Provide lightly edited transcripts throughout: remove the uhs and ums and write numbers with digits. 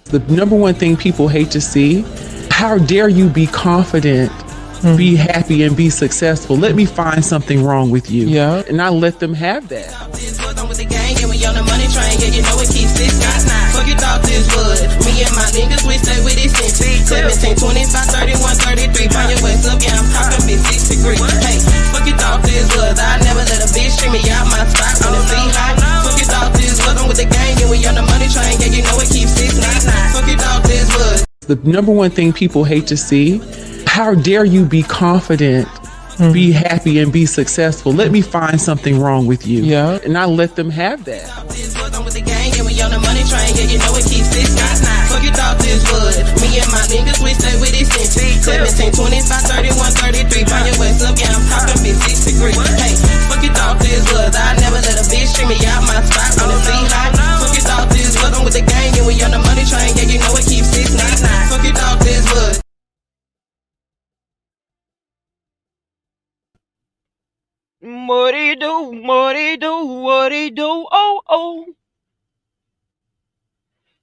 The number one thing people hate to see, how dare you be confident, be happy, and be successful? Let me find something wrong with you. Yeah. And I let them have that. With the gang, and we on the money train, yeah, you know it keeps 699. Fuck you thought this would. Me and my niggas, we stay with it since 17, 25, 31, 33. Find your waist up, yeah, I'm talking big 6 degrees. Hey, fuck you thought this was. I never let a bitch treat me out my spot on the sea high. Fuck you thought this was. I'm with the gang, and we on the money train, yeah, you know it keeps 699. Fuck you thought this was. The number one thing people hate to see, how dare you be confident, be happy, and be successful? Let me find something wrong with you. Yeah. And I let them have that. I'm with the gang, and we on the money train, yeah, you know it keeps 699. Fuck you thought this was. Me and my niggas, we stay with it since 17, 25, 31, 33. Find your waist up, yeah, I'm talking big 6 degrees. Hey, fuck you thought this was. I never let a bitch treat me out my spot on the sea high. Fuck you thought this was. I'm with the gang, and we on the money train, yeah, you know it keeps 699. Fuck you thought this was. What he do? What he do? What he do? Oh, oh.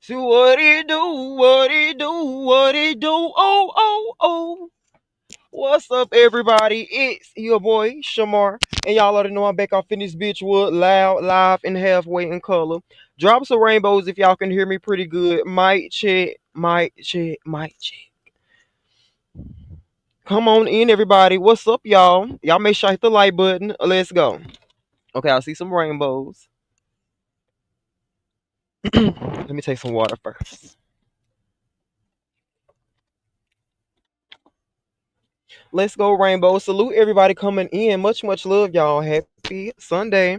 So what he do? What he do? What he do? Oh, oh, oh. What's up, everybody? It's your boy, Shamar. And y'all already know I'm back off in this bitch wood, loud, live, and halfway in color. Drop some rainbows if y'all can hear me pretty good. Mic check, mic check, mic check. Come on in, everybody. What's up, y'all? Y'all make sure I hit the like button. Let's go. Okay, I see some rainbows. Let me take some water first. Let's go, rainbow. Salute everybody coming in. Much, much love, y'all. Happy Sunday.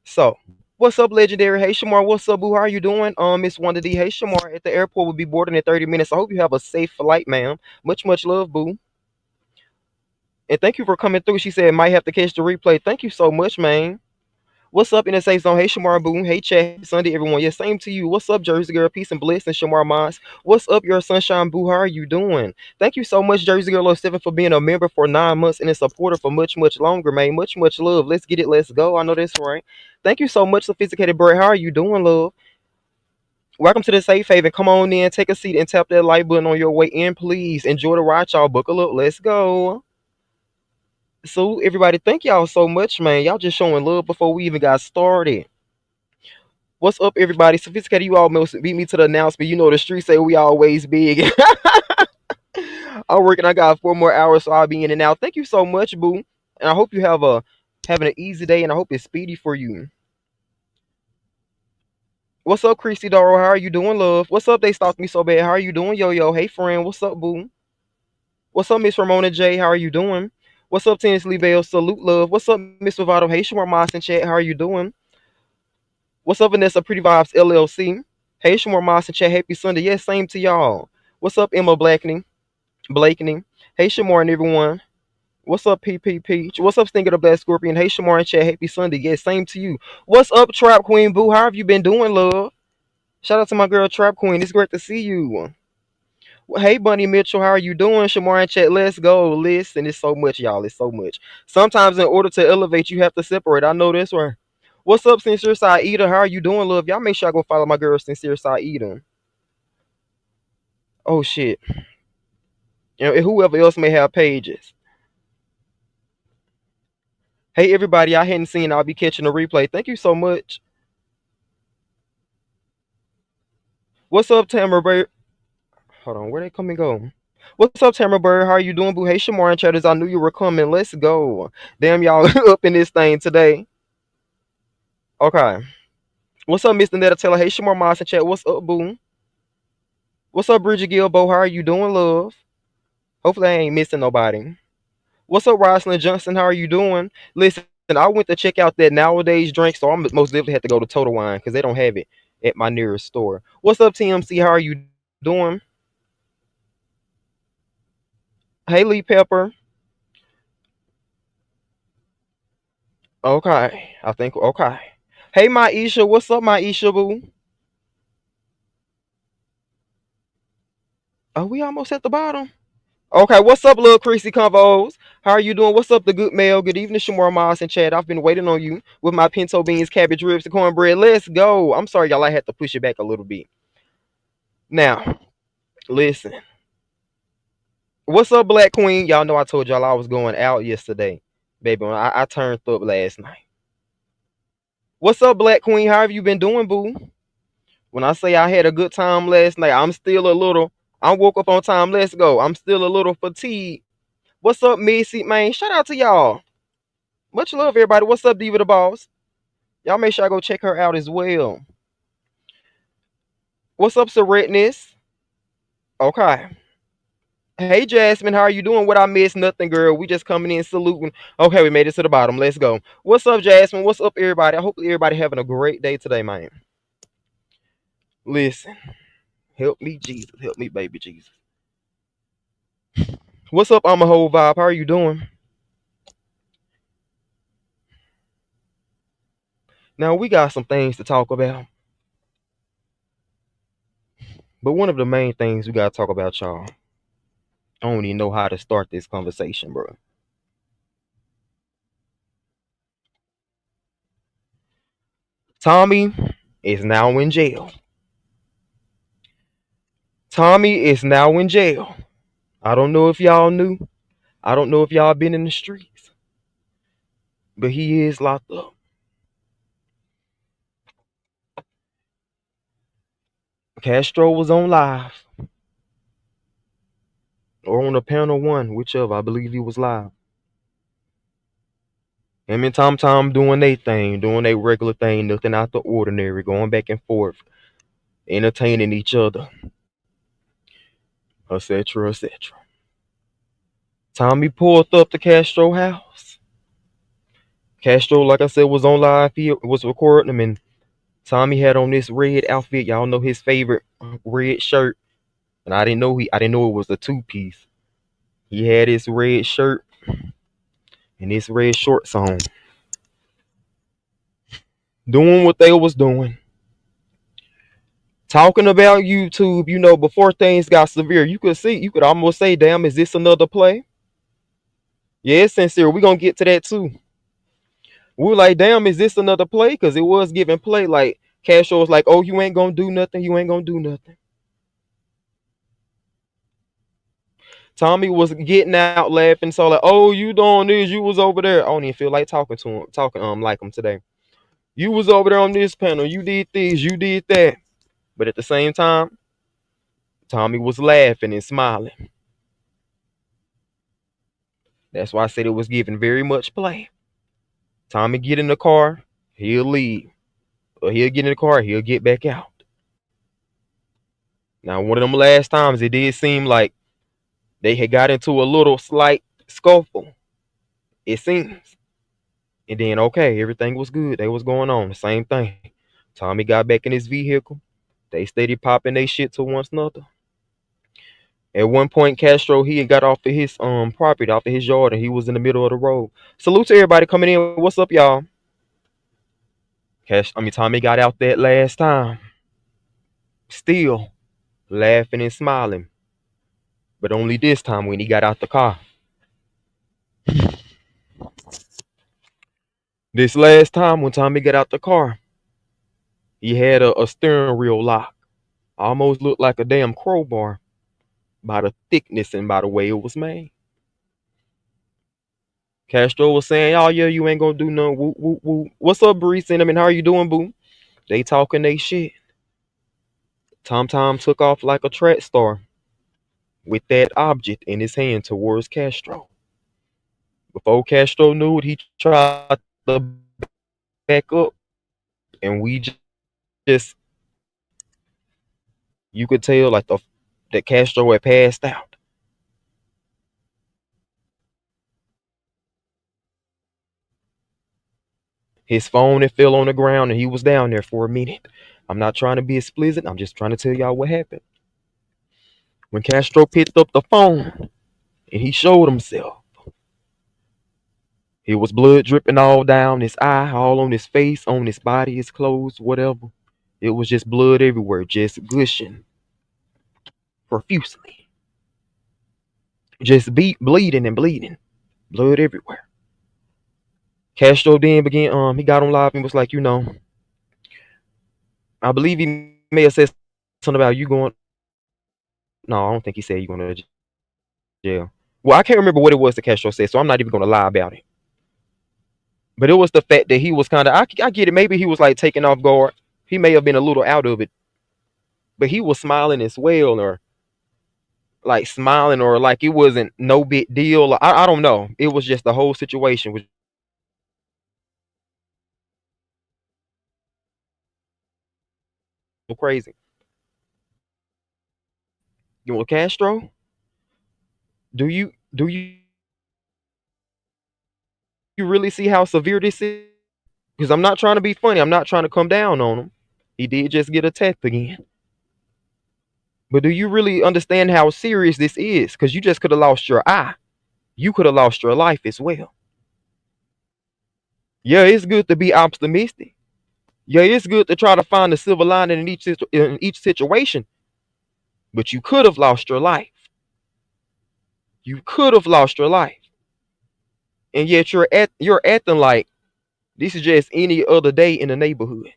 So, what's up, legendary? Hey, Shamar. What's up, boo? How are you doing? Miss Wanda D. Hey, Shamar. At the airport, will be boarding in 30 minutes. I hope you have a safe flight, ma'am. Much, much love, boo. And thank you for coming through. She said, might have to catch the replay. Thank you so much, man. What's up in the safe zone? Hey, Shamar Boom. Hey, chat. Happy Sunday, everyone. Yeah, same to you. What's up, Jersey Girl? Peace and blessings, Shamar Moss. What's up, your sunshine boo? How are you doing? Thank you so much, Jersey Girl 07, for being a member for 9 months and a supporter for much, much longer, man. Much, much love. Let's get it. Let's go. I know that's right. Thank you so much, Sophisticated Bird. How are you doing, love? Welcome to the Safe Haven. Come on in, take a seat, and tap that like button on your way in, please. Enjoy the ride, y'all. Buckle up. Let's go. So, everybody, thank y'all so much, man. Y'all just showing love before we even got started. What's up, everybody? Sophisticated, you almost beat me to the announcement. You know the streets say we always big. I'm working. I got 4 more hours, so I'll be in and out. Thank you so much, boo. And I hope you having an easy day, and I hope it's speedy for you. What's up, Christy Doro? How are you doing, love? What's up? They stalked me so bad. How are you doing, yo? Hey, friend. What's up, boo? What's up, Miss Ramona J? How are you doing? What's up, Tinsley Bell? Salute, love. What's up, Miss Vivato? Hey, Shamar Moss in chat. How are you doing? What's up, Vanessa? Pretty Vibes LLC. Hey, Shamar Moss in chat. Happy Sunday. Yes, same to y'all. What's up, Emma Blakeney? Hey, Shamar and everyone. What's up, PPP? What's up, Stinger the Black Scorpion? Hey, Shamar and chat. Happy Sunday. Yes, same to you. What's up, Trap Queen Boo? How have you been doing, love? Shout out to my girl, Trap Queen. It's great to see you. Hey, Bunny Mitchell, how are you doing? Shamar and chat, let's go. Listen, it's so much, y'all. It's so much. Sometimes in order to elevate, you have to separate. I know this one. What's up, Sincere Saida? How are you doing, love? Y'all make sure I go follow my girl, Sincere Saida. Oh, shit. You know, and whoever else may have pages. Hey, everybody, I hadn't seen. I'll be catching a replay. Thank you so much. What's up, Tamara Bird? Hold on, where they come and go? What's up, Tamara Bird? How are you doing, boo? Hey, Shamar and chatters, I knew you were coming. Let's go. Damn, y'all up in this thing today. Okay. What's up, Mr. Netta Taylor? Hey, Shamar Moss and chat. What's up, boo? What's up, Bridget Gilbo? How are you doing, love? Hopefully I ain't missing nobody. What's up, Rosalind Johnson? How are you doing? Listen, I went to check out that Nowadays drink, so I most definitely have to go to Total Wine because they don't have it at my nearest store. What's up, TMC? How are you doing? Hey, Lee Pepper. Okay. I think, okay. Hey, Maisha. What's up, Maisha, boo? Are we almost at the bottom? Okay, what's up, little Creasy Convos? How are you doing? What's up, the good mail? Good evening, Shamar Moss and Chad. I've been waiting on you with my pinto beans, cabbage ribs, and cornbread. Let's go. I'm sorry, y'all. I had to push it back a little bit. Now, listen. What's up, Black Queen? Y'all know I told y'all I was going out yesterday, baby. I turned up last night. What's up, Black Queen? How have you been doing, boo? When I say I had a good time last night, I'm still a little. I woke up on time. Let's go. I'm still a little fatigued. What's up, Missy, man? Shout out to y'all. Much love, everybody. What's up, Diva the Boss? Y'all make sure I go check her out as well. What's up, Seretness? Okay. Hey, Jasmine, how are you doing? What I missed? Nothing, girl. We just coming in saluting. Okay, we made it to the bottom. Let's go. What's up, Jasmine? What's up, everybody? I hope everybody having a great day today, man. Listen, help me, Jesus. Help me, baby Jesus. What's up, I'm a whole vibe? How are you doing? Now, we got some things to talk about. But one of the main things we got to talk about, y'all. I don't even know how to start this conversation, bro. Tommy is now in jail. Tommy is now in jail. I don't know if y'all knew. I don't know if y'all been in the streets. But he is locked up. Castro was on live. Or on the panel one, whichever. I believe he was live. Him and Tom doing their thing, doing their regular thing, nothing out the ordinary, going back and forth, entertaining each other, etc., etc. Tommy pulled up to Castro house. Castro, like I said, was on live. He was recording him, and Tommy had on this red outfit. Y'all know his favorite red shirt, and I didn't know it was a two-piece. He had his red shirt and his red shorts on, doing what they was doing. Talking about YouTube, before things got severe, you could almost say, damn, is this another play? Yeah, it's sincere. We're going to get to that too. We were like, damn, is this another play? Because it was giving play. Like, Castro was like, oh, you ain't going to do nothing. You ain't going to do nothing. Tommy was getting out laughing. So like, oh, you doing this. You was over there. I don't even feel like talking to him, like him today. You was over there on this panel. You did this. You did that. But at the same time, Tommy was laughing and smiling. That's why I said it was giving very much play. Tommy get in the car, he'll leave. Or he'll get in the car, he'll get back out. Now, one of them last times, it did seem like they had got into a little slight scuffle. It seems. And then, okay, everything was good. They was going on. The same thing. Tommy got back in his vehicle. They steady popping their shit to one another. At one point, Castro, he had got off of his property, off of his yard, and he was in the middle of the road. Salute to everybody coming in. What's up, y'all? Tommy got out that last time. Still laughing and smiling. But only this time when he got out the car. This last time when Tommy got out the car, he had a steering wheel lock. Almost looked like a damn crowbar by the thickness and by the way it was made. Castro was saying, oh yeah, you ain't gonna do nothing. Woo, woo, woo. What's up, Bree? Cinnamon, how are you doing, boo? They talking they shit. Tom took off like a track star with that object in his hand towards Castro. Before Castro knew it, he tried to back up, and we just you could tell like that Castro had passed out. His phone had fell on the ground, and he was down there for a minute. I'm not trying to be explicit. I'm just trying to tell y'all what happened. When Castro picked up the phone and he showed himself, it was blood dripping all down his eye, all on his face, on his body, his clothes, whatever. It was just blood everywhere, just gushing profusely. Just bleeding and bleeding. Blood everywhere. Castro then began, he got on live and was like, I believe he may have said something about you going No, I don't think he said you're going to jail. Well, I can't remember what it was that Castro said, so I'm not even going to lie about it. But it was the fact that he was kind of, I get it. Maybe he was like taking off guard. He may have been a little out of it, but he was smiling as well, or like smiling, or like it wasn't no big deal. I don't know. It was just the whole situation was so crazy. You know, Castro, do you really see how severe this is? Because I'm not trying to be funny. I'm not trying to come down on him. He did just get attacked again. But do you really understand how serious this is? Because you just could have lost your eye. You could have lost your life as well. Yeah, it's good to be optimistic. Yeah, it's good to try to find the silver lining in each situation. But you could have lost your life. You could have lost your life. And yet you're acting like this is just any other day in the neighborhood.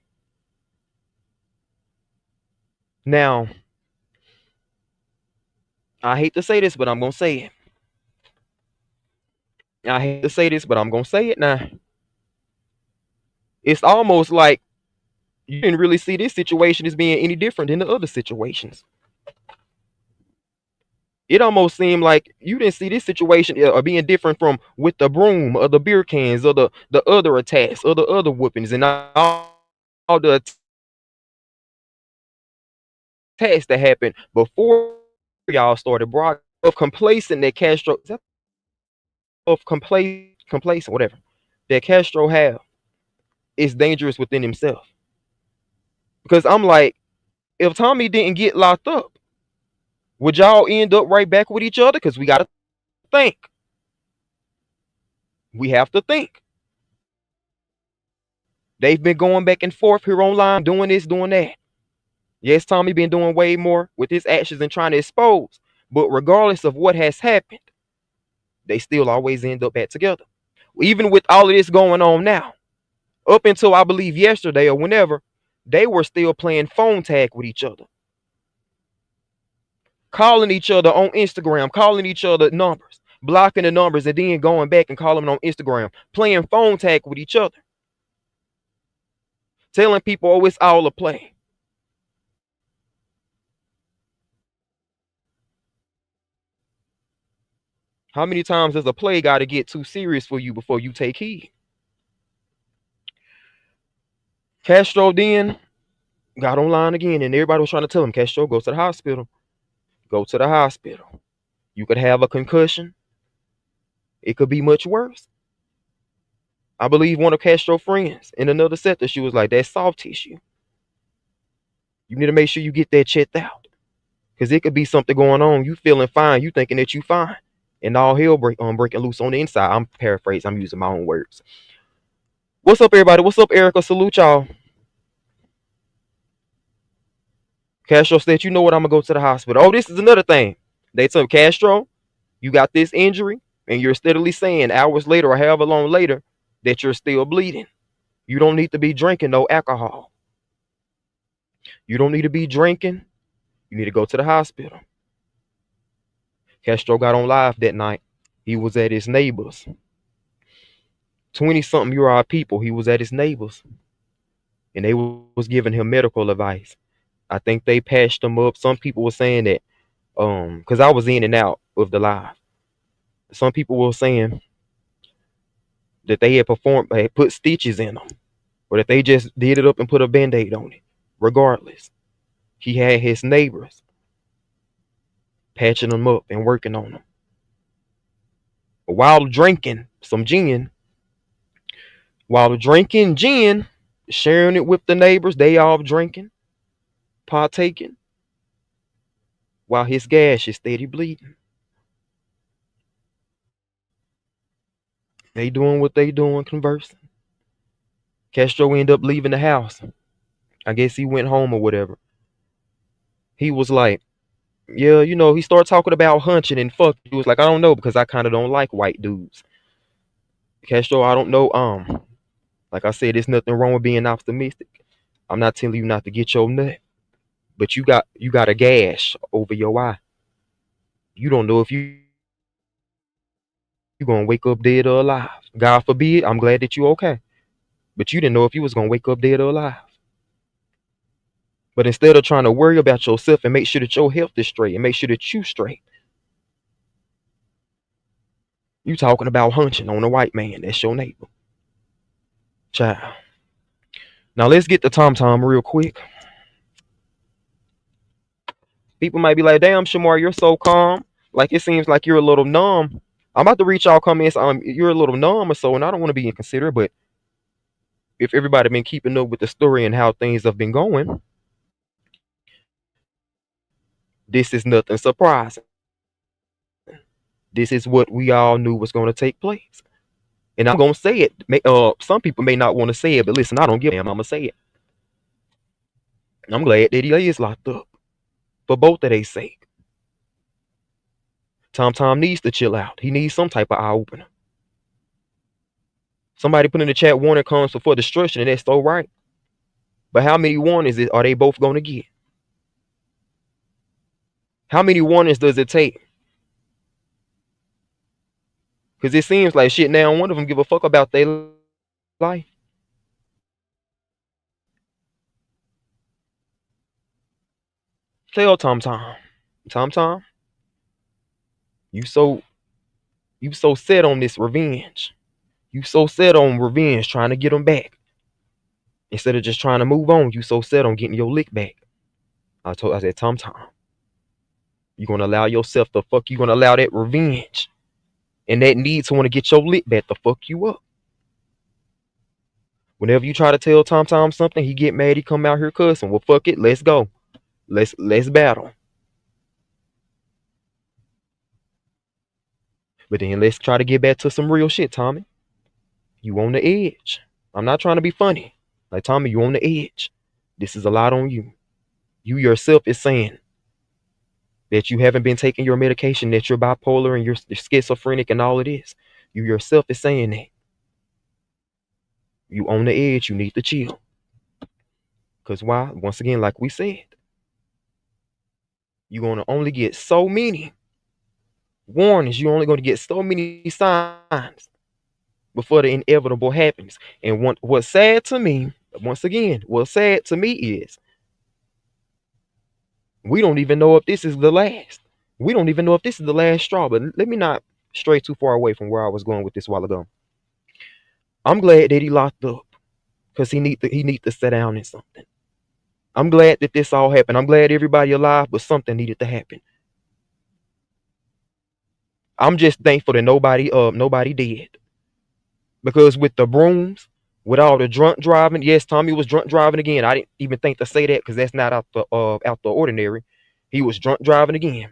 Now, I hate to say this, but I'm gonna say it. I hate to say this, but I'm gonna say it now. It's almost like you didn't really see this situation as being any different than the other situations. It almost seemed like you didn't see this situation or being different from with the broom or the beer cans or the other attacks or the other whoopings and all the attacks that happened before y'all started broad of complacent that Castro of complacent whatever that Castro have is dangerous within himself. Because I'm like, if Tommy didn't get locked up, would y'all end up right back with each other? Because we gotta think. We have to think. They've been going back and forth here online, doing this, doing that. Yes, Tommy been doing way more with his actions and trying to expose. But regardless of what has happened, they still always end up back together. Even with all of this going on now, up until I believe yesterday or whenever, they were still playing phone tag with each other. Calling each other on Instagram, calling each other numbers, blocking the numbers, and then going back and calling them on Instagram, playing phone tag with each other. Telling people, oh, it's all a play. How many times does a play got to get too serious for you before you take heed? Castro then got online again, and everybody was trying to tell him, Castro, go to the hospital. Go to the hospital. You could have a concussion. It could be much worse. I believe one of Castro's friends in another sector, she was like, that's soft tissue. You need to make sure you get that checked out. Because it could be something going on. You feeling fine. You thinking that you fine. And all hell breaking loose on the inside. I'm paraphrasing. I'm using my own words. What's up, everybody? What's up, Erica? Salute y'all. Castro said, you know what? I'm going to go to the hospital. Oh, this is another thing. They told Castro, you got this injury, and you're steadily saying hours later or however long later that you're still bleeding. You don't need to be drinking no alcohol. You don't need to be drinking. You need to go to the hospital. Castro got on live that night. He was at his neighbor's. 20-something-year-old people. He was at his neighbor's. And they was giving him medical advice. I think they patched him up. Some people were saying that, because I was in and out of the live. Some people were saying that they had put stitches in them. Or that they just did it up and put a Band-Aid on it. Regardless. He had his neighbors patching them up and working on them. While drinking some gin, sharing it with the neighbors, they all drinking, partaking, while his gash is steady bleeding. They doing what they doing, conversing. Castro ended up leaving the house. I guess he went home or whatever. He was like, yeah, you know, he started talking about hunching and fuck. He was like, I don't know, because I kind of don't like white dudes. Castro, I don't know. Like I said, there's nothing wrong with being optimistic. I'm not telling you not to get your nut, but you got a gash over your eye. You don't know if you're gonna wake up dead or alive. God forbid, I'm glad that you're okay. But you didn't know if you was gonna wake up dead or alive. But instead of trying to worry about yourself and make sure that your health is straight and make sure that you straight, you talking about hunching on a white man. That's your neighbor. Child. Now let's get to Tom Tom real quick. People might be like, damn, Shamar, you're so calm. Like it seems like you're a little numb. I'm about to reach y'all comments. You're a little numb or so, and I don't want to be inconsiderate, but if everybody been keeping up with the story and how things have been going, this is nothing surprising. This is what we all knew was going to take place. And I'm going to say it. Some people may not want to say it, but listen, I don't give a damn. I'm going to say it. I'm glad that he is locked up for both of their sake. Tom Tom needs to chill out. He needs some type of eye opener. Somebody put in the chat, warning comes before destruction, and that's so right. But how many warnings are they both going to get? How many warnings does it take? Because it seems like shit now, one of them give a fuck about their life. Tell Tom Tom. Tom Tom, you so set on this revenge. You so set on revenge, trying to get them back. Instead of just trying to move on, you so set on getting your lick back. I said, Tom Tom, you're gonna allow yourself to fuck, you're gonna allow that revenge and that need to want to get your lick back to fuck you up. Whenever you try to tell Tom Tom something, he get mad, he come out here cussing. Well, fuck it, let's go. Let's battle. But then let's try to get back to some real shit, Tommy. You on the edge. I'm not trying to be funny. Like, Tommy, you on the edge. This is a lot on you. You yourself is saying that you haven't been taking your medication, that you're bipolar and you're schizophrenic and all of this. You yourself is saying that. You on the edge. You need to chill. Because why? Once again, like we said, you're going to only get so many warnings. You're only going to get so many signs before the inevitable happens. And what's sad to me, once again, what's sad to me is we don't even know if this is the last. We don't even know if this is the last straw. But let me not stray too far away from where I was going with this a while ago. I'm glad that he locked up because he need to sit down in something. I'm glad that this all happened. I'm glad everybody alive, but something needed to happen. I'm just thankful that nobody did. Because with the brooms, with all the drunk driving, yes, Tommy was drunk driving again. I didn't even think to say that because that's not out the ordinary. He was drunk driving again.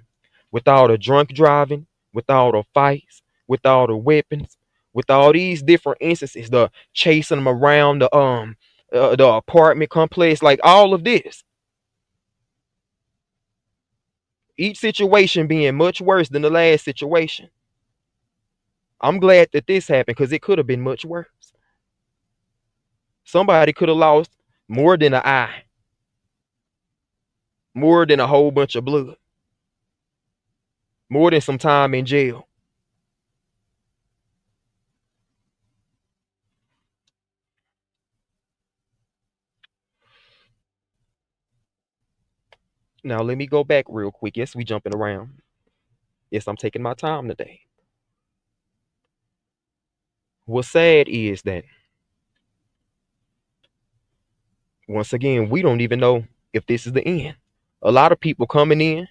With all the drunk driving, with all the fights, with all the weapons, with all these different instances, the chasing them around the apartment complex, like all of this. Each situation being much worse than the last situation. I'm glad that this happened because it could have been much worse. Somebody could have lost more than an eye, more than a whole bunch of blood, more than some time in jail. Now, let me go back real quick. Yes, we jumping around. Yes, I'm taking my time today. What's sad is that, once again, we don't even know if this is the end. A lot of people coming in,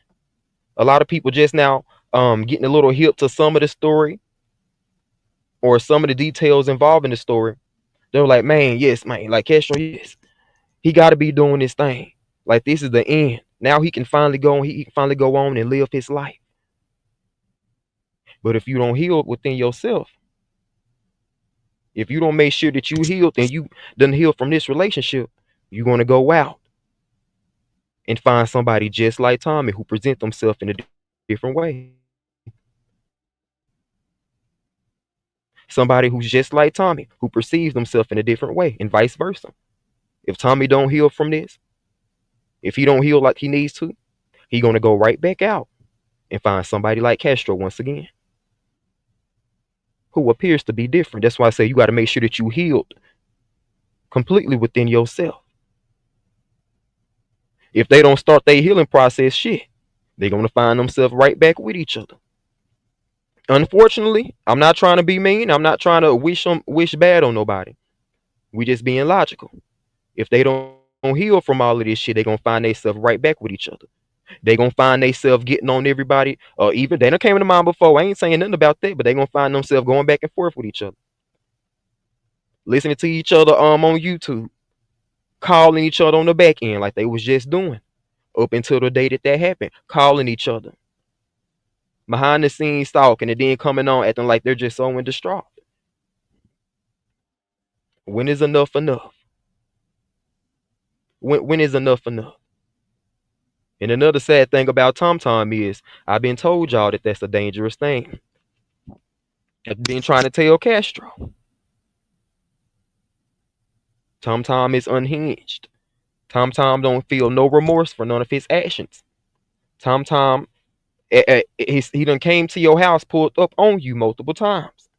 a lot of people just now getting a little hip to some of the story or some of the details involving the story. They're like, man, yes, man, like Castro, yes, he got to be doing this thing. Like, this is the end. Now he can finally go on and live his life. But if you don't heal within yourself, if you don't make sure that you healed and you done heal from this relationship, you're going to go out and find somebody just like Tommy who present themselves in a different way. Somebody who's just like Tommy who perceives themselves in a different way, and vice versa. If Tommy don't heal from this, if he don't heal like he needs to, he going to go right back out and find somebody like Castro once again, who appears to be different. That's why I say you got to make sure that you healed completely within yourself. If they don't start their healing process, shit, they're gonna find themselves right back with each other. Unfortunately, I'm not trying to be mean. I'm not trying to wish bad on nobody. We just being logical. If they don't heal from all of this shit, they're gonna find themselves right back with each other. They're gonna find themselves getting on everybody, or even they done came to mind before. I ain't saying nothing about that, but they're gonna find themselves going back and forth with each other. Listening to each other on YouTube, calling each other on the back end like they was just doing. Up until the day that happened, calling each other. Behind the scenes talking and then coming on acting like they're just so distraught. When is enough enough? When is enough enough? And another sad thing about Tom is I've been told y'all that that's a dangerous thing. I've been trying to tell Castro. Tom is unhinged. Tom don't feel no remorse for none of his actions. Tom, he done came to your house, pulled up on you multiple times.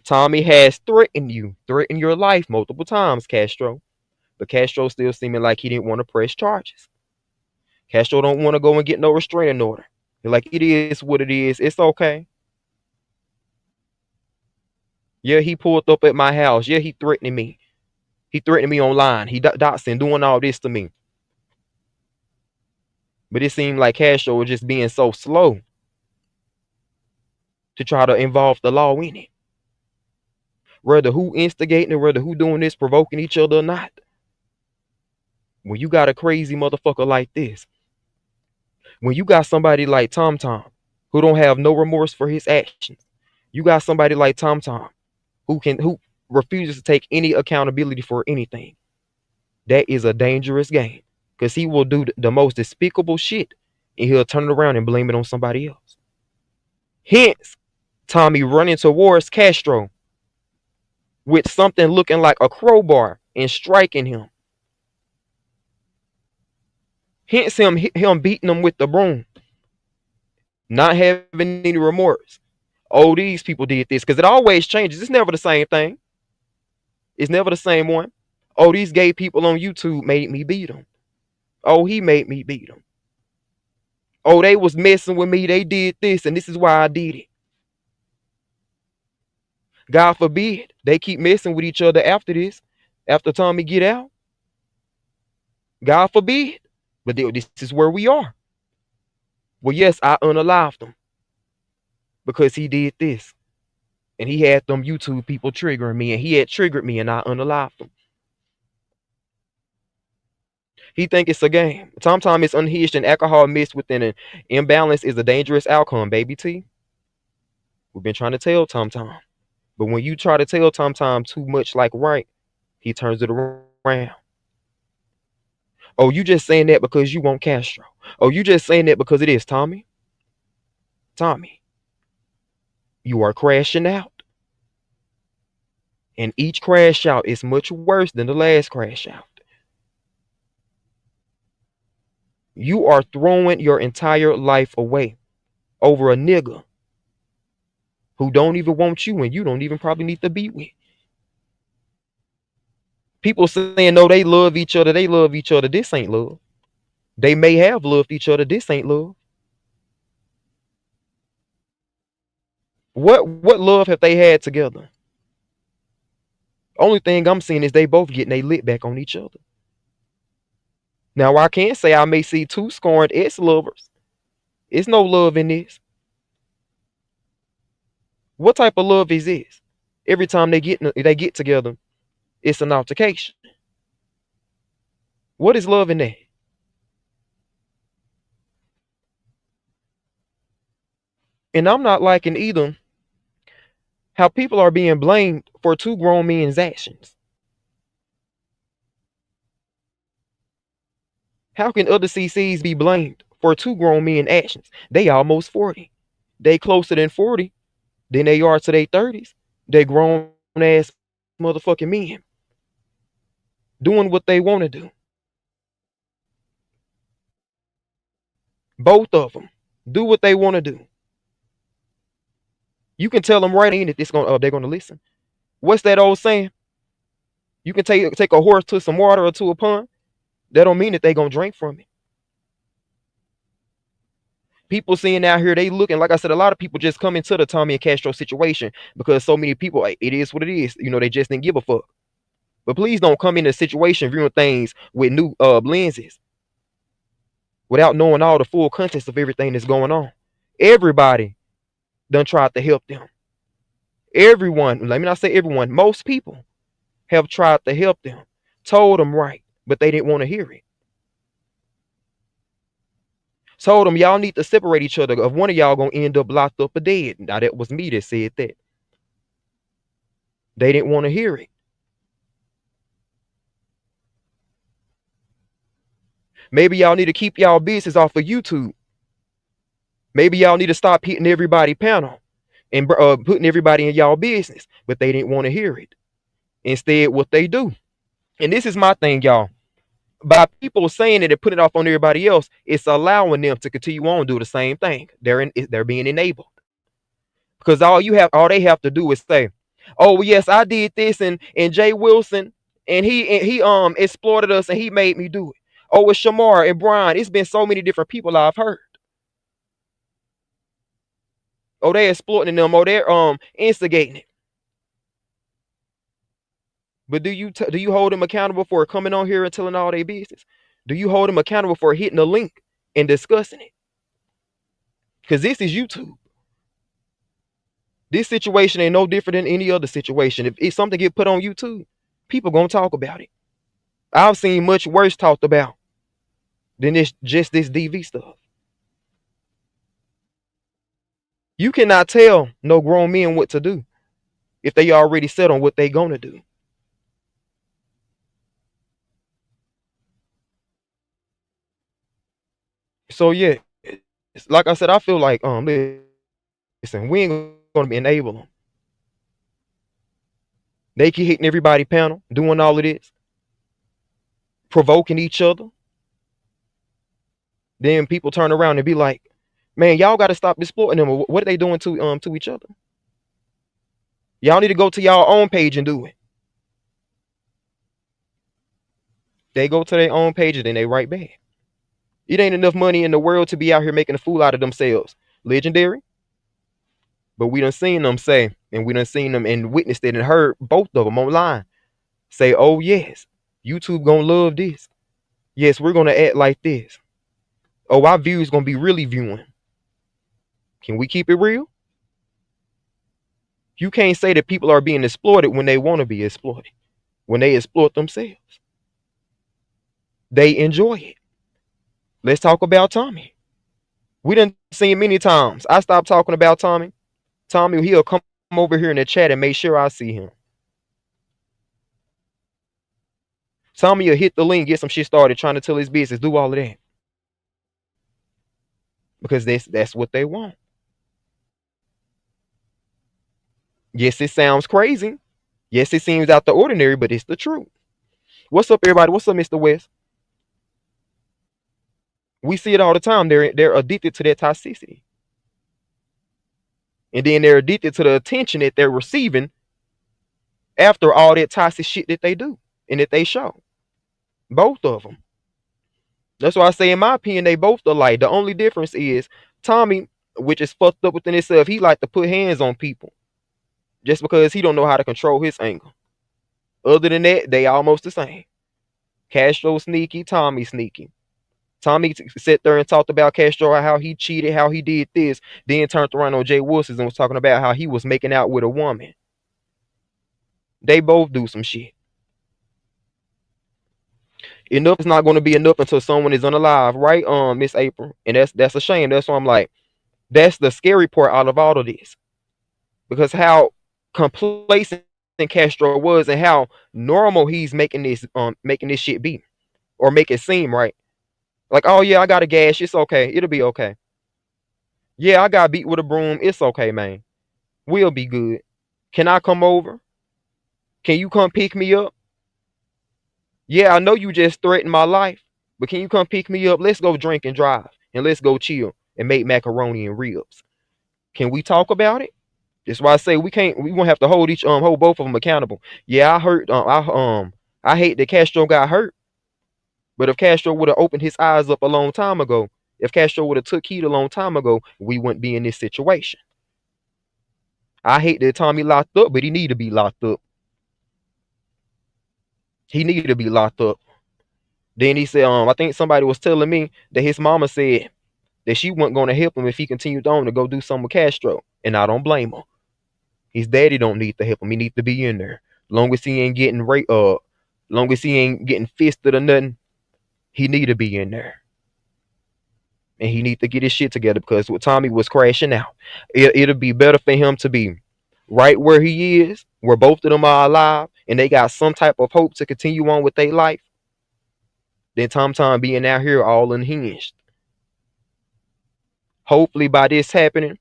Tommy has threatened your life multiple times, Castro. But Castro still seeming like he didn't want to press charges. Castro don't want to go and get no restraining order. Like, it is what it is. It's okay. Yeah, he pulled up at my house. Yeah, he threatened me. He threatened me online. He doxing, doing all this to me. But it seemed like Castro was just being so slow to try to involve the law in it. Whether who instigating it, whether who doing this, provoking each other or not. When you got a crazy motherfucker like this, when you got somebody like Tom who don't have no remorse for his actions, you got somebody like Tom who refuses to take any accountability for anything. That is a dangerous game, because he will do the most despicable shit and he'll turn it around and blame it on somebody else. Hence, Tommy running towards Castro with something looking like a crowbar and striking him. Hence him beating him with the broom. Not having any remorse. Oh, these people did this, because it always changes. It's never the same thing. It's never the same one. Oh, these gay people on YouTube made me beat them. Oh, he made me beat them. Oh, they was messing with me. They did this, and this is why I did it. God forbid they keep messing with each other after this. After Tommy get out. God forbid. But this is where we are. Well, yes, I unalived him because he did this. And he had them YouTube people triggering me, and he had triggered me, and I unalived him. He think it's a game. Tom is unhinged, and alcohol mixed with an imbalance is a dangerous outcome, baby T. We've been trying to tell Tom. But when you try to tell Tom too much like right, he turns it around. Oh, you just saying that because you want Castro. Oh, you just saying that because it is Tommy. Tommy, you are crashing out. And each crash out is much worse than the last crash out. You are throwing your entire life away over a nigga who don't even want you and you don't even probably need to be with. People saying, no, they love each other. They love each other. This ain't love. They may have loved each other. This ain't love. What love have they had together? Only thing I'm seeing is they both getting they lit back on each other. Now, I can say I may see two scorned ex-lovers. It's no love in this. What type of love is this? Every time they get together, it's an altercation. What is love in that? And I'm not liking either how people are being blamed for two grown men's actions. How can other CCs be blamed for two grown men's actions? They almost 40. They closer than 40 than they are to their 30s. They grown ass motherfucking men doing what they want to do. Both of them. Do what they want to do. You can tell them right in that they're gonna listen. What's that old saying? You can take a horse to some water or to a pond. That don't mean that they're gonna drink from it. People seeing out here, they looking, like I said, a lot of people just come into the Tommy and Castro situation because so many people, like, it is what it is. They just didn't give a fuck. But please don't come in a situation viewing things with new lenses without knowing all the full context of everything that's going on. Everybody done tried to help them. Everyone, let me not say everyone, most people have tried to help them, told them right, but they didn't want to hear it. Told them y'all need to separate each other, if one of y'all gonna end up locked up or dead. Now that was me that said that. They didn't want to hear it. Maybe y'all need to keep y'all business off of YouTube. Maybe y'all need to stop hitting everybody panel and putting everybody in y'all business, but they didn't want to hear it. Instead, what they do, and this is my thing, y'all, by people saying it and putting it off on everybody else, it's allowing them to continue on do the same thing. They're being enabled, because all they have to do is say, "Oh yes, I did this," and Jay Wilson, and he exploited us and he made me do it. Oh, it's Shamar and Brian. It's been so many different people I've heard. Oh, they're exploiting them. Oh, they're instigating it. But do you hold them accountable for coming on here and telling all their business? Do you hold them accountable for hitting a link and discussing it? Because this is YouTube. This situation ain't no different than any other situation. If something get put on YouTube, people gonna talk about it. I've seen much worse talked about than this DV stuff. You cannot tell no grown men what to do if they already set on what they gonna do. So yeah, like I said, I feel like listen, we ain't gonna enable them. They keep hitting everybody panel, doing all of this, provoking each other. Then people turn around and be like, "Man, y'all got to stop exploiting them. What are they doing to each other? Y'all need to go to y'all own page and do it." They go to their own page and then they write back. It ain't enough money in the world to be out here making a fool out of themselves. Legendary. But we done seen them say, and we done seen them and witnessed it and heard both of them online say, "Oh yes, YouTube gonna love this. Yes, we're gonna act like this. Oh, our views gonna be really viewing." Can we keep it real? You can't say that people are being exploited when they want to be exploited. When they exploit themselves, they enjoy it. Let's talk about Tommy. We done seen many times. I stopped talking about Tommy. Tommy, he'll come over here in the chat and make sure I see him. Tommy will hit the link, get some shit started, trying to tell his business, do all of that. Because that's what they want. Yes, it sounds crazy. Yes, it seems out the ordinary, but it's the truth. What's up, everybody? What's up, Mr. West? We see it all the time. They're addicted to that toxicity. And then they're addicted to the attention that they're receiving after all that toxic shit that they do and that they show. Both of them. That's why I say, in my opinion, they both alike. The only difference is Tommy, which is fucked up within itself, he like to put hands on people just because he don't know how to control his anger. Other than that, they almost the same. Castro sneaky, Tommy sneaky. Tommy sat there and talked about Castro, how he cheated, how he did this, then turned around on Jay Wilson and was talking about how he was making out with a woman. They both do some shit. Enough is not going to be enough until someone is unalive, right, Miss April? And that's a shame. That's why I'm like, that's the scary part out of all of this. Because how complacent Castro was and how normal he's making this shit be. Or make it seem, right? Like, oh yeah, I got a gash, it's okay. It'll be okay. Yeah, I got beat with a broom. It's okay, man. We'll be good. Can I come over? Can you come pick me up? Yeah, I know you just threatened my life, but can you come pick me up? Let's go drink and drive, and let's go chill. and make macaroni and ribs. Can we talk about it? That's why I say we can't. We gonna have to hold both of them accountable. Yeah, I hurt. I hate that Castro got hurt. But if Castro would have opened his eyes up a long time ago, if Castro would have took heed a long time ago, we wouldn't be in this situation. I hate that Tommy locked up, but he need to be locked up. He needed to be locked up. Then he said, I think somebody was telling me that his mama said that she wasn't going to help him if he continued on to go do something with Castro. And I don't blame her. His daddy don't need to help him. He needs to be in there. Long as he ain't getting long as he ain't getting fisted or nothing, he need to be in there. And he need to get his shit together because what Tommy was crashing out. It'll be better for him to be right where he is, where both of them are alive, and they got some type of hope to continue on with their life, than Tom being out here all unhinged. Hopefully by this happening,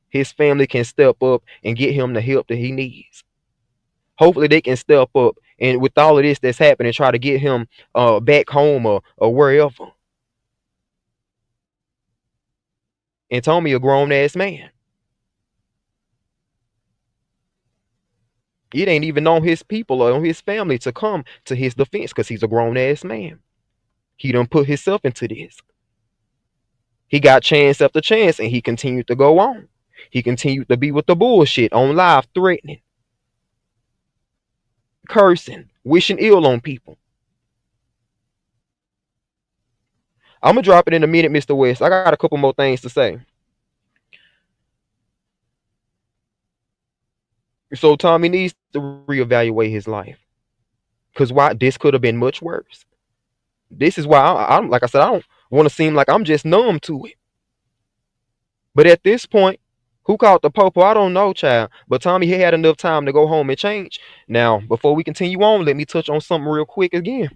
his family can step up and get him the help that he needs. Hopefully they can step up and with all of this that's happening, try to get him back home or wherever. And Tommy a grown ass man. It ain't even on his people or on his family to come to his defense because he's a grown ass man. He done put himself into this. He got chance after chance and he continued to go on. He continued to be with the bullshit on live, threatening, cursing, wishing ill on people. I'm going to drop it in a minute, Mr. West. I got a couple more things to say. So Tommy needs to reevaluate his life. Because why? This could have been much worse. This is why I'm like I said, I don't want to seem like I'm just numb to it. But at this point, who called the popo? I don't know, child. But Tommy, he had enough time to go home and change. Now, before we continue on, let me touch on something real quick again.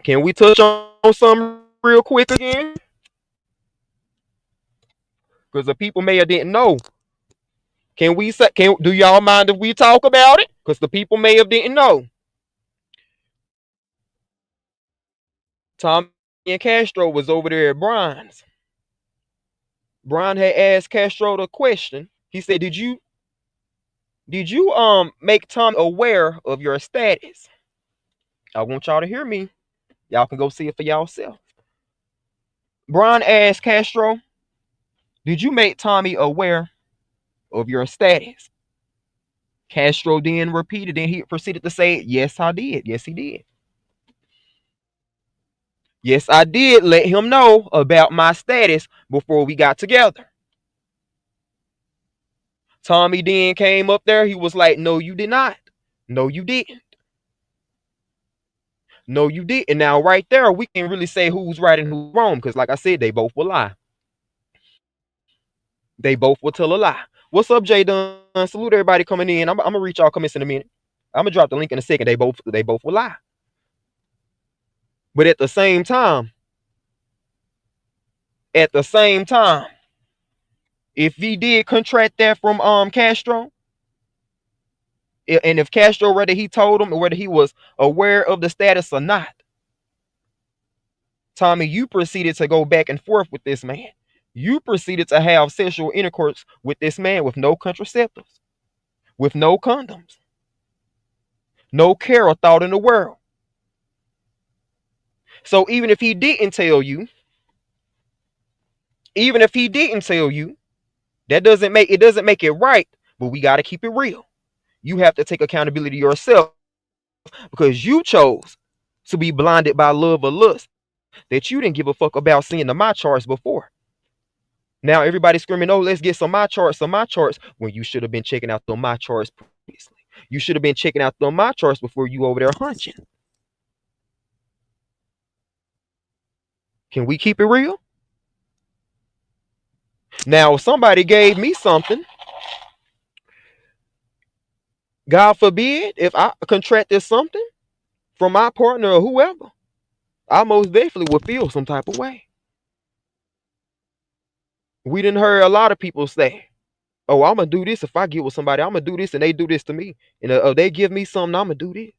Can we touch on something real quick again? Because the people may have didn't know. Do y'all mind if we talk about it? Because the people may have didn't know. Tommy and Castro was over there at Brian's. Brian had asked Castro the question. He said, Did you make Tommy aware of your status? I want y'all to hear me. Y'all can go see it for yourself. Brian asked Castro, Did you make Tommy aware of your status? Castro then repeated, and he proceeded to say, Yes, I did. Yes, he did. Yes, I did let him know about my status before we got together. Tommy then came up there. He was like, No, you did not. No, you didn't. No, you didn't. Now, right there, we can really say who's right and who's wrong because, like I said, they both will lie. They both will tell a lie. What's up, Jay Dunn? Salute everybody coming in. I'm gonna reach y'all comments in a minute. I'm gonna drop the link in a second. They both will lie. But at the same time, if he did contract that from Castro, and if Castro, whether he told him or whether he was aware of the status or not, Tommy, you proceeded to go back and forth with this man. You proceeded to have sexual intercourse with this man with no contraceptives, with no condoms, no care or thought in the world. So even if he didn't tell you, that doesn't make it right, but we got to keep it real. You have to take accountability yourself because you chose to be blinded by love or lust that you didn't give a fuck about seeing the my charts before. Now everybody's screaming, oh, let's get some my charts, when you should have been checking out the my charts previously. You should have been checking out the my charts before you over there hunching. Can we keep it real? Now, if somebody gave me something, God forbid, if I contracted something from my partner or whoever, I most definitely would feel some type of way. We didn't hear a lot of people say, oh, I'm going to do this if I get with somebody. I'm going to do this and they do this to me. And if they give me something, I'm going to do this.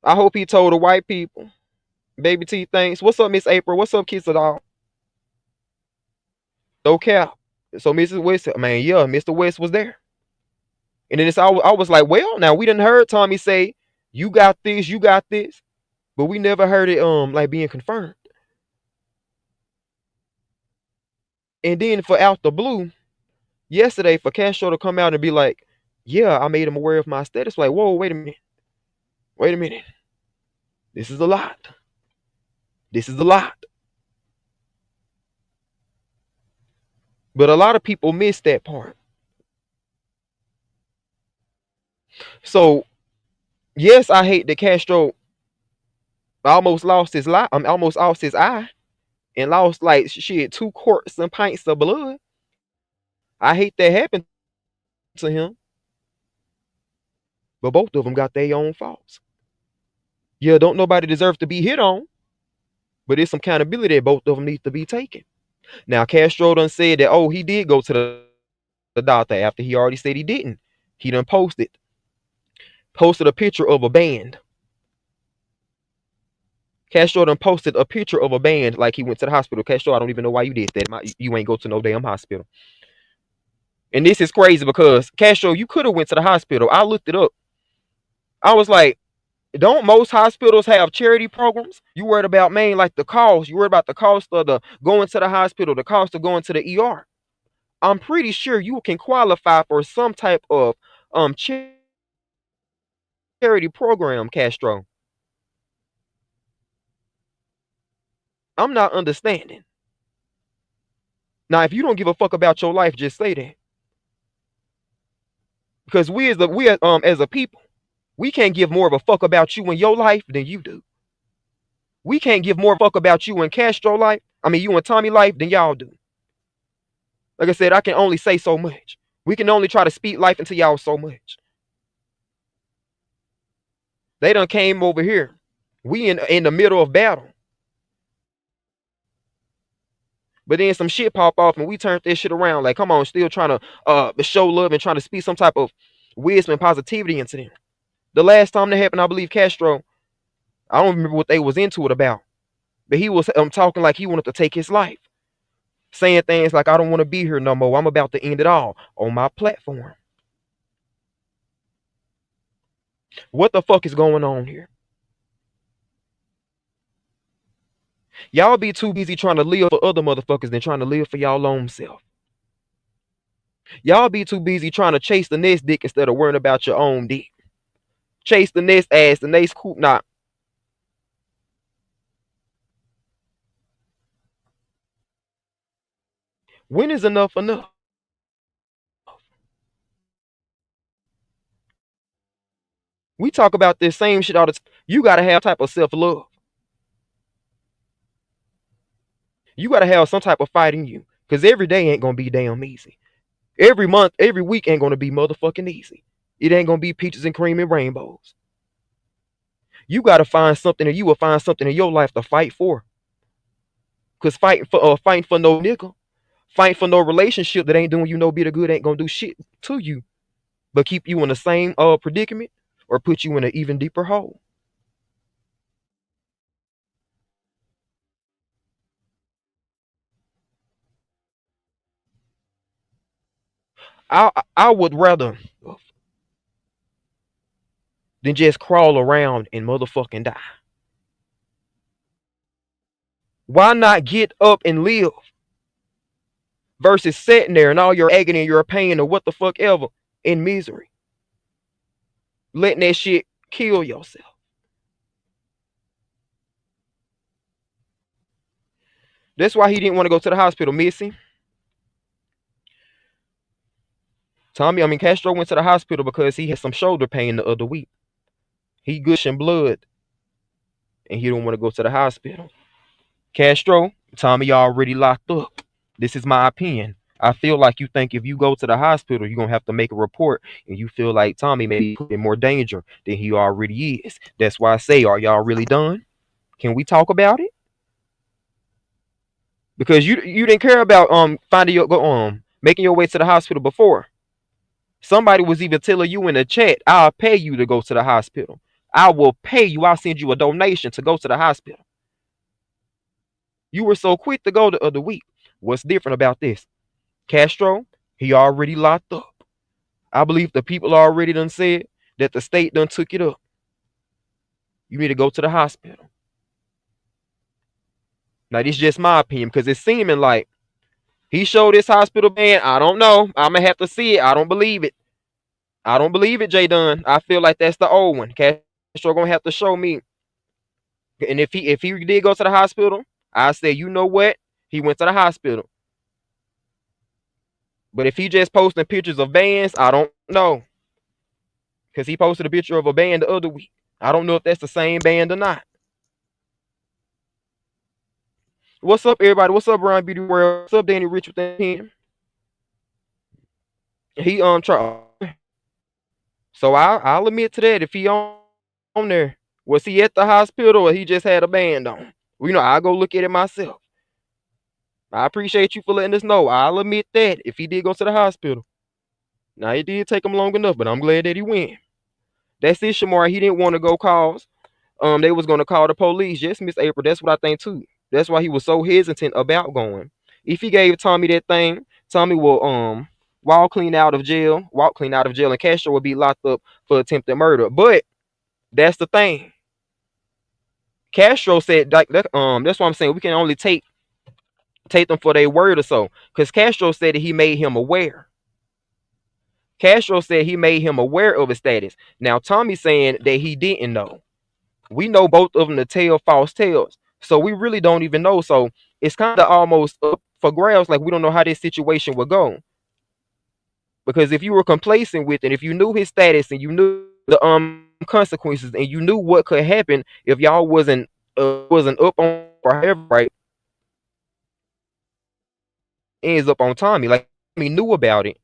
I hope he told the white people. Baby T thanks. What's up, Miss April? What's up, Kiss It All? No cap. So Mrs. West, man, yeah, Mr. West was there. And then I was like, well, now we didn't heard Tommy say, you got this, but we never heard it like being confirmed. And then for out the blue, yesterday for Castro to come out and be like, yeah, I made him aware of my status. Like, whoa, wait a minute. Wait a minute. This is a lot. This is a lot. But a lot of people miss that part. So, yes, I hate that Castro almost lost his life. Almost lost his eye and lost like shit 2 quarts and pints of blood. I hate that happened to him. But both of them got their own faults. Yeah, don't nobody deserve to be hit on. But it's some accountability that both of them need to be taken. Now, Castro done said that, oh, he did go to the doctor after he already said he didn't. He done posted a picture of a band. Castro done posted a picture of a band like he went to the hospital. Castro, I don't even know why you did that. You ain't go to no damn hospital. And this is crazy because, Castro, you could have went to the hospital. I looked it up. I was like, don't most hospitals have charity programs? You worried about, man, like the cost. You worried about the cost of the going to the hospital, the cost of going to the ER. I'm pretty sure you can qualify for some type of charity program, Castro. I'm not understanding. Now, if you don't give a fuck about your life, just say that. Because we as a people, we can't give more of a fuck about you and your life than you do. We can't give more fuck about you and Castro life. I mean, you and Tommy life than y'all do. Like I said, I can only say so much. We can only try to speak life into y'all so much. They done came over here. We in the middle of battle. But then some shit pop off and we turned this shit around. Like, come on, still trying to show love and trying to speak some type of wisdom and positivity into them. The last time that happened, I believe Castro, I don't remember what they was into it about. But he was talking like he wanted to take his life. Saying things like, I don't want to be here no more. I'm about to end it all on my platform. What the fuck is going on here? Y'all be too busy trying to live for other motherfuckers than trying to live for y'all own self. Y'all be too busy trying to chase the next dick instead of worrying about your own dick. Chase the next ass, the next coop knot. When is enough enough? We talk about this same shit all the time. You gotta have type of self-love. You gotta have some type of fight in you. Because every day ain't gonna be damn easy. Every month, every week ain't gonna be motherfucking easy. It ain't gonna be peaches and cream and rainbows. You gotta find something, or you will find something in your life to fight for. Cause fighting for no nigga, fighting for no relationship that ain't doing you no bit of good ain't gonna do shit to you, but keep you in the same predicament or put you in an even deeper hole. I would rather than just crawl around and motherfucking die. Why not get up and live? Versus sitting there and all your agony and your pain or what the fuck ever in misery. Letting that shit kill yourself. That's why he didn't want to go to the hospital, Missy. Castro went to the hospital because he had some shoulder pain the other week. He gushing blood. And he don't want to go to the hospital. Castro, Tommy already locked up. This is my opinion. I feel like you think if you go to the hospital, you're going to have to make a report. And you feel like Tommy may be put in more danger than he already is. That's why I say, are y'all really done? Can we talk about it? Because you didn't care about making your way to the hospital before. Somebody was even telling you in the chat, I'll pay you to go to the hospital. I will pay you. I'll send you a donation to go to the hospital. You were so quick to go the other week. What's different about this? Castro, he already locked up. I believe the people already done said that the state done took it up. You need to go to the hospital. Now, this is just my opinion because it's seeming like he showed this hospital ban. I don't know. I'm going to have to see it. I don't believe it. I don't believe it, J Dunn. I feel like that's the old one. Castro going to have to show me. And if he did go to the hospital, I say, you know what? He went to the hospital. But if he just posting pictures of bands, I don't know. Because he posted a picture of a band the other week. I don't know if that's the same band or not. What's up, everybody? What's up, Brian Beauty World? What's up, Danny Rich with him? He try. So I'll admit to that. If he on there, was he at the hospital or he just had a band on? Well, you know, I'll go look at it myself. I appreciate you for letting us know. I'll admit that if he did go to the hospital. Now, it did take him long enough, but I'm glad that he went. That's it, Shamar. He didn't want to go cause. They was going to call the police. Yes, Miss April. That's what I think, too. That's why he was so hesitant about going. If he gave Tommy that thing, Tommy will walk clean out of jail, and Castro will be locked up for attempted murder. But that's the thing. Castro said like that. That's why I'm saying we can only take them for their word or so. Because Castro said that he made him aware. Castro said he made him aware of his status. Now Tommy's saying that he didn't know. We know both of them to tell false tales. So we really don't even know. So it's kind of almost up for grabs. Like we don't know how this situation would go. Because if you were complacent with it, if you knew his status and you knew the consequences and you knew what could happen if y'all wasn't up on or however, right, ends up on Tommy. Like Tommy knew about it.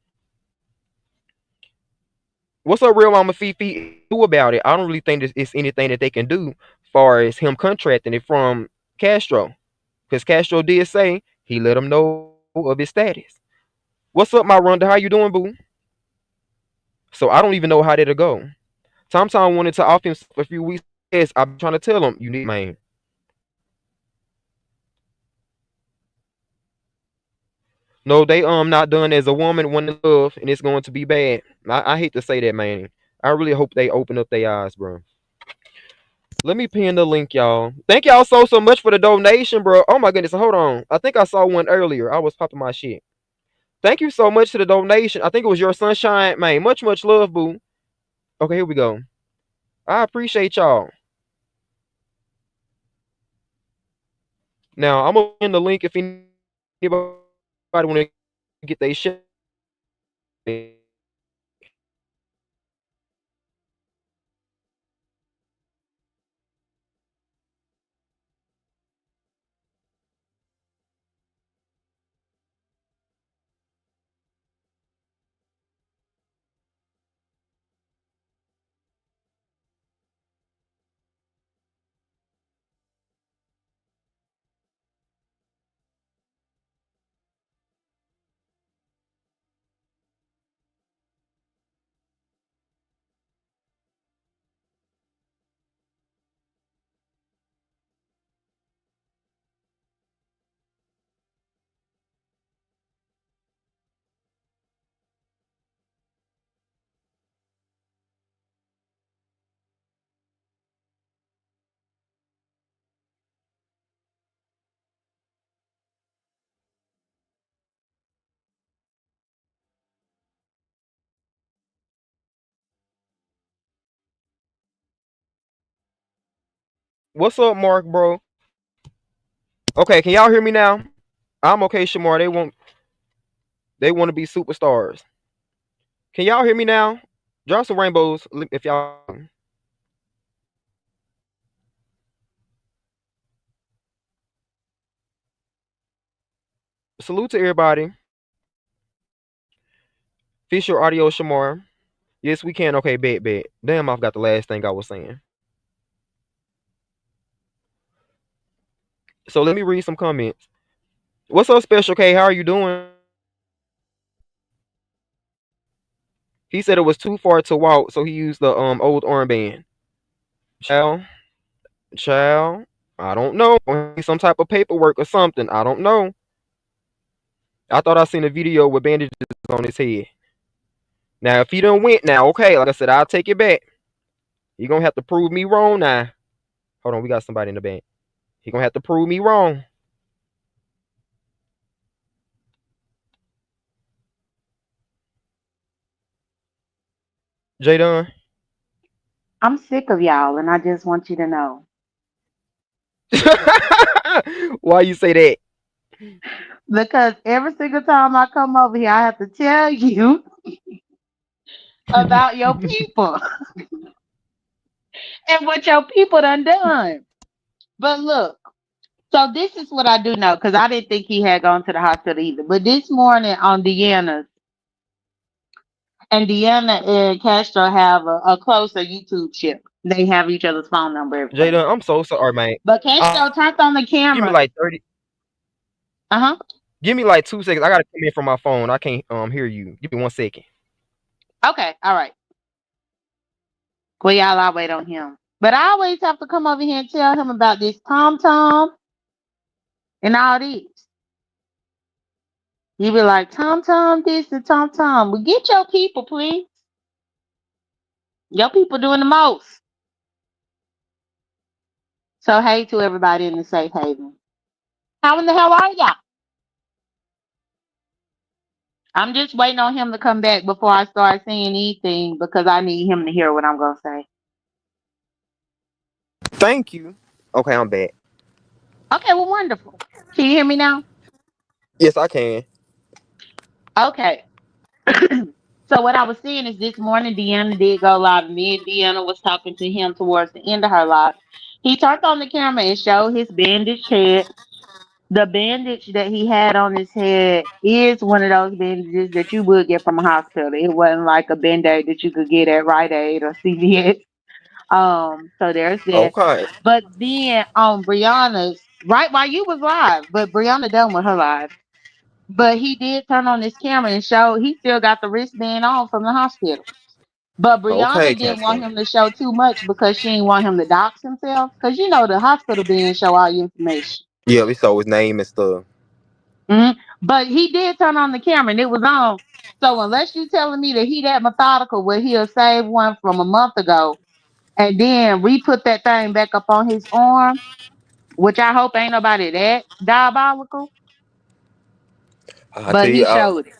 What's up, real mama Fifi? Knew about it. I don't really think it's anything that they can do as far as him contracting it from Castro. Because Castro did say he let him know of his status. What's up, my Rhonda? How you doing, boo? So I don't even know how that'll go. Tom wanted to off himself a few weeks. Yes, I'm trying to tell him, you need man. No, they not done as a woman one to love, and it's going to be bad. I hate to say that, man. I really hope they open up their eyes, bro. Let me pin the link, y'all. Thank y'all so much for the donation, bro. Oh my goodness, hold on. I think I saw one earlier. I was popping my shit. Thank you so much for the donation. I think it was your sunshine, man. Much love, boo. Okay, here we go. I appreciate y'all. Now I'm gonna pin the link if anybody want to get their shit. What's up, Mark, bro? Okay, can y'all hear me now? I'm okay, Shamar. They want to be superstars. Can y'all hear me now? Drop some rainbows if y'all. Salute to everybody. Fisher audio, Shamar. Yes, we can. Okay, bet. Damn, I forgot the last thing I was saying. So let me read some comments. What's up, Special K? How are you doing? He said it was too far to walk, so he used the old armband. Child, child. I don't know. Some type of paperwork or something. I don't know. I thought I seen a video with bandages on his head. Now, if he done went now, okay, like I said, I'll take it back. He gonna have to prove me wrong now. Hold on, we got somebody in the bank. He gonna have to prove me wrong. Jadon. I'm sick of y'all, and I just want you to know. Why you say that? Because every single time I come over here, I have to tell you about your people and what your people done done. But look, so this is what I do know, because I didn't think he had gone to the hospital either. But this morning on Deanna's, and Deanna and Castro have a closer YouTube ship. They have each other's phone number, everything. Jadon, I'm so sorry, man. But Castro turned on the Give me camera. like 30. Uh-huh. Give me like 2 seconds. I gotta come in from my phone. I can't hear you. Give me 1 second. Okay, all right. Well, y'all, I'll wait on him. But I always have to come over here and tell him about this Tom Tom and all this. He be like, Tom Tom this and Tom Tom. Well, get your people, please. Your people doing the most. So, hey to everybody in the safe haven. How in the hell are y'all? I'm just waiting on him to come back before I start saying anything because I need him to hear what I'm going to say. Thank you. Okay, I'm back. Okay, well, wonderful. Can you hear me now? Yes, I can. Okay. So what I was saying is this morning Deanna did go live. Me and Deanna was talking to him towards the end of her live. He turned on the camera and showed his bandaged head. The bandage that he had on his head is one of those bandages that you would get from a hospital. It wasn't like a band-aid that you could get at Rite Aid or CVS. So there's that. Okay. But then on Brianna's, right while you was live, but Brianna done with her live. But he did turn on his camera and show he still got the wristband on from the hospital. But Okay, Brianna didn't want Castro. him to show too much because she didn't want him to dox himself. Because you know the hospital band show all your information. Yeah, we saw his name and stuff. But he did turn on the camera and it was on. So unless you telling me that he that methodical where he'll save one from a month ago and then re-put that thing back up on his arm, which I hope ain't nobody that diabolical, I tell but you, he showed it.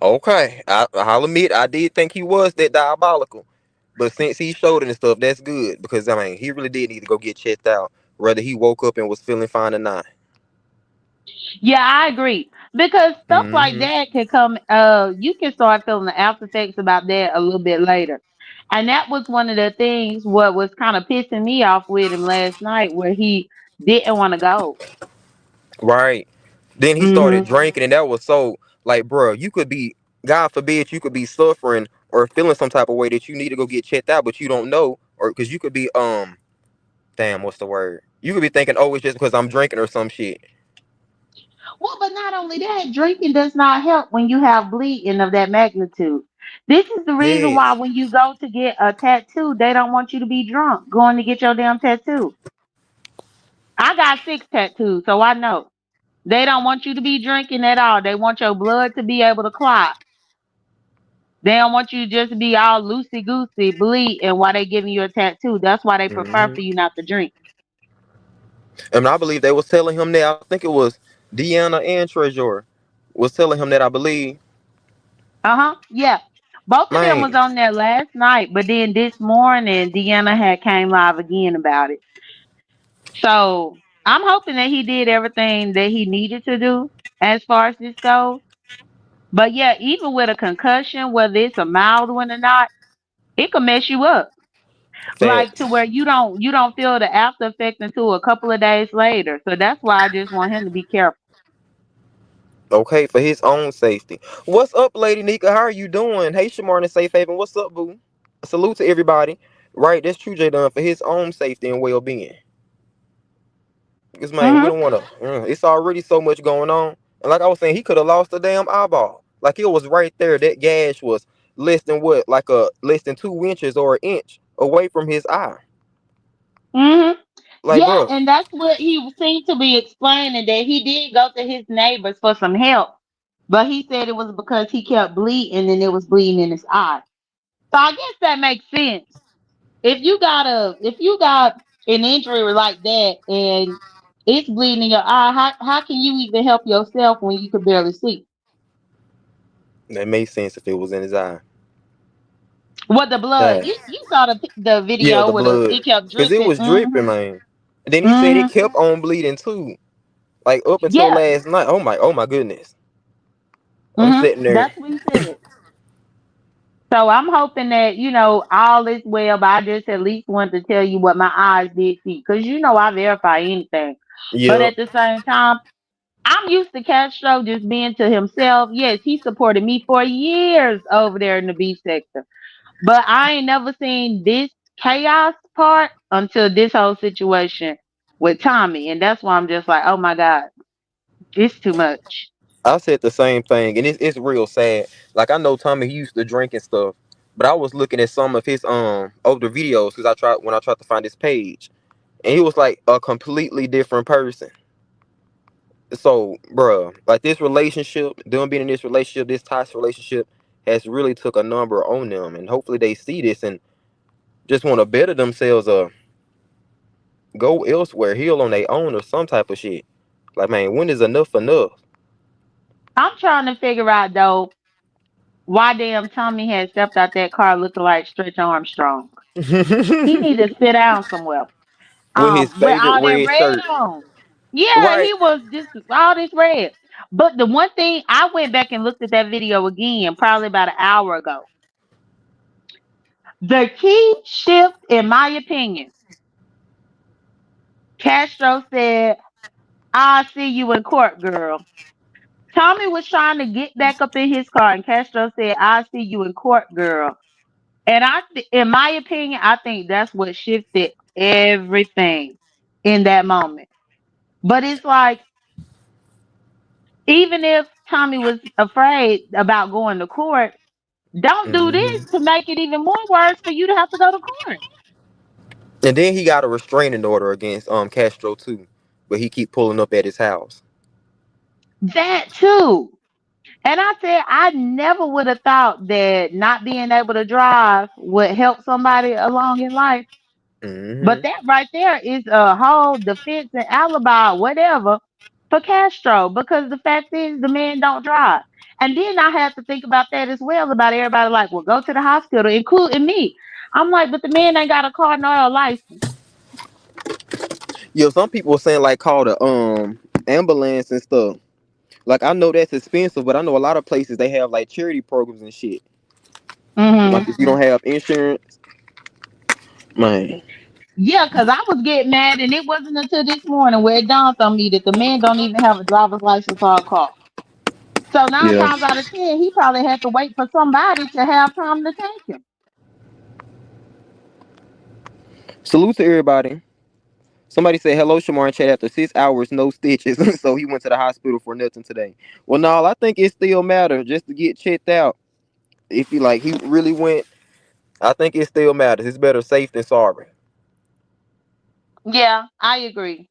okay. I'll admit I did think he was that diabolical, but since he showed it and stuff, that's good because I mean he really did need to go get checked out, whether he woke up and was feeling fine or not. Yeah, I agree. Because stuff like Mm-hmm. that can come you can start feeling the after effects about that a little bit later. And that was one of the things what was kind of pissing me off with him last night where he didn't want to go. Right. Then he started Hmm. drinking, and that was so like, bro, you could be, God forbid, you could be suffering or feeling some type of way that you need to go get checked out, but you don't know, or because you could be, damn, what's the word? You could be thinking, oh, it's just because I'm drinking or some shit. Well, but not only that, drinking does not help when you have bleeding of that magnitude. This is the reason why Yes. when you go to get a tattoo, they don't want you to be drunk going to get your damn tattoo. I got 6 tattoos, so I know. They don't want you to be drinking at all. They want your blood to be able to clot. They don't want you just to be all loosey goosey bleeding while they giving you a tattoo. That's why they prefer Hmm. for you not to drink. And I believe they was telling him that. I think it was Deanna and Treasure was telling him that. I believe, Uh-huh. Yeah. Both of them man. was on there last night, but then this morning Deanna had came live again about it. So I'm hoping that he did everything that he needed to do as far as this goes. But yeah, even with a concussion, whether it's a mild one or not, it can mess you up. Like to Facts. where you don't feel the after effect until a couple of days later. So that's why I just want him to be careful. Okay, for his own safety. What's up, Lady Nika? How are you doing? Hey, Shamar and Safe Haven. What's up, boo? Salute to everybody. Right, that's true, J Dunn, for his own safety and well being. Because man, we Hmm. don't want to. It's already so much going on, and like I was saying, he could have lost a damn eyeball. Like it was right there. That gash was less than what, like a less than 2 inches or an inch away from his eye. Hmm. Like, Yeah, bro, and that's what he seemed to be explaining, that he did go to his neighbors for some help, but he said it was because he kept bleeding and it was bleeding in his eye. So I guess that makes sense. If you got an injury like that and it's bleeding in your eye, how can you even help yourself when you can barely see? that made sense if it was in his eye. What the blood? Dang. You saw the Yeah, video the where blood. it kept Cause it dripping. was dripping, man. And then he said it Hmm. kept on bleeding too. Like up until Yeah. last night. Oh my goodness. I'm Hmm. sitting there. That's what he said. So I'm hoping that, all is well, but I just at least wanted to tell you what my eyes did see. Because I verify anything. But Yeah. at the same time, I'm used to Castro just being to himself. Yes, he supported me for years over there in the B sector. But I ain't never seen this chaos part until this whole situation with Tommy. And that's why I'm just like, oh my God, it's too much. I said the same thing, and it's real sad. Like I know Tommy, he used to drink and stuff, but I was looking at some of his older videos because I tried to find his page, and he was like a completely different person. So, bruh, like this relationship, them being in this relationship, this toxic relationship, has really took a number on them, and hopefully they see this and just want to better themselves or go elsewhere, heal on their own or some type of shit. Like, man, when is enough enough? I'm trying to figure out, though, why damn Tommy had stepped out that car looking like Stretch Armstrong. He need to sit down somewhere. With his With favorite all that red red shirt, on. Yeah, right? he was just all this red. But the one thing, I went back and looked at that video again, probably about an hour ago. The key shift, in my opinion, Castro said, "I'll see you in court, girl." Tommy was trying to get back up in his car, and Castro said, "I'll see you in court, girl." And in my opinion, I think that's what shifted everything in that moment. But it's like, even if Tommy was afraid about going to court, don't do this Hmm. to make it even more worse for you to have to go to court. And then he got a restraining order against Castro too, but he keep pulling up at his house. That too. And I said, I never would have thought that not being able to drive would help somebody along in life. But Hmm. that right there is a whole defense and alibi, whatever, for Castro. Because the fact is, the man don't drive. And then I had to think about that as well, about everybody like, well, go to the hospital, including me. I'm like, but the man ain't got a car nor a license. Yo, some people were saying like call the ambulance and stuff. Like I know that's expensive, but I know a lot of places they have like charity programs and shit. Hmm. Like if you don't have insurance, man. Yeah, because I was getting mad, and it wasn't until this morning where it dawned on me that the man don't even have a driver's license or a car. So nine Yeah. times out of ten, he probably had to wait for somebody to have time to take him. Salute to everybody. Somebody said hello, Shamar in chat after 6 hours, no stitches. So he went to the hospital for nothing today. Well, no, I think it still matters just to get checked out. If he really went, I think it still matters. It's better safe than sorry. Yeah, I agree.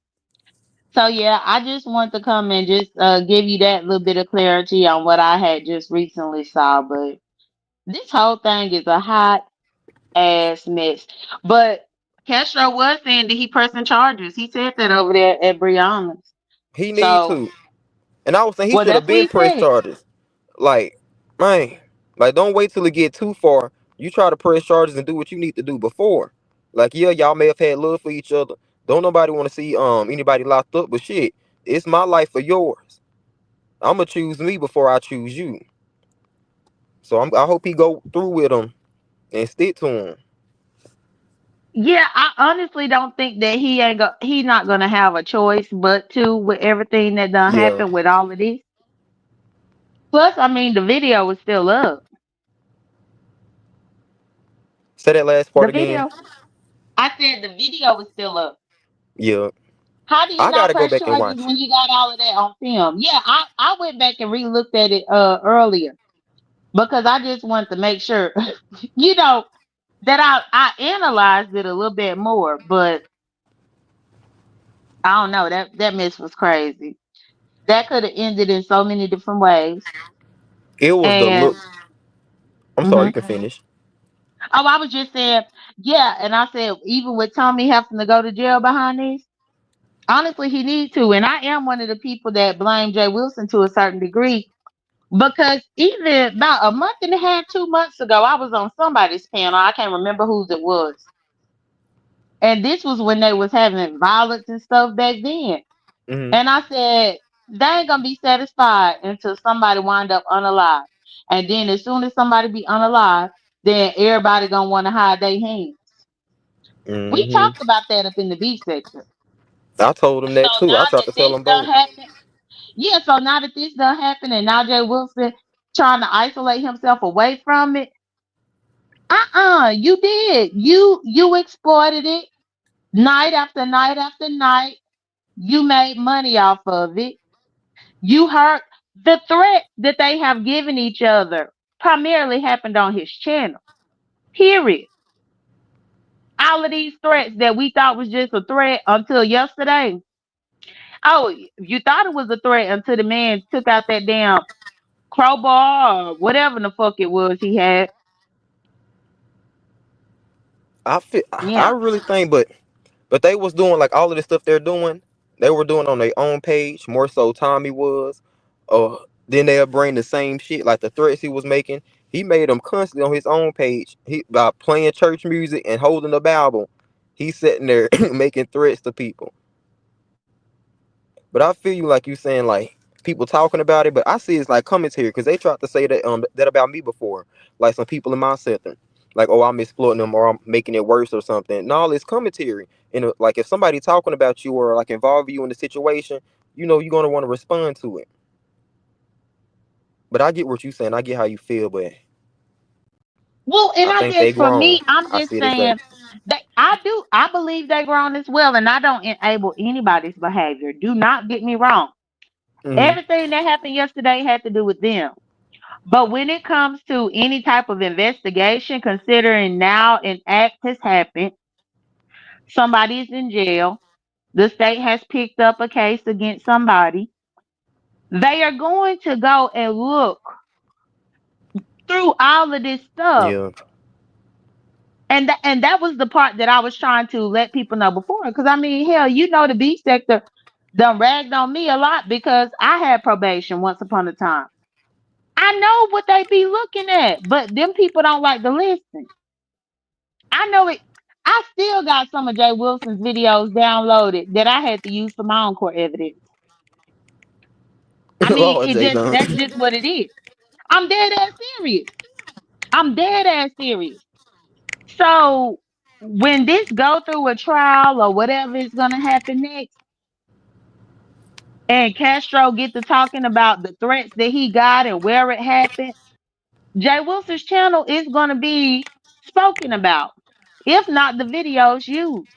So yeah, I just want to come and just give you that little bit of clarity on what I had just recently saw. But this whole thing is a hot ass mess. But Castro was saying that he pressing charges. He said that over there at Brianna's. He need So, to. And I was saying he well, should have that's what been he pressed said. charges. Like, man, like don't wait till it get too far. You try to press charges and do what you need to do before. Like, yeah, y'all may have had love for each other. Don't nobody want to see anybody locked up, but shit, it's my life or yours. I'ma choose me before I choose you. So I hope he go through with him and stick to him. Yeah, I honestly don't think that he not gonna have a choice but to, with everything that done Yeah. happened with all of this. Plus, I mean, the video is still up. Say that last part The again. video, I said the video is still up. Yeah. How do you I not gotta go press back and charges watch it. when you got all of that on film? Yeah, I went back and re-looked at it earlier because I just wanted to make sure, you know, that I analyzed it a little bit more. But I don't know. That mess was crazy. That could have ended in so many different ways. It was the And look. I'm sorry, you mhm. can finish. Oh, I was just saying, yeah. And I said, even with Tommy having to go to jail behind this, honestly, he needs to. And I am one of the people that blame Jay Wilson to a certain degree because even about a month and a half, 2 months ago, I was on somebody's panel. I can't remember whose it was. And this was when they was having violence and stuff back then. Hmm. And I said, they ain't gonna be satisfied until somebody wind up unalive. And then as soon as somebody be unalive, then everybody gonna want to hide their hands. We Hmm. talked about that up in the beef sector. I told them So that too. I now tried that to tell this them done both. happened, yeah. So now that this done happened, and now Jay Wilson trying to isolate himself away from it. You did. You exploited it night after night after night. You made money off of it. You heard the threat that they have given each other primarily happened on his channel. Period. All of these threats that we thought was just a threat until yesterday. Oh, you thought it was a threat until the man took out that damn crowbar or whatever the fuck it was he had. I Yeah. really think, but they was doing like all of the stuff they're doing. They were doing on their own page more so. Tommy was, then they'll bring the same shit like the threats he was making. He made them constantly on his own page. He by playing church music and holding the Bible. He's sitting there making threats to people. But I feel you like you saying like people talking about it, but I see it's like commentary because they tried to say that about me before. Like some people in my sector, like oh I'm exploiting them or I'm making it worse or something. No, it's commentary. And like if somebody talking about you or like involve you in the situation, you know you're gonna want to respond to it. But I get what you saying. I get how you feel, but Well, and I I think guess they for grown. me, I'm I just see it exactly. saying that I do. I believe they grown as well, and I don't enable anybody's behavior. Do not get me wrong. Hmm. Everything that happened yesterday had to do with them. But when it comes to any type of investigation, considering now an act has happened, somebody's in jail, the state has picked up a case against somebody, they are going to go and look through all of this stuff. Yeah. And that was the part that I was trying to let people know before. Because I mean, hell, the B sector done ragged on me a lot because I had probation once upon a time. I know what they be looking at, but them people don't like to listen. I know it. I still got some of Jay Wilson's videos downloaded that I had to use for my own court evidence. I mean, Lord it just Jalen. that's just what it is. I'm dead ass serious. I'm dead ass serious. So when this go through a trial or whatever is gonna happen next, and Castro get to talking about the threats that he got and where it happened, Jay Wilson's channel is gonna be spoken about, if not the videos used.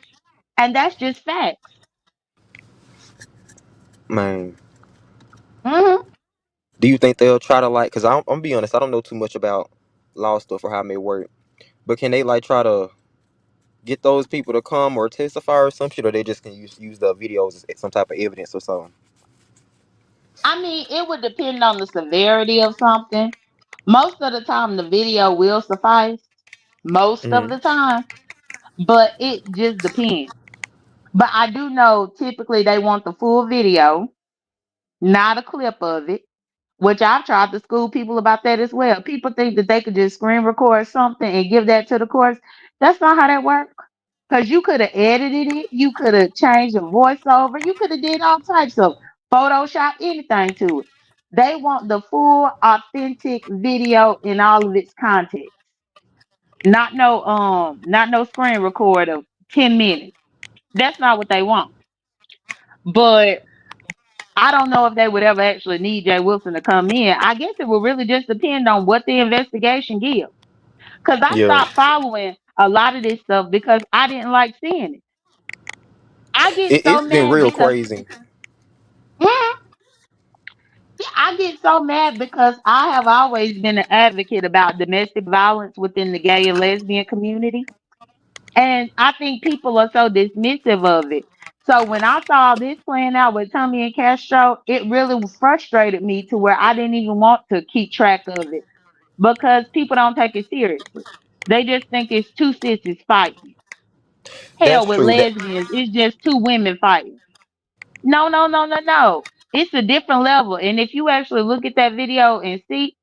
And that's just facts. Man, Hmm. do you think they'll try to like? Cause I'm be honest, I don't know too much about law stuff or how it may work. But can they like try to get those people to come or testify or some shit, or they just can use the videos as some type of evidence or something? I mean, it would depend on the severity of something. Most of the time, the video will suffice. Most of Hmm. the time, but it just depends. But I do know typically they want the full video, not a clip of it, which I've tried to school people about that as well. People think that they could just screen record something and give that to the courts. That's not how that works. Because you could have edited it, you could have changed the voiceover, you could have did all types of Photoshop, anything to it. They want the full, authentic video in all of its context. Not no screen record of 10 minutes. That's not what they want. But I don't know if they would ever actually need Jay Wilson to come in. I guess it would really just depend on what the investigation gives. Because I Yeah, stopped following a lot of this stuff because I didn't like seeing it. I get so it's been mad real because crazy. Mhm. Yeah, I get so mad because I have always been an advocate about domestic violence within the gay and lesbian community. And I think people are so dismissive of it. So when I saw this playing out with Tommy and Castro, it really frustrated me to where I didn't even want to keep track of it because people don't take it seriously. They just think it's two sissies fighting. That's Hell, with true. That lesbians, it's just two women fighting. No, no, no, no, no. It's a different level. And if you actually look at that video and see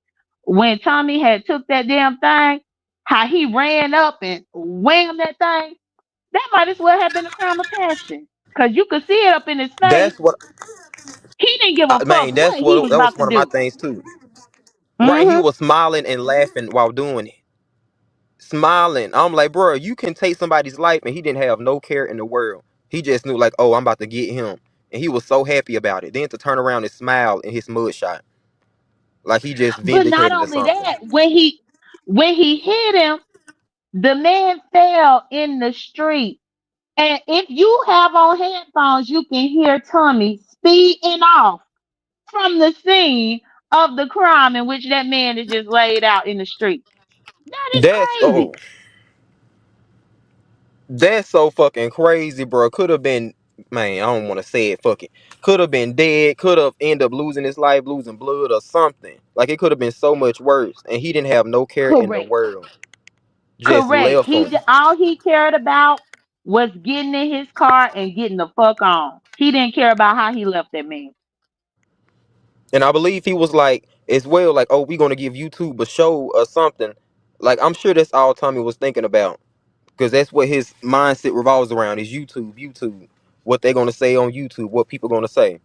when Tommy had took that damn thing, how he ran up and whammed that thing, that might as well have been a crime of passion. Cause you could see it up in his face. that's what He didn't give a fuck man. what he was That was about to one of my do. things too. Right, he Mm-hmm. was smiling and laughing while doing it. Smiling. I'm like, bro, you can take somebody's life, and he didn't have no care in the world. He just knew, like, oh, I'm about to get him, and he was so happy about it. Then to turn around and smile in his mugshot, like he just But not vindicated or only something. that, when he hit him, the man fell in the street. And if you have on headphones, you can hear Tommy speeding off from the scene of the crime in which that man is just laid out in the street. That is That's crazy. that's so fucking crazy, bro. Could have been, man. I don't want to say it. Fucking could have been dead. Could have ended up losing his life, losing blood or something. Like it could have been so much worse, and he didn't have no care in the Correct. world. Just Correct. left him. All he cared about was getting in his car and getting the fuck on. He didn't care about how he left that man. And I believe he was like, as well, like, oh, we gonna give YouTube a show or something. Like, I'm sure that's all Tommy was thinking about. Because that's what his mindset revolves around is YouTube. What they gonna say on YouTube, what people gonna say.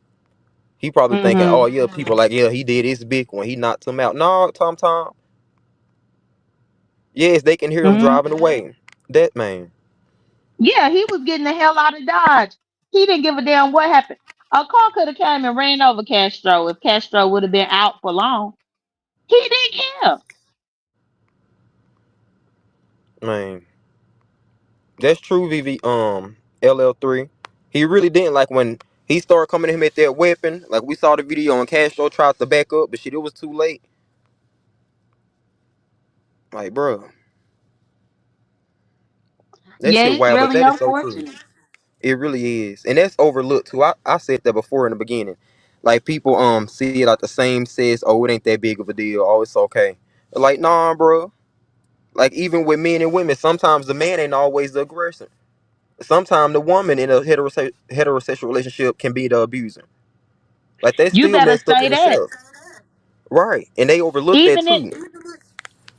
He probably thinking, Mm-hmm. oh yeah, people like, yeah, he did his big one. He knocked him out. No, Tom. Yes, they can hear him Mm-hmm. driving away. That man. Yeah, he was getting the hell out of Dodge. He didn't give a damn what happened. A car could have came and ran over Castro if Castro would have been out for long. He didn't care. Man. That's true, VV. LL3. He really didn't like when he started coming at him at that weapon. Like we saw the video and Castro tried to back up, but shit, it was too late. Like, bro, that Yeah, shit it's wild, but really that is so true. unfortunate. It really is, and that's overlooked too. I said that before in the beginning. Like people see it like the same says, oh, it ain't that big of a deal. Oh, it's okay. Like, nah, bro. Like even with men and women, sometimes the man ain't always the aggressor. Sometimes the woman in a heterosexual relationship can be the abuser. Like they You still better messed up say in that. itself. Right. And they overlook that Even in too.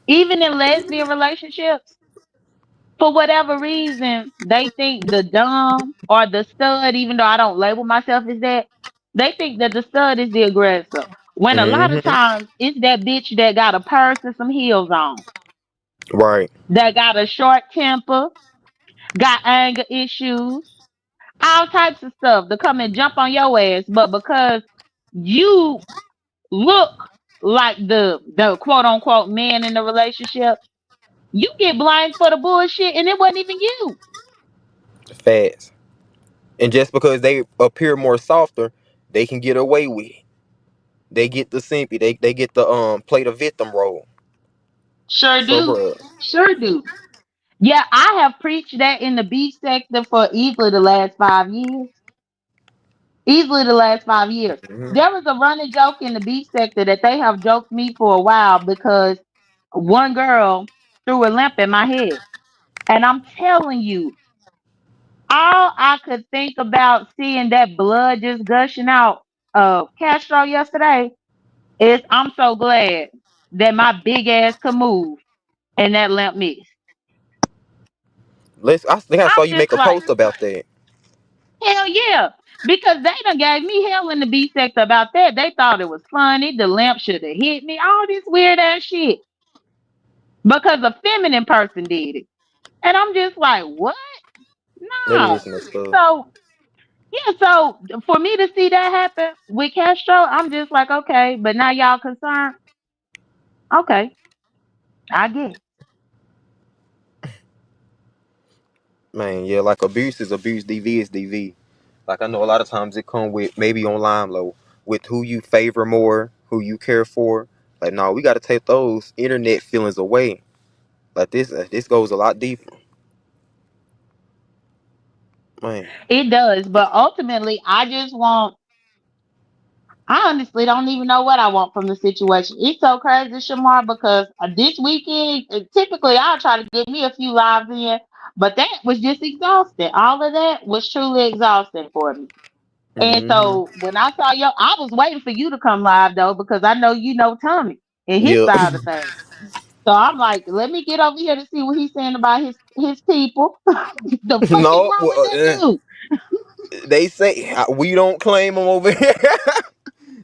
even in lesbian relationships, for whatever reason, they think the dumb or the stud, even though I don't label myself as that, they think that the stud is the aggressor. When a lot of Hmm. times it's that bitch that got a purse and some heels on, Right. that got a short temper, got anger issues, all types of stuff to come and jump on your ass. But because you look like the quote unquote man in the relationship, you get blamed for the bullshit and it wasn't even you. Fast. And just because they appear more softer, they can get away with it. They get the simpy. They get the play the victim role. Sure So do. bro. Sure do. Yeah, I have preached that in the B sector for easily the last 5 years. Easily the last 5 years. Hmm. There was a running joke in the B sector that they have joked me for a while because one girl threw a lamp in my head. And I'm telling you, all I could think about seeing that blood just gushing out of Castro yesterday is I'm so glad that my big ass could move and that lamp missed. I think I saw I'm you make just a like, post about that. hell yeah. Because they done gave me hell in the B sector about that. They thought it was funny. The lamp should have hit me. All this weird ass shit. Because a feminine person did it. And I'm just like, what? That Nah. is messed up. So yeah, so for me to see that happen with Castro, I'm just like, okay, but now y'all concerned. Okay, I get it. Man, yeah, like abuse is abuse, DV is DV. Like I know a lot of times it come with maybe online low with who you favor more, who you care for. Like no, we got to take those internet feelings away. Like this goes a lot deeper. Man. It does, but ultimately, I just want. I honestly don't even know what I want from the situation. It's so crazy, Shamar, because this weekend, typically I'll try to get me a few lives in, but that was just exhausting. All of that was truly exhausting for me. And Hmm. so when I saw I was waiting for you to come live though, because I know you know Tommy and his Yeah. side of things. So I'm like, let me get over here to see what he's saying about his people. The fuck is No, wrong with well, that dude? they say we don't claim him over here.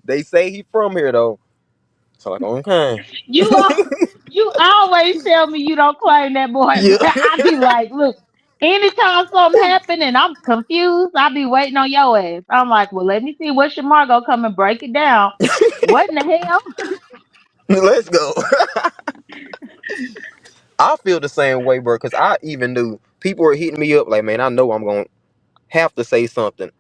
They say he from here though. So like, okay. You are, you always tell me you don't claim that boy, Yeah. but I be like, look, anytime something happen and I'm confused, I be waiting on your ass. I'm like, well, let me see what Shamar gonna come and break it down. What in the hell? Let's go. I feel the same way, bro, because I even knew people were hitting me up like, man, I know I'm gonna have to say something.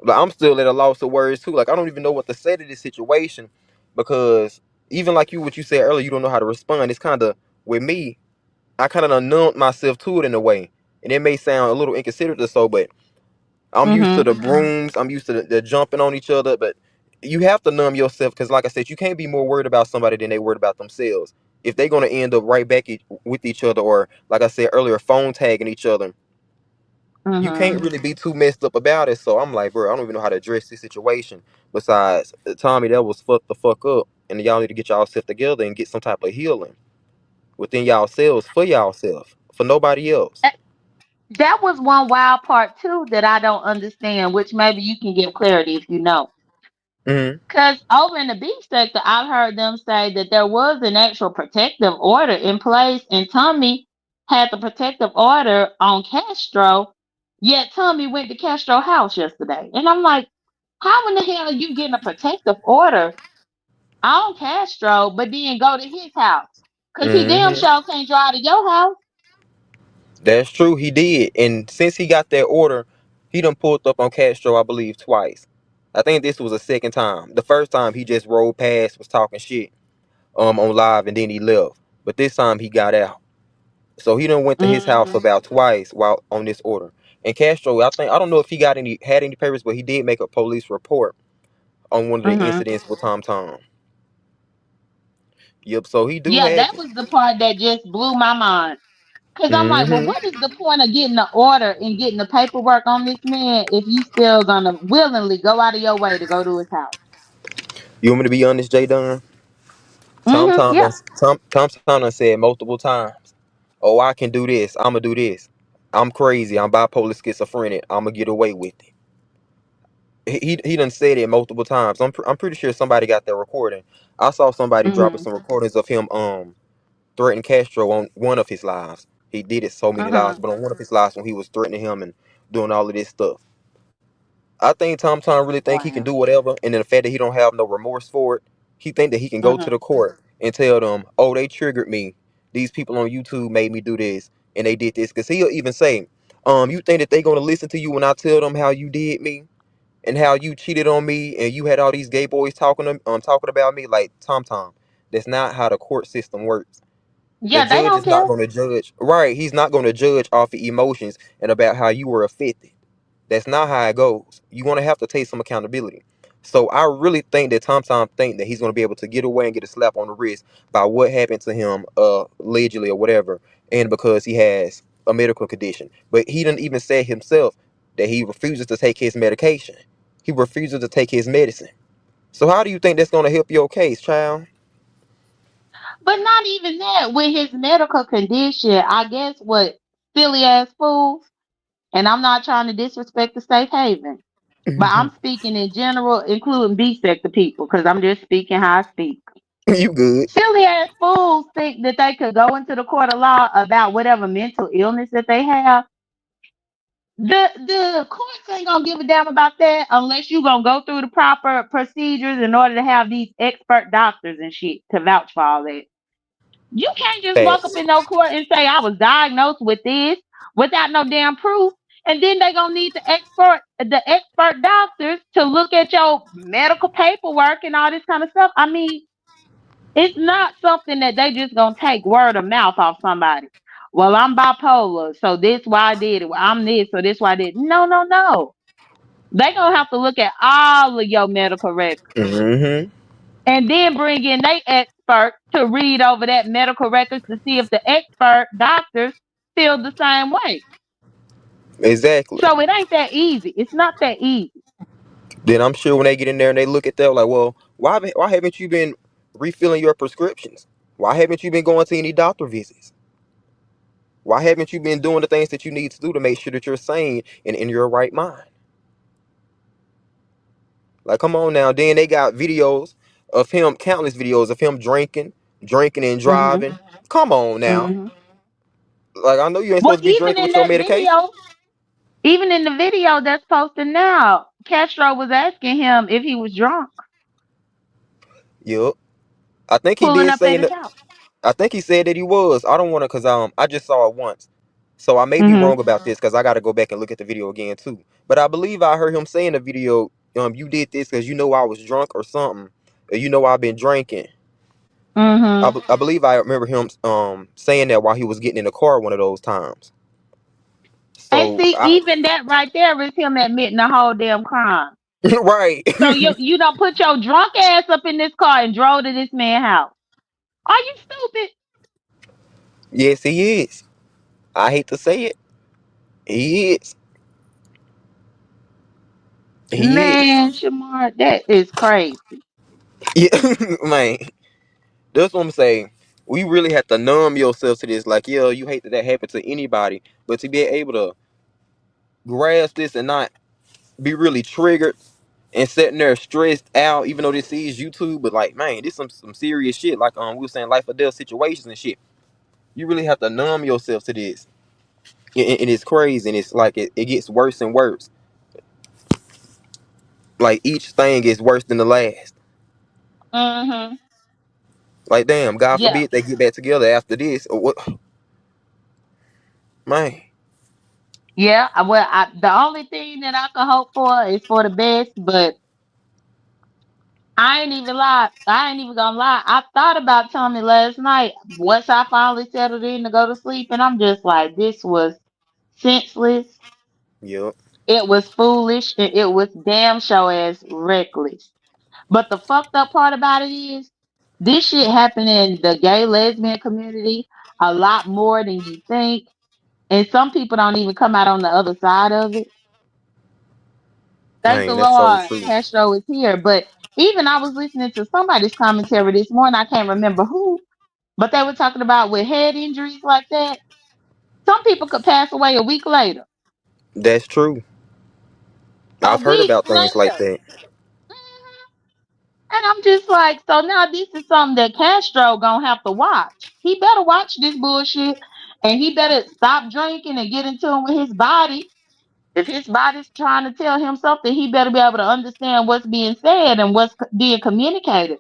But I'm still at a loss of words too. Like I don't even know what to say to this situation because even like what you said earlier, you don't know how to respond. It's kind of with me. I kind of numbed myself to it in a way, and it may sound a little inconsiderate or so, but I'm used to Mm-hmm. the brooms. I'm used to the jumping on each other, but you have to numb yourself because, like I said, you can't be more worried about somebody than they worried about themselves. If they're gonna end up right back with each other, or like I said earlier, phone tagging each other, you Mm-hmm. can't really be too messed up about it. So I'm like, bro, I don't even know how to address this situation. Besides, Tommy, that was fucked the fuck up, and y'all need to get y'all self together and get some type of healing within y'allselves for y'allself, for nobody else. That was one wild part too that I don't understand, which maybe you can give clarity if you know. Hmm. Because over in the beef sector, I've heard them say that there was an actual protective order in place, and Tommy had the protective order on Castro. Yet Tommy went to Castro house yesterday, and I'm like, how in the hell are you getting a protective order on Castro, but then go to his house? Because he damn Hmm. sure can't drive to your house. That's true. He did, and since he got that order, he done pulled up on Castro, I believe, twice. I think this was a second time. The first time he just rolled past, was talking shit, on live, and then he left. But this time he got out. So he done went to his house Hmm. about twice while on this order. And Castro, I don't know if he had any papers, but he did make a police report on one of the Hmm. incidents with Tom Tom. Yep. So he do Yeah, have that it. was the part that just blew my mind. Cause I'm like, well, Hmm. what is the point of getting the order and getting the paperwork on this man if you still gonna willingly go out of your way to go to his house? You want me to be honest, Jay Dunn? Yeah. Tom Tom done said multiple times, "Oh, I can do this. I'ma do this. I'm crazy. I'm bipolar schizophrenic. I'ma get away with it." He done said it multiple times. I'm pretty sure somebody got that recording. I saw somebody dropping Mhm. some recordings of him threatening Castro on one of his lives. He did it so many lives, Mhm. but on one of his lives when he was threatening him and doing all of this stuff. I think Tom Tom really think he can Wow. do whatever, and then the fact that he don't have no remorse for it, he think that he can go to Mhm. the court and tell them, "Oh, they triggered me. These people on YouTube made me do this, and they did this." Because he'll even say, "You think that they gonna listen to you when I tell them how you did me and how you cheated on me and you had all these gay boys talking about me?" Like Tom Tom, that's not how the court system works. The Yeah, they judge don't is not care. going to judge, right? He's not going to judge off of emotions and about how you were affected. That's not how it goes. You're going to have to take some accountability. So I really think that Tom Tom think that he's going to be able to get away and get a slap on the wrist by what happened to him, allegedly or whatever, and because he has a medical condition. But he didn't even say himself that he refuses to take his medication. He refuses to take his medicine. So how do you think that's going to help your case, child? But not even that. With his medical condition, I guess what silly ass fools, and I'm not trying to disrespect the safe haven, but I'm speaking in general, including B sector people, because I'm just speaking how I speak. You good? Silly ass fools think that they could go into the court of law about whatever mental illness that they have. The courts ain't gonna give a damn about that unless you gonna go through the proper procedures in order to have these expert doctors and shit to vouch for all that. You can't just walk up Facts. in no court and say I was diagnosed with this without no damn proof. And then they gonna need the expert doctors to look at your medical paperwork and all this kind of stuff. I mean, it's not something that they just gonna take word of mouth off somebody. Well, I'm bipolar, so this why I did it. Well, I'm this, so this why I did. No, no, no. They gonna have to look at all of your medical records Mm-hmm. and then bring in they expert to read over that medical records to see if the expert doctors feel the same way. Exactly. So it ain't that easy. It's not that easy. Then I'm sure when they get in there and they look at that, like, well, why haven't you been refilling your prescriptions? Why haven't you been going to any doctor visits? Why haven't you been doing the things that you need to do to make sure that you're sane and in your right mind? Like, come on now. Then they got videos of him, countless videos of him drinking and Hmm. driving. Come on now. Hmm. Like, I know you ain't Well, supposed to be drinking with your medication. even in the video that's posted now, Castro was asking him if he was drunk, Yup. I think he pulling did up say at in his the, house. I think he said that he was. I don't want to, cause I just saw it once, so I may be Hmm. wrong about this, cause I got to go back and look at the video again too. But I believe I heard him say in the video, you did this cause you know I was drunk or something, or you know I've been drinking. Hmm. I believe I remember him saying that while he was getting in the car one of those times. And So see, even that right there is him admitting the whole damn crime. right. So you don't put your drunk ass up in this car and drove to this man's house. Are you stupid? Yes, he is. I hate to say it. He is. He is. Man, Shamar, that is crazy. Yeah, man. That's what I'm saying. We really have to numb yourself to this. Like, yeah, you hate that that happened to anybody, but to be able to grasp this and not be really triggered and sitting there stressed out, even though this is YouTube, but like, man, this some serious shit. Like, we were saying life or death situations and shit. You really have to numb yourself to this, and it's crazy, and it's like it gets worse and worse. Like each thing gets worse than the last. Hmm. Like, damn, God Yeah. forbid they get back together after this. Or what, man? Yeah. Well, the only thing that I can hope for is for the best, but I ain't even lie. I ain't even gonna lie. I thought about Tommy last night. Once I finally settled in to go to sleep, and I'm just like, this was senseless. Yep. It was foolish, and it was damn show ass reckless. But the fucked up part about it is, this shit happened in the gay lesbian community a lot more than you think, and some people don't even come out on the other side of it. Thank the Man, that's so Lord, true. Castro is here. But even I was listening to somebody's commentary this morning. I can't remember who, but they were talking about with head injuries like that. Some people could pass away a week later. That's true. A I've heard week about things like later. that. Mhm. And I'm just like, so now this is something that Castro gonna have to watch. He better watch this bullshit, and he better stop drinking and get in tune with his body. If his body's trying to tell him something, he better be able to understand what's being said and what's being communicated.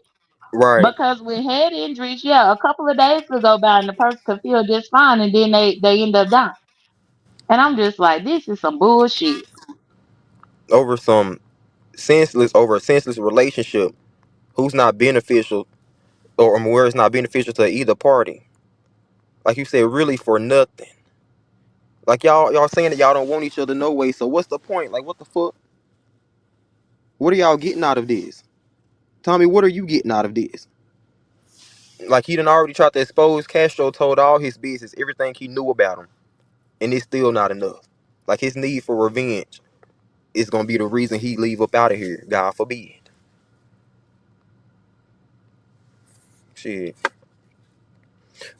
Right. Because with head injuries, yeah, a couple of days could go by and the person could feel just fine, and then they end up dying. And I'm just like, this is some bullshit. Over some over a senseless relationship who's not beneficial or where it's not beneficial to either party. Like you said, really for nothing. Like y'all saying that y'all don't want each other no way. So what's the point? Like what the fuck? What are y'all getting out of this? Tommy, what are you getting out of this? Like he done already tried to expose Castro, told all his business, everything he knew about him, and it's still not enough. Like his need for revenge is gonna be the reason he leave up out of here. God forbid. Shit.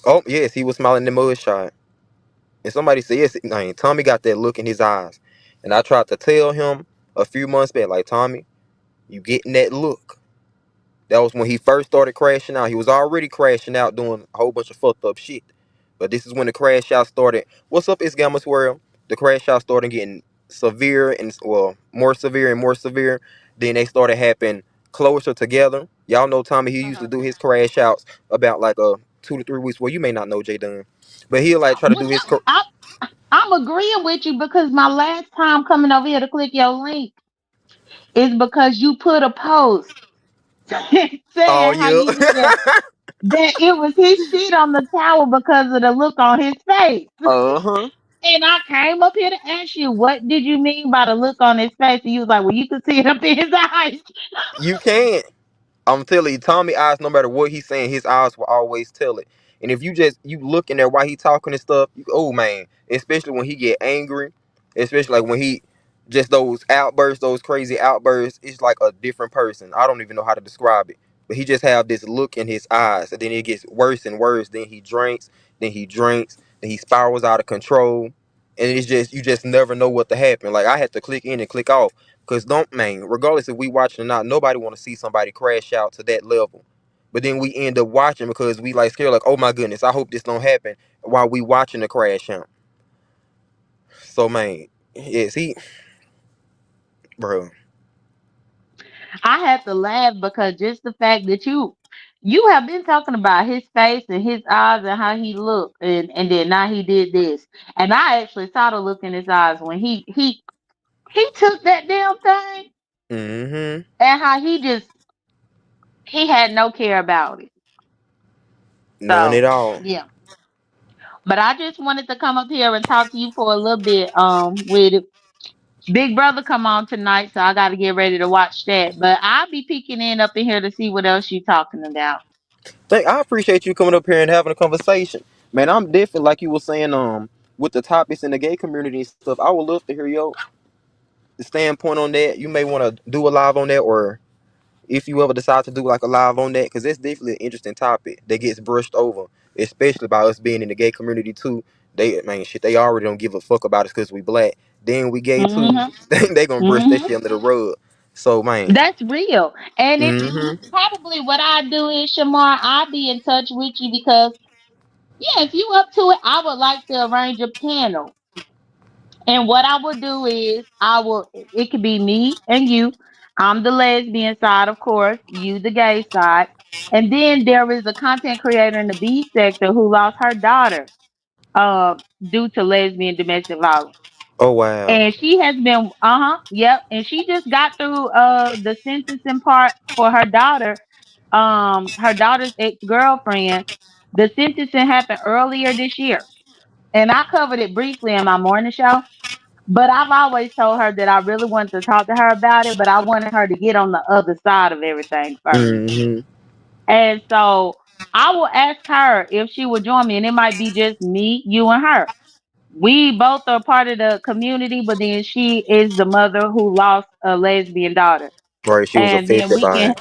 Oh yes, he was smiling in the mud shot. And somebody said, yes, man, Tommy got that look in his eyes. And I tried to tell him a few months back, like, Tommy, you getting that look. That was when he first started crashing out. He was already crashing out doing a whole bunch of fucked up shit. But this is when the crash out started. What's up, it's Gamma's World? The crash out started getting severe and, well, more severe and more severe. Then they started happening closer together. Y'all know Tommy, he used to do his crash outs about like 2 to 3 weeks. Well, you may not know Jay Dunn. But he'll like try to Well, do his. I'm agreeing with you because my last time coming over here to click your link is because you put a post Oh, saying how yeah. you need to. that it was his shit on the towel because of the look on his face. Uh-huh. And I came up here to ask you, what did you mean by the look on his face? And you was like, well, you could see it up in his eyes. You can't. I'm telling you, Tommy eyes, no matter what he's saying, his eyes will always tell it. And if you look in there while he talking and stuff, oh man, especially when he get angry, especially like when he just those outbursts, those crazy outbursts, it's like a different person. I don't even know how to describe it. But he just have this look in his eyes, and then it gets worse and worse. Then he spirals out of control, and it's just you just never know what to happen. Like I had to click in and click off. Cause don't man, regardless if we watching or not, nobody want to see somebody crash out to that level. But then we end up watching because we like scared, like, oh my goodness, I hope this don't happen while we watching the crash out. So man, yes, bro. I had to laugh because just the fact that you have been talking about his face and his eyes and how he looked and then now he did this. And I actually saw the look in his eyes when he took that damn thing Mm-hmm. and how he had no care about it. None So at all. yeah. But I just wanted to come up here and talk to you for a little bit. With Big Brother come on tonight, so I got to get ready to watch that. But I'll be peeking in up in here to see what else you talking about. I appreciate you coming up here and having a conversation. Man, I'm different, like you were saying, with the topics in the gay community and stuff. I would love to hear your standpoint on that. You may want to do a live on that, or if you ever decide to do like a live on that, because it's definitely an interesting topic that gets brushed over, especially by us being in the gay community too. They man, shit, they already don't give a fuck about us because we black. Then we gay too. Mhm. They gonna brush that Mhm. shit under the rug. So man, That's real. And it mm-hmm. probably what I do is Shamar, I'll be in touch with you because yeah, if you up to it, I would like to arrange a panel. And what I will do is it could be me and you. I'm the lesbian side, of course, you the gay side. And then there is a content creator in the B sector who lost her daughter uh due to lesbian domestic violence. Oh wow. And she has been yep. And she just got through the sentencing part for her daughter's ex-girlfriend. The sentencing happened earlier this year. And I covered it briefly in my morning show. But I've always told her that I really wanted to talk to her about it, but I wanted her to get on the other side of everything first. Mm-hmm. And so I will ask her if she would join me, and it might be just me, you, and her. We both are part of the community, but then she is the mother who lost a lesbian daughter. Right, she was And then affected we by can it.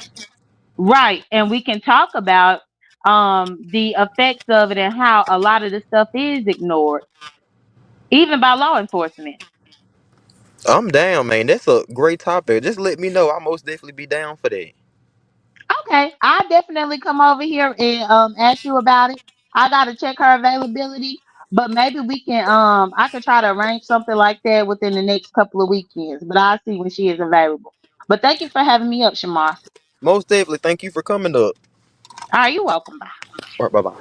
right, and we can talk about the effects of it and how a lot of the stuff is ignored, even by law enforcement. I'm down, man. That's a great topic. Just let me know. I'll most definitely be down for that. Okay, I definitely come over here and ask you about it. I gotta check her availability, but maybe we can I could try to arrange something like that within the next couple of weekends. But I'll see when she is available. But thank you for having me up, Shamar. Most definitely. Thank you for coming up. All right, you're welcome. Bye. All right, bye bye.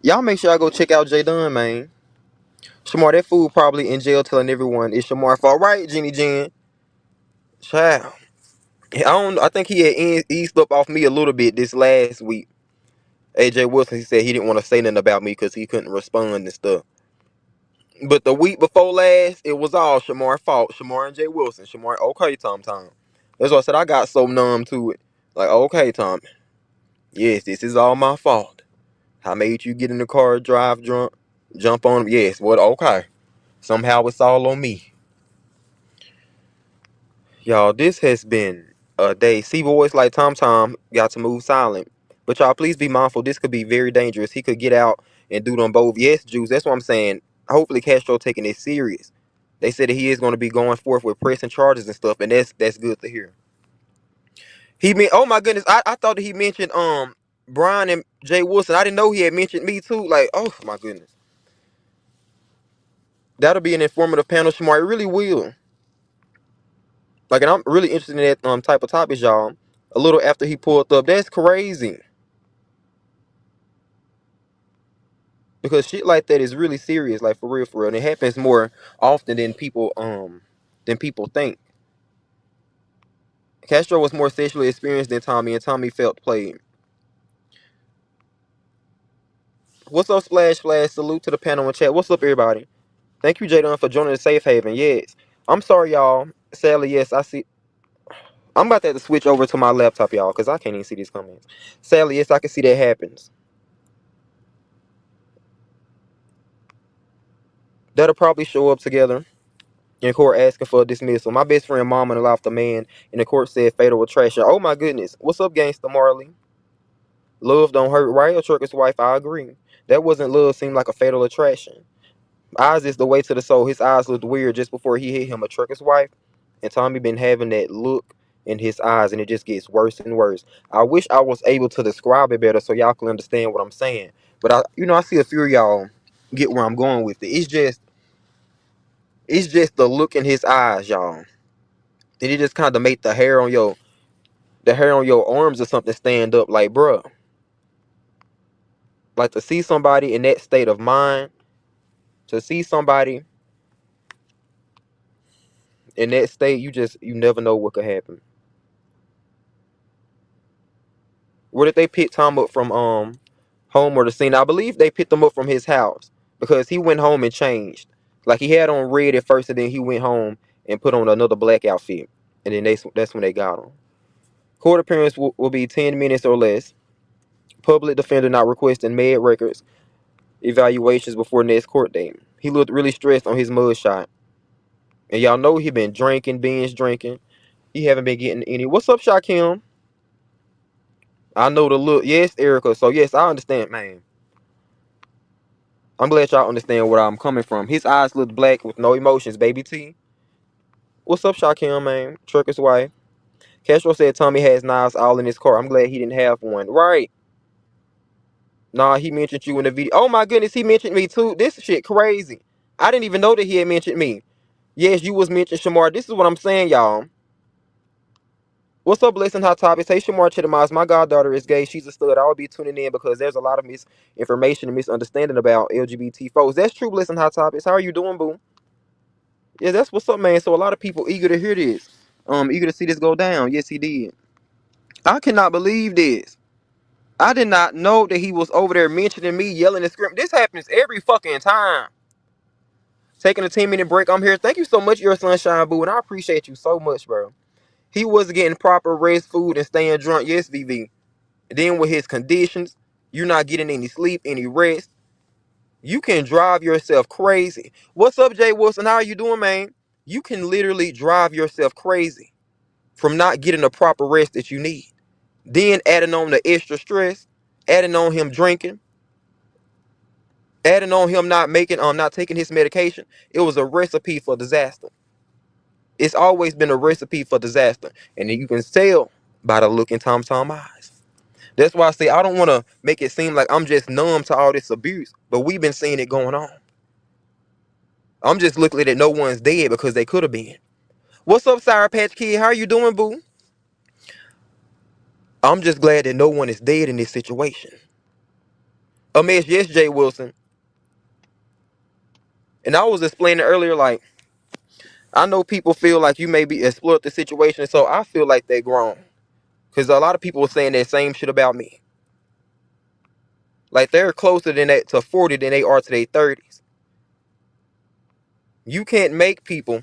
Y'all make sure I go check out J Dunn, man. Shamar, that fool probably in jail telling everyone it's Shamar fault. Right, Jenny Jen? Child. I think he had eased up off me a little bit this last week. AJ Wilson, he said he didn't want to say nothing about me because he couldn't respond and stuff. But the week before last, it was all Shamar fault. Shamar and Jay Wilson. Shamar, okay, Tom. That's why I said I got so numb to it. Like, okay, Tom. Yes, this is all my fault. I made you get in the car, drive drunk, jump on him. Yes, what? Okay. Somehow it's all on me. Y'all, this has been a day. See, boys like Tom got to move silent. But y'all, please be mindful. This could be very dangerous. He could get out and do them both. Yes, Juice. That's what I'm saying. Hopefully, Castro taking it serious. They said that he is going to be going forth with pressing charges and stuff, and that's good to hear. Oh my goodness, I thought that he mentioned Brian and Jay Wilson. I didn't know he had mentioned me too. Like, oh my goodness, that'll be an informative panel, Shamar. It really will. Like, and I'm really interested in that type of topics, y'all. A little after he pulled up, that's crazy because shit like that is really serious, like for real, and it happens more often than people think. Castro was more sexually experienced than Tommy, and Tommy felt played. What's up, Splash Flash? Salute to the panel and chat. What's up, everybody? Thank you, Jadon, for joining the Safe Haven. Yes. I'm sorry, y'all. Sadly, yes, I see. I'm about to have to switch over to my laptop, y'all, because I can't even see these comments. Sadly, yes, I can see that happens. That'll probably show up together in court asking for a dismissal. My best friend mama lost a man, and the court said fatal attraction. Oh my goodness. What's up, gangster Marley? Love don't hurt, right? A trucker's wife, I agree. That wasn't love, seemed like a fatal attraction. Eyes is the way to the soul. His eyes looked weird just before he hit him. A trucker's wife, and Tommy been having that look in his eyes, and it just gets worse and worse. I wish I was able to describe it better so y'all can understand what I'm saying. But I see a few of y'all get where I'm going with it. It's just the look in his eyes, y'all. And it just kind of make the hair on your arms or something stand up, like, bruh. Like, to see somebody in that state of mind, to see somebody in that state, you never know what could happen. Where did they pick Tom up from? Home or the scene? I believe they picked him up from his house because he went home and changed. Like, he had on red at first, and then he went home and put on another black outfit, and then that's when they got him. Court appearance will be 10 minutes or less. Public defender not requesting med records evaluations before next court date. He looked really stressed on his mug shot, and y'all know he been drinking, binge drinking. He haven't been getting any. What's up, Shakim? I know the look. Yes, Erica. So yes, I understand, man. I'm glad y'all understand where I'm coming from. His eyes look black with no emotions, baby T. What's up, Shakim, man? Trucker's wife. Castro said Tommy has knives all in his car. I'm glad he didn't have one. Right. Nah, he mentioned you in the video. Oh my goodness, he mentioned me too. This shit crazy. I didn't even know that he had mentioned me. Yes, you was mentioned, Shamar. This is what I'm saying, y'all. What's up, Blessing Hot Topics? Hey, Shamar Chittimas. My goddaughter is gay. She's a stud. I will be tuning in because there's a lot of misinformation and misunderstanding about LGBT folks. That's true, Blessing Hot Topics. How are you doing, boo? Yeah, that's what's up, man. So a lot of people eager to hear this. Eager to see this go down. Yes, he did. I cannot believe this. I did not know that he was over there mentioning me, yelling and screaming. This happens every fucking time. Taking a 10-minute break. I'm here. Thank you so much, your sunshine, boo, and I appreciate you so much, bro. He wasn't getting proper rest, food, and staying drunk. Yes, VV. And then with his conditions, you're not getting any sleep, any rest. You can drive yourself crazy. What's up, Jay Wilson? How are you doing, man? You can literally drive yourself crazy from not getting the proper rest that you need. Then adding on the extra stress, adding on him drinking, adding on him not taking his medication. It was a recipe for disaster. It's always been a recipe for disaster. And you can tell by the look in Tom eyes. That's why I say I don't want to make it seem like I'm just numb to all this abuse, but we've been seeing it going on. I'm just looking at no one's dead because they could have been. What's up, Sour Patch Kid? How are you doing, boo? I'm just glad that no one is dead in this situation. Amish, yes, Jay Wilson. And I was explaining earlier, like, I know people feel like you may be exploit the situation, so I feel like they're grown. Because a lot of people were saying that same shit about me. Like, they're closer than that to 40 than they are to their 30s. You can't make people.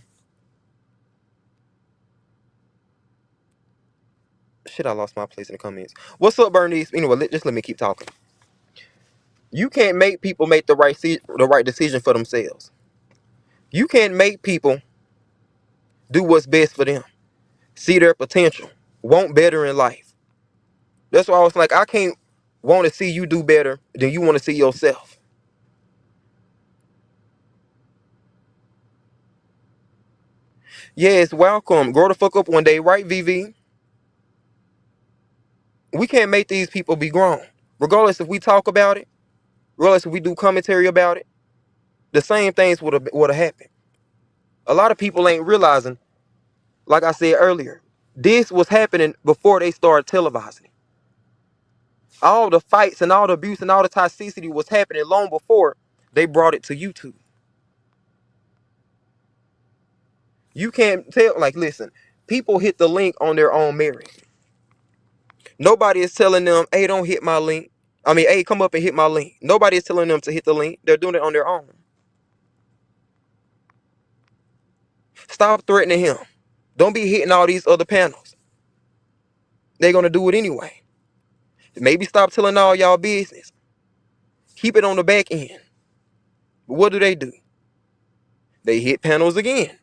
Shit, I lost my place in the comments. What's up, Bernice? Anyway, just let me keep talking. You can't make people make the right decision for themselves. You can't make people do what's best for them. See their potential. Want better in life. That's why I was like, I can't want to see you do better than you want to see yourself. Yes, welcome. Grow the fuck up one day, right, VV? We can't make these people be grown. Regardless if we talk about it, regardless if we do commentary about it, the same things would have happened. A lot of people ain't realizing, like I said earlier, this was happening before they started televising it. All the fights and all the abuse and all the toxicity was happening long before they brought it to YouTube. You can't tell, like, listen, people hit the link on their own merit. Nobody is telling them, hey, don't hit my link. I mean, hey, come up and hit my link. Nobody is telling them to hit the link. They're doing it on their own. Stop threatening him. Don't be hitting all these other panels. They're going to do it anyway. Maybe stop telling all y'all business. Keep it on the back end. But what do? They hit panels again,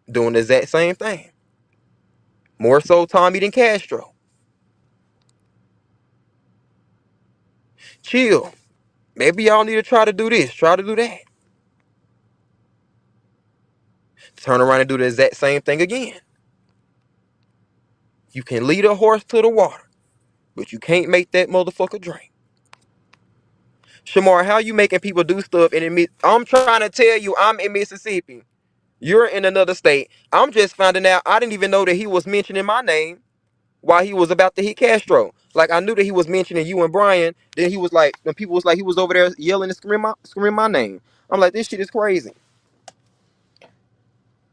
doing the exact same thing. More so Tommy than Castro. Chill. Maybe y'all need to try to do this, try to do that. Turn around and do the exact same thing again. You can lead a horse to the water, but you can't make that motherfucker drink. Shamar, how you making people do stuff in I'm trying to tell you, I'm in Mississippi. You're in another state. I'm just finding out. I didn't even know that he was mentioning my name while he was about to hit Castro. Like, I knew that he was mentioning you and Brian. Then he was like, when people was like, he was over there yelling and screaming my name. I'm like, this shit is crazy.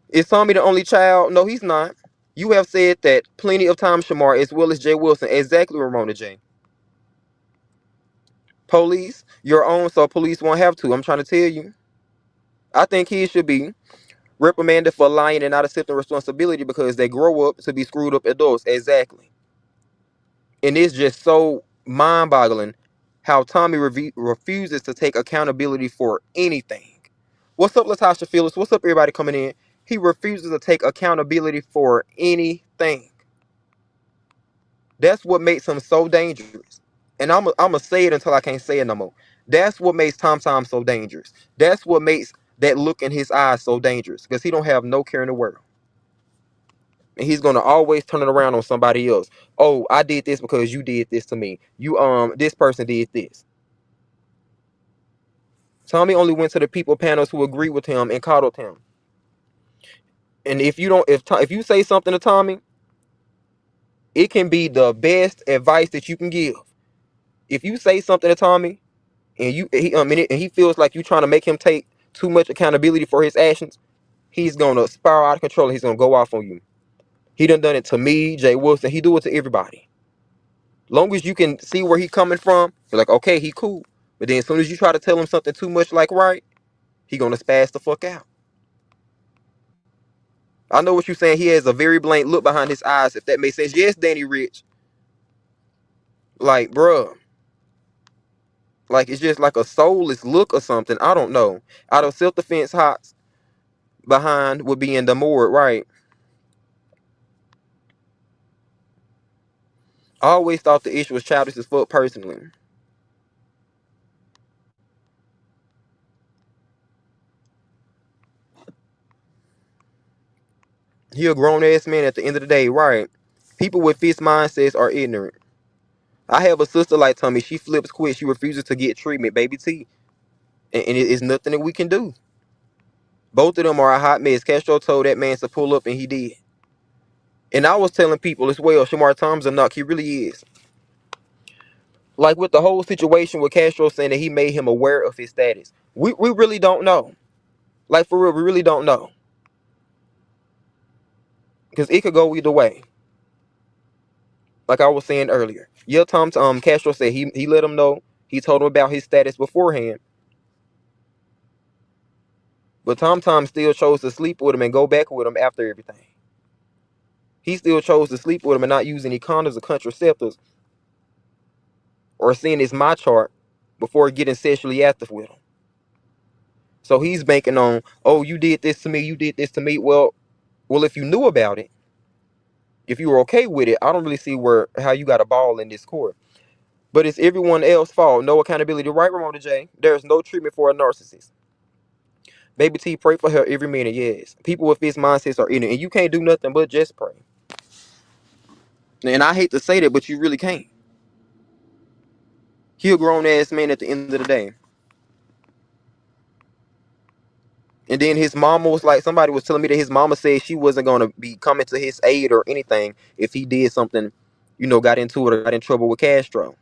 Is Tommy the only child? No, he's not. You have said that plenty of times, Shamar, as well as Jay Wilson. Exactly, Ramona J. Police, your own, so police won't have to. I'm trying to tell you. I think kids should be reprimanded for lying and not accepting responsibility because they grow up to be screwed up adults. Exactly. And it's just so mind-boggling how Tommy refuses to take accountability for anything. What's up, Latasha Phillips? What's up, everybody coming in? He refuses to take accountability for anything. That's what makes him so dangerous. And I'm going to say it until I can't say it no more. That's what makes Tom so dangerous. That's what makes that look in his eyes so dangerous. Because he don't have no care in the world. And he's going to always turn it around on somebody else. Oh, I did this because you did this to me. This person did this. Tommy only went to the people panels who agreed with him and coddled him. And if you say something to Tommy, it can be the best advice that you can give. If you say something to Tommy and he feels like you're trying to make him take too much accountability for his actions, he's gonna spiral out of control and he's gonna go off on you. He done it to me, Jay Wilson. He do it to everybody. Long as you can see where he coming from, you're like, okay, he cool. But then as soon as you try to tell him something too much like right, he gonna spaz the fuck out. I know what you're saying. He has a very blank look behind his eyes, if that makes sense. Yes, Danny Rich. Like, bruh. Like, it's just like a soulless look or something. I don't know. Out of self-defense hots behind would be in the moored, right? I always thought the issue was childish as fuck personally. He a grown-ass man at the end of the day, right? People with fixed mindsets are ignorant. I have a sister like Tommy. She flips quick. She refuses to get treatment, baby T. And it is nothing that we can do. Both of them are a hot mess. Castro told that man to pull up, and he did. And I was telling people as well, Shamar Tom's a knock. He really is. Like with the whole situation with Castro saying that he made him aware of his status. We really don't know. Like, for real, we really don't know. Because it could go either way. Like I was saying earlier. Yeah, Castro said he let him know. He told him about his status beforehand. But Tom still chose to sleep with him and go back with him after everything. He still chose to sleep with him and not use any condoms or contraceptives or seeing his my chart before getting sexually active with him. So he's banking on, oh, you did this to me, you did this to me. Well, if you knew about it, if you were okay with it, I don't really see how you got a ball in this court. But it's everyone else's fault. No accountability. Right, Ramona J? There's no treatment for a narcissist. Baby T, pray for her every minute, yes. People with fixed mindsets are in it. And you can't do nothing but just pray. And I hate to say that, but you really can't. He a grown-ass man at the end of the day. And then his mama was like, somebody was telling me that his mama said she wasn't going to be coming to his aid or anything if he did something, got into it or got in trouble with Castro.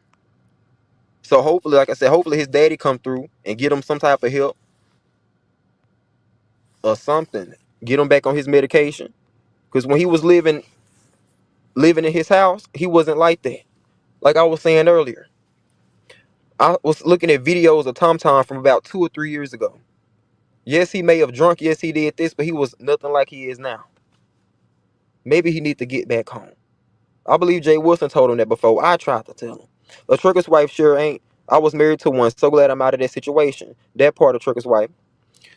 So hopefully, like I said, hopefully his daddy come through and get him some type of help or something. Get him back on his medication. Because when he was living in his house, he wasn't like that. Like I was saying earlier. I was looking at videos of Tom from about 2 or 3 years ago. Yes, he may have drunk. Yes, he did this, but he was nothing like he is now. Maybe he need to get back home. I believe Jay Wilson told him that before. I tried to tell him. A trucker's wife sure ain't. I was married to one. So glad I'm out of that situation. That part of trucker's wife.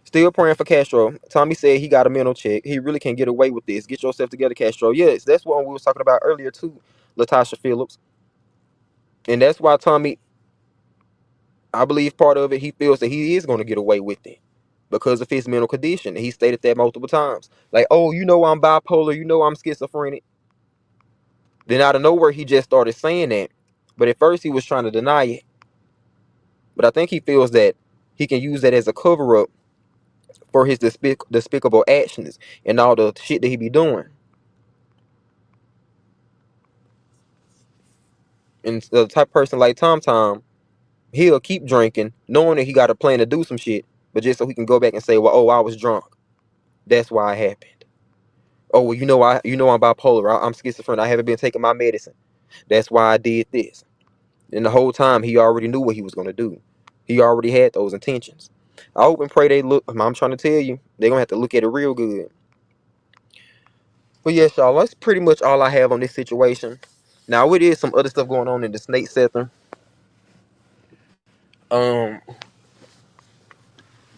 Still praying for Castro. Tommy said he got a mental check. He really can't get away with this. Get yourself together, Castro. Yes, that's what we was talking about earlier too, Latasha Phillips. And that's why Tommy, I believe part of it, he feels that he is going to get away with it because of his mental condition. And he stated that multiple times. Like, oh, you know I'm bipolar. You know I'm schizophrenic. Then out of nowhere, he just started saying that. But at first, he was trying to deny it. But I think he feels that he can use that as a cover-up for his despicable actions and all the shit that he be doing. And the type of person like Tom, he'll keep drinking, knowing that he got a plan to do some shit, but just so he can go back and say, well, oh, I was drunk. That's why it happened. Oh, well, I'm bipolar. I'm schizophrenic. I haven't been taking my medicine. That's why I did this. And the whole time, he already knew what he was going to do. He already had those intentions. I hope and pray they look. I'm trying to tell you, they're going to have to look at it real good. But yes, y'all, that's pretty much all I have on this situation. Now, it is some other stuff going on in the snake sector.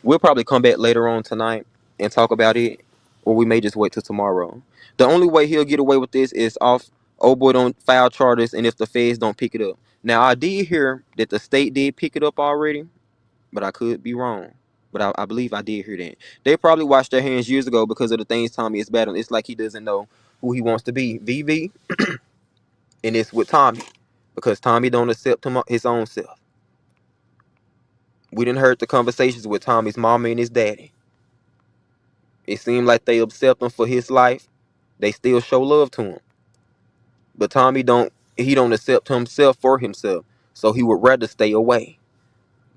We'll probably come back later on tonight and talk about it, or we may just wait till tomorrow. The only way he'll get away with this is off old boy don't file charges, and if the feds don't pick it up. Now, I did hear that the state did pick it up already, but I could be wrong. But I believe I did hear that. They probably washed their hands years ago because of the things Tommy is battling. It's like he doesn't know who he wants to be. VV, and it's with Tommy. Because Tommy don't accept his own self. We didn't heard the conversations with Tommy's mama and his daddy. It seemed like they accept him for his life. They still show love to him. But Tommy don't accept himself for himself. So he would rather stay away.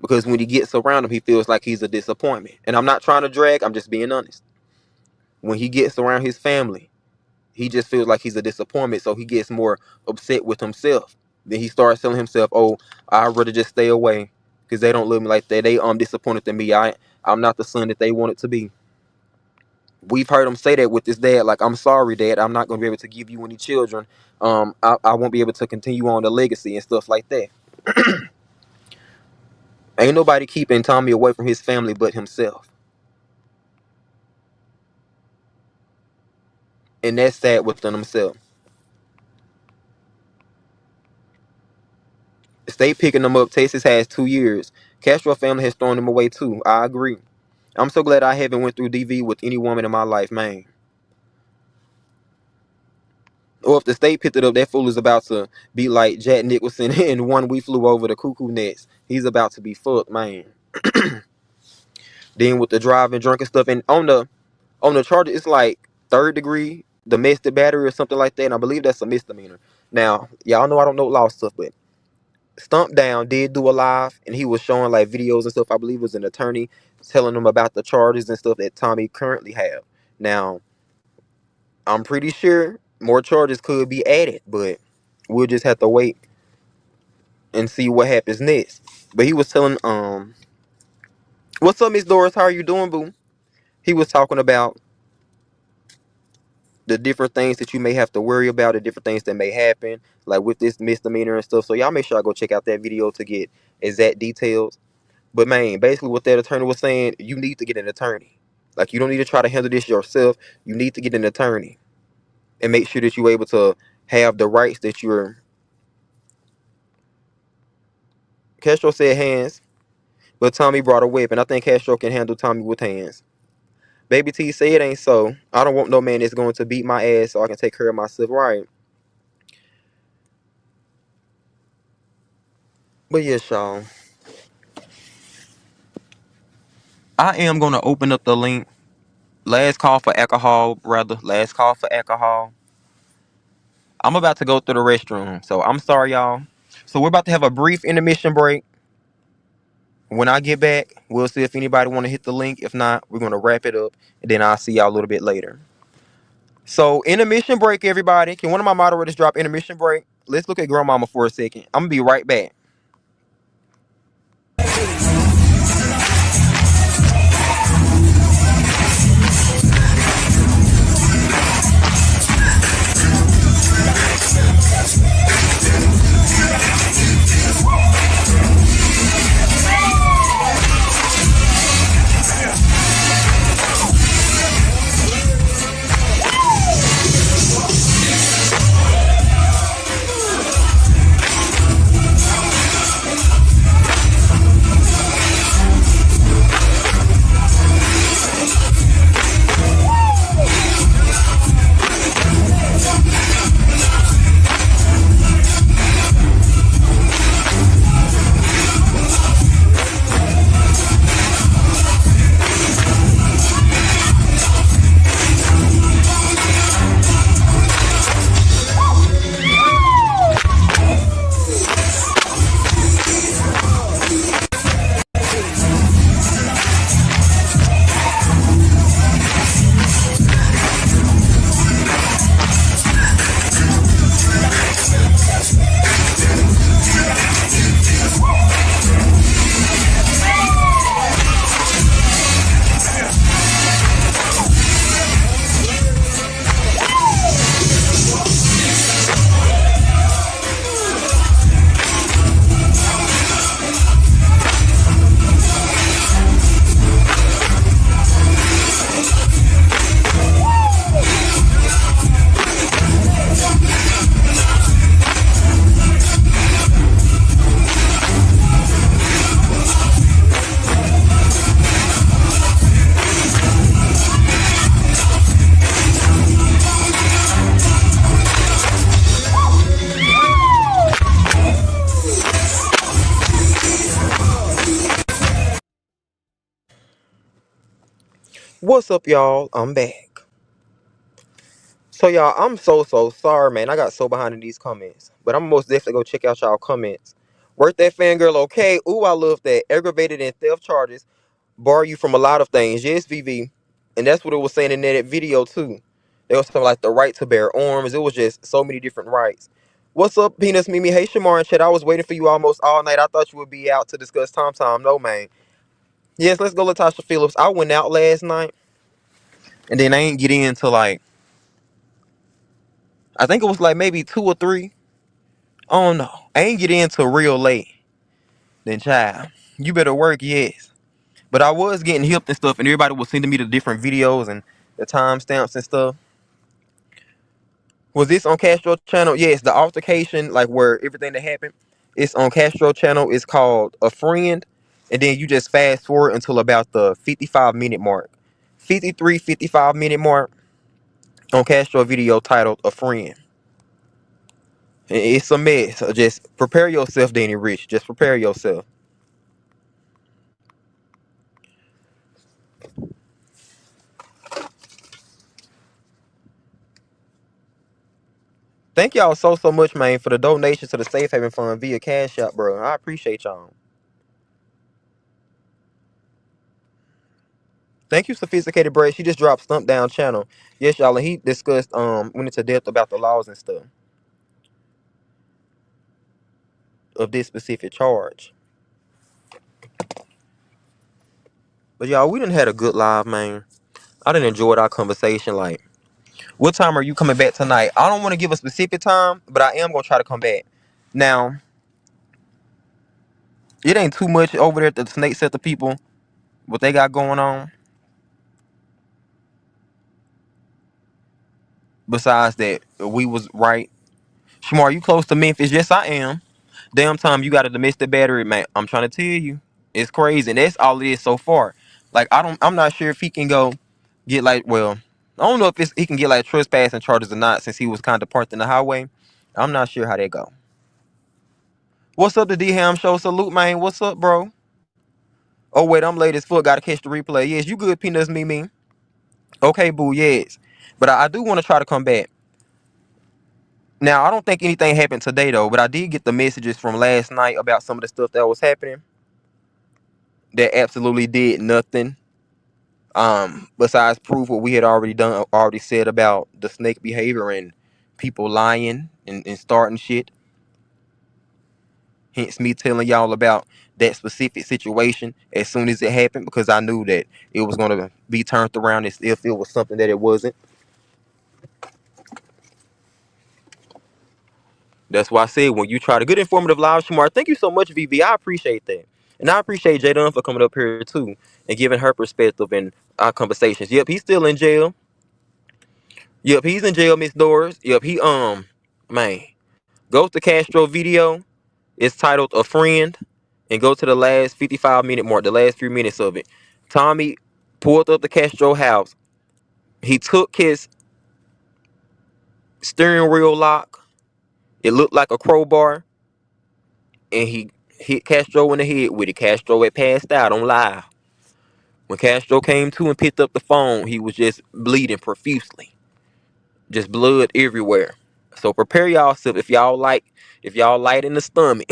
Because when he gets around him, he feels like he's a disappointment. And I'm not trying to drag, I'm just being honest. When he gets around his family, he just feels like he's a disappointment. So he gets more upset with himself. Then he starts telling himself, oh, I'd rather just stay away. Because they don't love me like that. They disappointed in me. I'm not the son that they wanted to be. We've heard him say that with his dad, like, I'm sorry, Dad, I'm not going to be able to give you any children. I won't be able to continue on the legacy and stuff like that. Ain't nobody keeping Tommy away from his family but himself. And that's sad within himself. Stay picking them up. Texas has 2 years. Castro family has thrown him away too. I agree. I'm so glad I haven't went through DV with any woman in my life, man. Or if the state picked it up, that fool is about to be like Jack Nicholson in One We Flew Over the Cuckoo Nest. He's about to be fucked, man. Then with the driving, drunk and stuff, and on the charge, it's like 3rd degree domestic battery or something like that. And I believe that's a misdemeanor. Now, y'all know I don't know law stuff, but Stump Down did do a live, and he was showing like videos and stuff. I believe it was an attorney telling him about the charges and stuff that Tommy currently have. Now, I'm pretty sure more charges could be added, but we'll just have to wait and see what happens next. But he was telling, what's up, Miss Doris? How are you doing, boo? He was talking about the different things that you may have to worry about, the different things that may happen, like with this misdemeanor and stuff. So y'all make sure I go check out that video to get exact details. But man, basically what that attorney was saying, you need to get an attorney. Like, you don't need to try to handle this yourself. You need to get an attorney and make sure that you're able to have the rights that you're. Castro said hands, but Tommy brought a weapon. I think Castro can handle Tommy with hands. Baby T say it ain't so. I don't want no man that's going to beat my ass so I can take care of myself, right? But yes, y'all. I am going to open up the link. Last call for alcohol, brother. Last call for alcohol. I'm about to go to the restroom, so I'm sorry, y'all. So we're about to have a brief intermission break. When I get back, we'll see if anybody want to hit the link. If not, we're going to wrap it up, and then I'll see y'all a little bit later. So, intermission break, everybody. Can one of my moderators drop intermission break? Let's look at Grandmama for a second. I'm going to be right back. What's up, y'all? I'm back. So, y'all, I'm so sorry, man. I got so behind in these comments. But I'm most definitely go check out y'all comments. Worth that fangirl, okay? Ooh, I love that. Aggravated and theft charges bar you from a lot of things. Yes, VV. And that's what it was saying in that video, too. There was something like the right to bear arms. It was just so many different rights. What's up, Penis Mimi? Hey, Shamar and Chet. I was waiting for you almost all night. I thought you would be out to discuss Tom Tom. No, man. Yes, let's go, Latasha Phillips. I went out last night. And then I ain't get in till like, I think it was like maybe 2 or 3. I don't know. I ain't get in till real late. Then, child, you better work, yes. But I was getting hipped and stuff, and everybody was sending me the different videos and the timestamps and stuff. Was this on Castro channel? Yes, the altercation, like where everything that happened, it's on Castro channel. It's called A Friend. And then you just fast forward until about the 55-minute mark. 55-minute mark on Castro video titled A Friend. It's a mess. So just prepare yourself, Danny Rich. Just prepare yourself. Thank y'all so much, man, for the donations to the Safe Haven Fund via Cash App, bro. I appreciate y'all. Thank you, Sophisticated Brad. She just dropped Stump Down channel. Yes, y'all, and he discussed went into depth about the laws and stuff of this specific charge. But y'all, we done had a good live, man. I done enjoyed our conversation. Like, what time are you coming back tonight? I don't want to give a specific time, but I am gonna try to come back. Now, it ain't too much over there at the Snake Set the people, what they got going on. Besides that, we was right. Shamar, you close to Memphis? Yes, I am. Damn time you got a domestic battery, man. I'm trying to tell you, it's crazy. And that's all it is so far. Like I'm not sure if he can go get like, well, I don't know if he can get like trespassing charges or not since he was kind of parked in the highway. I'm not sure how they go. What's up, the D Ham Show? Salute, man. What's up, bro? Oh wait, I'm late as fuck. Gotta catch the replay. Yes, you good, Peanuts, me. Okay, boo. Yes, but I do want to try to come back. Now, I don't think anything happened today, though, but I did get the messages from last night about some of the stuff that was happening that absolutely did nothing besides prove what we had already said about the snake behavior and people lying and starting shit. Hence me telling y'all about that specific situation as soon as it happened, because I knew that it was going to be turned around if it was something that it wasn't. That's why I said, when you try to good informative live, Shamar, thank you so much, VV. I appreciate that. And I appreciate Jadon for coming up here too and giving her perspective in our conversations. Yep, he's still in jail. Yep, he's in jail, Miss Doris. Yep, he man. Go to Castro video. It's titled A Friend. And go to the last 55-minute mark, the last 3 minutes of it. Tommy pulled up the Castro house. He took his steering wheel lock. It looked like a crowbar. And he hit Castro in the head with it. Castro had passed out on live. When Castro came to and picked up the phone, he was just bleeding profusely. Just blood everywhere. So prepare yourself if y'all light in the stomach.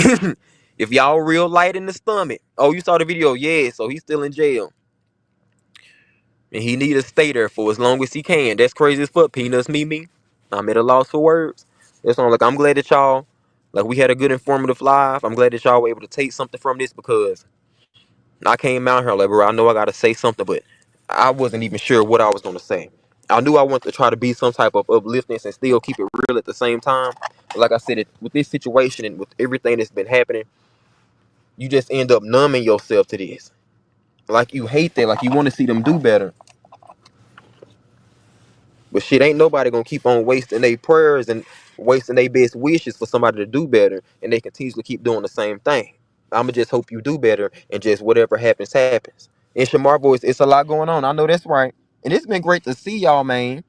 If y'all real light in the stomach. Oh, you saw the video? Yeah, so he's still in jail. And he need to stay there for as long as he can. That's crazy as fuck, Peanuts, me. I'm at a loss for words. That's all. Like, I'm glad that y'all, like, we had a good informative live. I'm glad that y'all were able to take something from this, because I came out here like, bro, I know I gotta say something, but I wasn't even sure what I was gonna say. I knew I wanted to try to be some type of upliftness and still keep it real at the same time. But like I said, with this situation and with everything that's been happening, you just end up numbing yourself to this. Like, you hate that. Like, you want to see them do better. But shit, ain't nobody gonna keep on wasting their prayers and wasting their best wishes for somebody to do better, and they continuously keep doing the same thing. I'ma just hope you do better, and just whatever happens, happens. In Shamar voice, it's a lot going on. I know that's right. And it's been great to see y'all, man.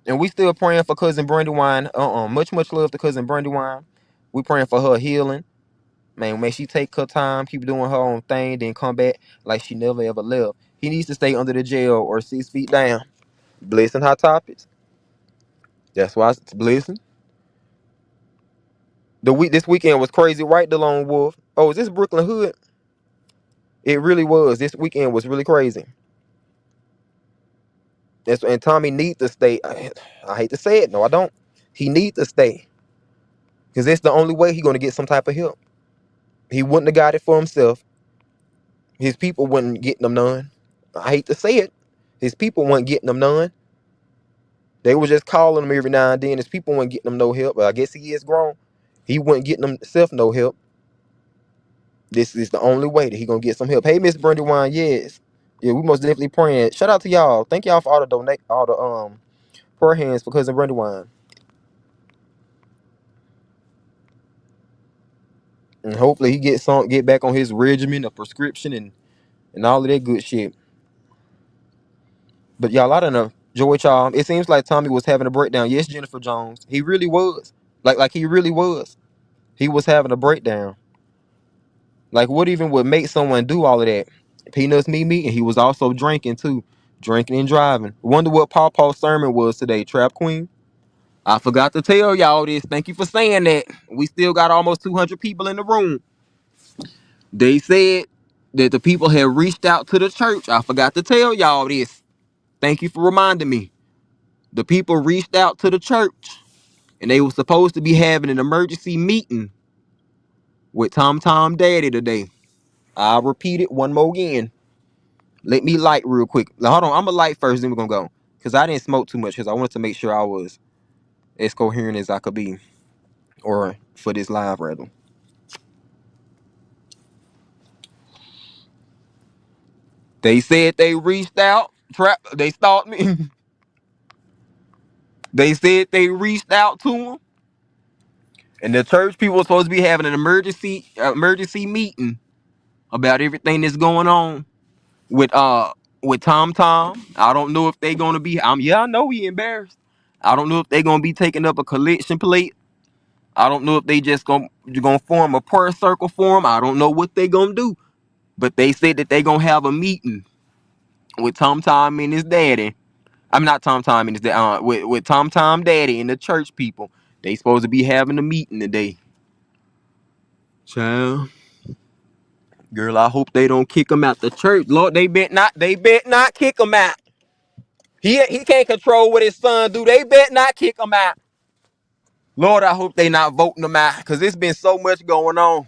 And we still praying for cousin Brandywine. Much love to cousin Brandywine. We praying for her healing. Man, may she take her time, keep doing her own thing, then come back like she never ever left. He needs to stay under the jail or 6 feet down. Blessing Hot Topics. That's why it's blessing. This weekend was crazy, right? The Lone Wolf. Oh, is this Brooklyn Hood? It really was. This weekend was really crazy. And Tommy needs to stay. I hate to say it. No, I don't. He needs to stay. Because that's the only way he's going to get some type of help. He wouldn't have got it for himself. His people wasn't getting him none. I hate to say it. His people weren't getting him none. They were just calling him every now and then. His people weren't getting him no help. But I guess he is grown. He wasn't getting himself no help. This is the only way that he gonna get some help. Hey, Miss Brandywine, yes. Yeah, we most definitely praying. Shout out to y'all. Thank y'all for all the prayer hands for cousin Brandywine. And hopefully he get back on his regimen, a prescription, and all of that good shit. But y'all, I don't know. Joy, y'all. It seems like Tommy was having a breakdown. Yes, Jennifer Jones. He really was. Like he really was. He was having a breakdown. Like, what even would make someone do all of that? Peanuts, me, and he was also drinking too. Drinking and driving. Wonder what Pawpaw's sermon was today, Trap Queen. I forgot to tell y'all this. Thank you for saying that. We still got almost 200 people in the room. They said that the people had reached out to the church. I forgot to tell y'all this. Thank you for reminding me. The people reached out to the church, and they were supposed to be having an emergency meeting with Tom Daddy today. I'll repeat it one more again. Let me light real quick. Now, hold on. I'm going to light first, then we're going to go. Because I didn't smoke too much, because I wanted to make sure I was as coherent as I could be. Or for this live, rather. They said they reached out. They stalked me. They said they reached out to him. And the church people were supposed to be having an emergency meeting about everything that's going on with Tom. I don't know if they gonna be. I know he embarrassed. I don't know if they gonna be taking up a collection plate. I don't know if they just gonna form a prayer circle for him. I don't know what they gonna do. But they said that they gonna have a meeting with Tom and his daddy. I'm not Tom and his dad. With Tom daddy and the church people. They supposed to be having a meeting today. Child. Girl, I hope they don't kick him out the church. Lord, they bet not kick him out. He can't control what his son do. They bet not kick him out. Lord, I hope they not voting him out, because there's been so much going on.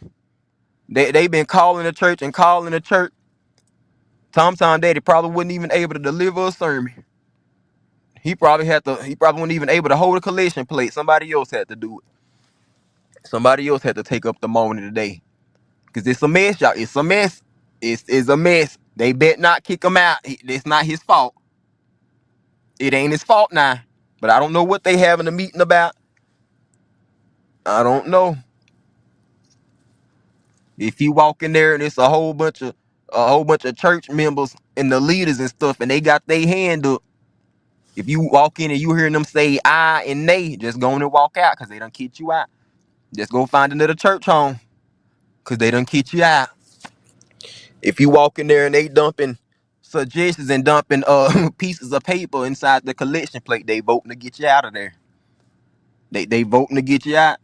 They been calling the church and calling the church. Tom Daddy probably wasn't even able to deliver a sermon. He probably wasn't even able to hold a collection plate. Somebody else had to do it. Somebody else had to take up the moment today. Cause it's a mess, y'all. It's a mess. It's a mess. They bet not kick him out. It's not his fault. It ain't his fault now. But I don't know what they having a meeting about. I don't know. If you walk in there and it's a whole bunch of church members and the leaders and stuff, and they got their hand up. If you walk in and you hearing them say I and they, just go on and walk out because they done kicked you out. Just go find another church home because they done kicked you out. If you walk in there and they dumping suggestions and dumping pieces of paper inside the collection plate, they voting to get you out of there. They voting to get you out.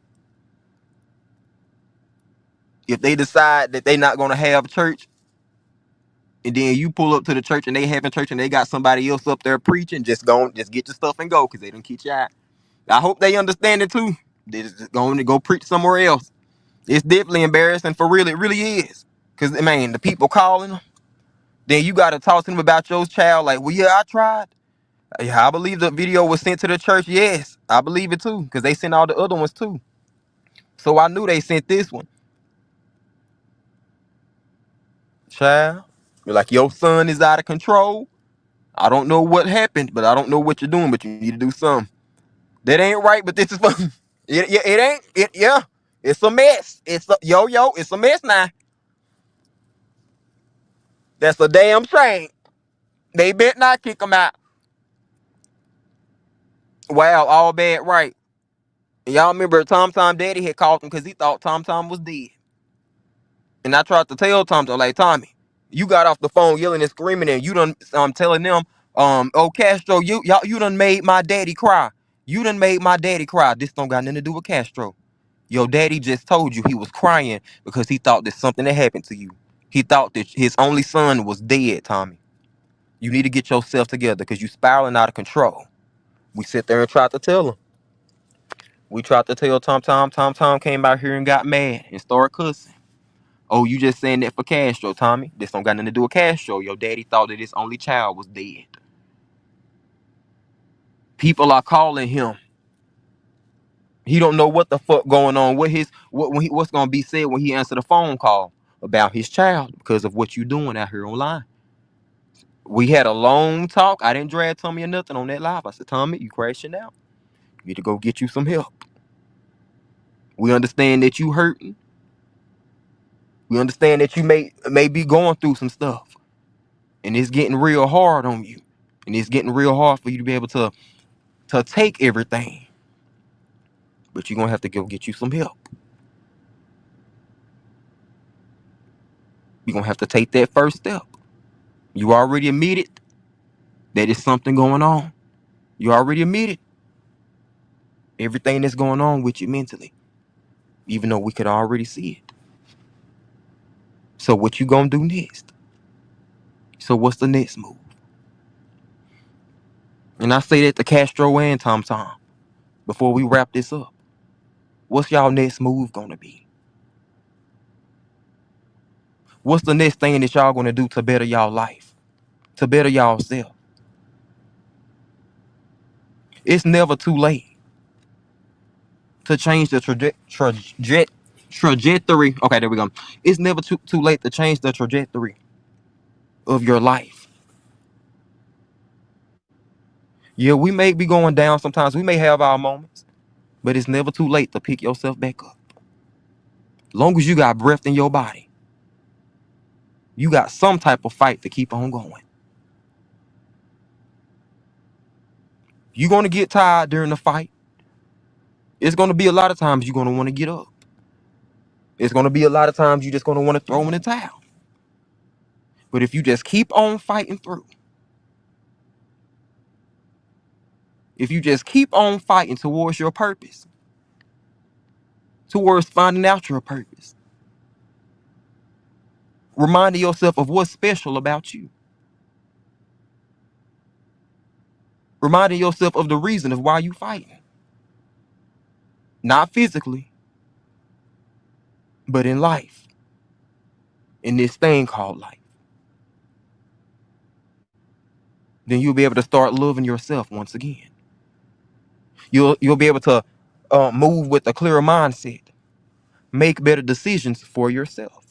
If they decide that they not gonna have church, and then you pull up to the church and they having church and they got somebody else up there preaching, just get your stuff and go because they done kick you out. I hope they understand it too. They just going to go preach somewhere else. It's definitely embarrassing for real. It really is. Cause man, the people calling them, then you gotta talk to them about your child. Like, well, yeah, I tried. Yeah, I believe the video was sent to the church. Yes, I believe it too, cause they sent all the other ones too. So I knew they sent this one. Child, you're like, your son is out of control. I don't know what happened, but I don't know what you're doing, but you need to do something. That ain't right, but this is fun. It ain't. Yeah. It's a mess. It's a mess now. That's a damn shame. They better not kick him out. Wow, all bad right. Y'all remember Tom Daddy had called him because he thought Tom was dead. And I tried to tell Tom, like, Tommy, you got off the phone yelling and screaming and you done telling them, oh Castro, you done made my daddy cry. You done made my daddy cry. This don't got nothing to do with Castro. Your daddy just told you he was crying because he thought there's something that happened to you. He thought that his only son was dead, Tommy. You need to get yourself together because you spiraling out of control. We sit there and tried to tell him. We tried to tell Tom. Tom came out here and got mad and started cussing. Oh, you just saying that for Castro, Tommy. This don't got nothing to do with Castro. Your daddy thought that his only child was dead. People are calling him. He don't know what the fuck going on. What's gonna be said when he answer the phone call about his child because of what you doing out here online. We had a long talk. I didn't drag Tommy or nothing on that live. I said, Tommy, you crashing out. You need to go get you some help. We understand that you hurting. We understand that you may be going through some stuff. And it's getting real hard on you. And it's getting real hard for you to be able to take everything. But you're going to have to go get you some help. You're going to have to take that first step. You already admitted that it's something going on. You already admitted everything that's going on with you mentally. Even though we could already see it. So what you going to do next? So what's the next move? And I say that to Castro and Tom before we wrap this up. What's y'all next move going to be? What's the next thing that y'all going to do to better y'all life? To better y'all self? It's never too late to change the trajectory. Okay, there we go. It's never too late to change the trajectory of your life. Yeah, we may be going down sometimes. We may have our moments, but it's never too late to pick yourself back up. Long as you got breath in your body, you got some type of fight to keep on going. You're going to get tired during the fight. It's going to be a lot of times you're going to want to get up. It's going to be a lot of times you're just going to want to throw in the towel. But if you just keep on fighting through, if you just keep on fighting towards your purpose, towards finding out your purpose, reminding yourself of what's special about you, reminding yourself of the reason of why you fighting, not physically, but in life. in this thing called life, then you'll be able to start loving yourself once again. You'll be able to move with a clearer mindset, make better decisions for yourself,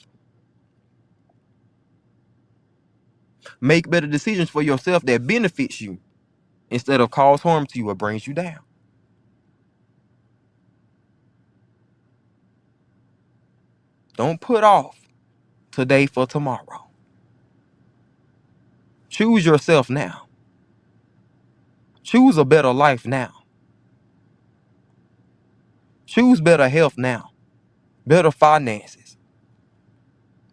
make better decisions for yourself that benefits you instead of cause harm to you or brings you down. Don't put off today for tomorrow. Choose yourself now. Choose a better life now. Choose better health now. Better finances.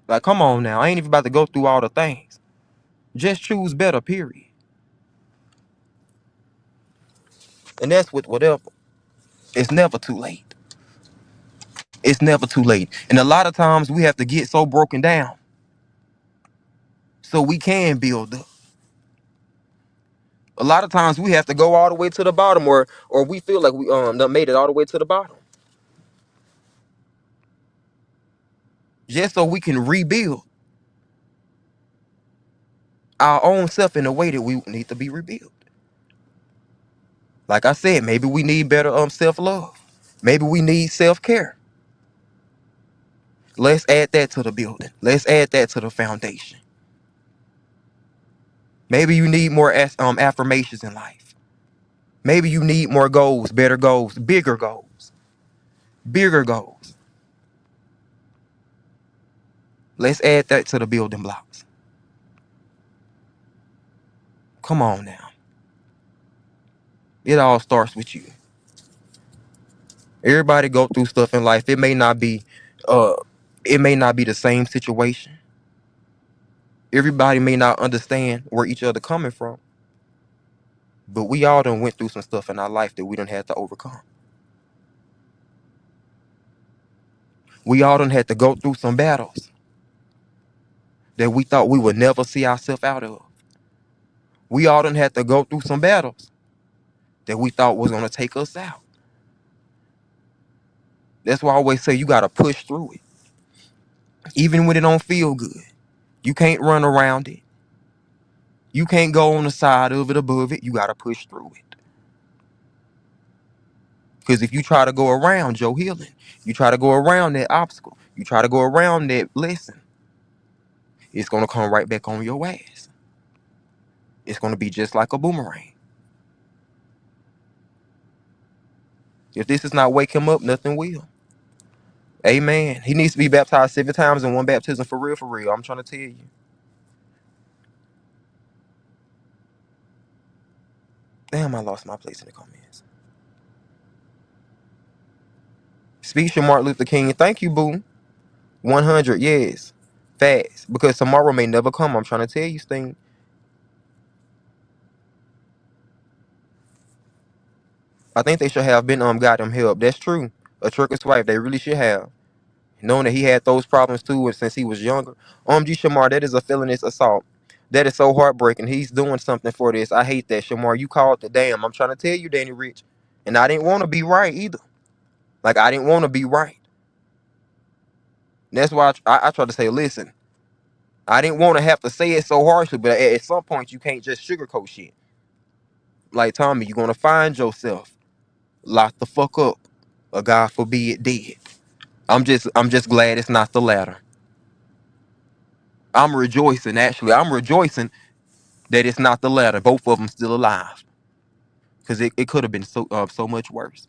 Like, come on now. I ain't even about to go through all the things. Just choose better, period. And that's with whatever. It's never too late. It's never too late. And a lot of times we have to get so broken down so we can build up. A lot of times we have to go all the way to the bottom, or we feel like we done made it all the way to the bottom, just so we can rebuild our own self in the way that we need to be rebuilt. Like I said, maybe we need better self-love. Maybe we need self-care. Let's add that to the building. Let's add that to the foundation. Maybe you need more affirmations in life. Maybe you need more goals, better goals, bigger goals. Bigger goals. Let's add that to the building blocks. Come on now. It all starts with you. Everybody go through stuff in life. It may not be the same situation. Everybody may not understand where each other coming from. But we all done went through some stuff in our life that we done had to overcome. We all done had to go through some battles that we thought we would never see ourselves out of. We all done had to go through some battles that we thought was gonna take us out. That's why I always say you gotta push through it. Even when it don't feel good. You can't run around it. You can't go on the side of it, above it. You gotta push through it. Because if you try to go around your healing, you try to go around that obstacle, you try to go around that lesson, it's gonna come right back on your ass. It's gonna be just like a boomerang. If this is not wake him up, nothing will. Amen. He needs to be baptized 7 times in one baptism for real, for real. I'm trying to tell you. Damn, I lost my place in the comments. Speech of Martin Luther King. Thank you, boo. 100, yes. Facts. Because tomorrow may never come. I'm trying to tell you, Sting. I think they should have been got him help. That's true. A trucker's wife, they really should have. Knowing that he had those problems too since he was younger. G. Shamar, that is a felonious assault. That is so heartbreaking. He's doing something for this. I hate that, Shamar. You called the damn. I'm trying to tell you, Danny Rich. And I didn't want to be right either. Like, I didn't want to be right. That's why I tried to say, listen, I didn't want to have to say it so harshly, but at some point you can't just sugarcoat shit. Like, Tommy, you're going to find yourself locked the fuck up, or God forbid dead. I'm just glad it's not the latter. I'm rejoicing, actually. I'm rejoicing that it's not the latter. Both of them still alive. Because it could have been so much worse.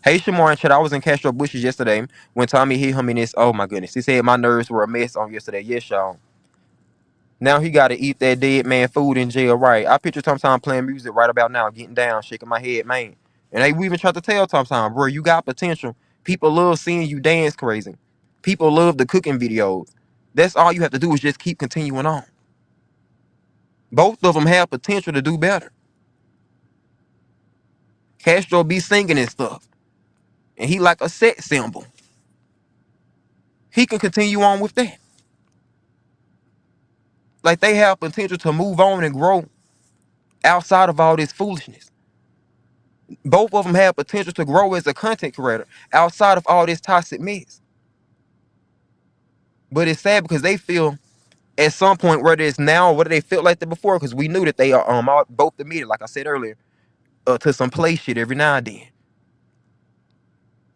Hey, Shamar and Chet, I was in Castro Bushes yesterday when Tommy hit him in his, oh my goodness. He said my nerves were a mess on yesterday. Yes, y'all. Now he got to eat that dead man food in jail, right? I picture Tom Tom playing music right about now, getting down, shaking my head, man. And we even tried to tell Tom Tom, bro, you got potential. People love seeing you dance crazy. People love the cooking videos. That's all you have to do is just keep continuing on. Both of them have potential to do better. Castro be singing and stuff. And he like a sex symbol. He can continue on with that. Like, they have potential to move on and grow outside of all this foolishness. Both of them have potential to grow as a content creator outside of all this toxic mess. But it's sad because they feel at some point, whether it's now or whether they felt like that before, because we knew that they are all, both admitted, like I said earlier, to some play shit every now and then.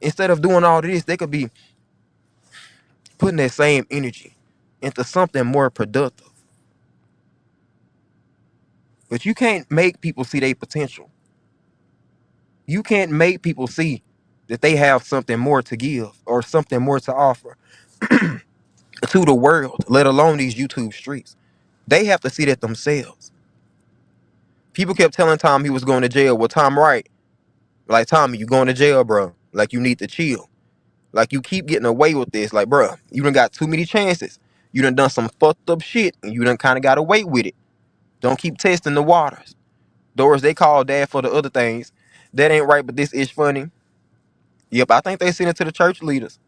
Instead of doing all this, they could be putting that same energy into something more productive. But you can't make people see their potential. You can't make people see that they have something more to give or something more to offer to the world, let alone these YouTube streets. They have to see that themselves. People kept telling Tom he was going to jail. Well, Tom, right? Like, Tommy, you going to jail, bro. Like, you need to chill. Like, you keep getting away with this. Like, bro, you done got too many chances. You done some fucked up shit, and you done kind of got away with it. Don't keep testing the waters. Doors, they call dad for the other things. That ain't right, but this is funny. Yep, I think they sent it to the church leaders.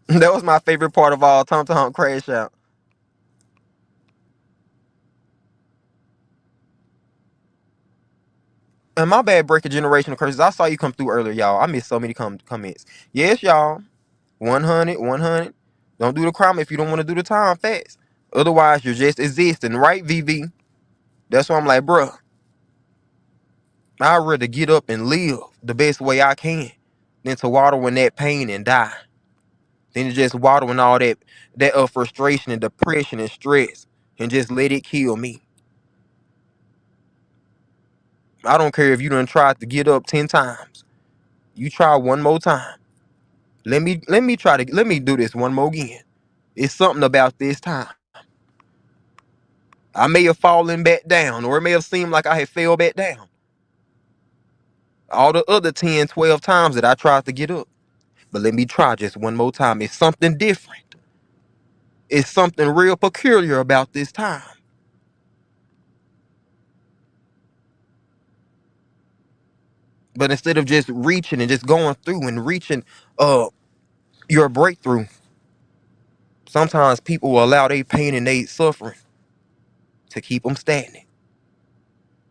That was my favorite part of all. Tom Tom crash out. And my bad, breaking generational curses. I saw you come through earlier, y'all. I missed so many comments. Yes, y'all. 100, 100. Don't do the crime if you don't want to do the time fast. Otherwise, you're just existing, right, VV? That's why I'm like, bruh, I'd rather get up and live the best way I can than to waddle in that pain and die. Than to just waddle in all that frustration and depression and stress and just let it kill me. I don't care if you done tried to get up 10 times. You try one more time. Let me do this one more again. It's something about this time. I may have fallen back down, or it may have seemed like I had fell back down. All the other 10, 12 times that I tried to get up. But let me try just one more time. It's something different. It's something real peculiar about this time. But instead of just reaching and just going through and reaching your breakthrough, sometimes people will allow their pain and their suffering to keep them stagnant.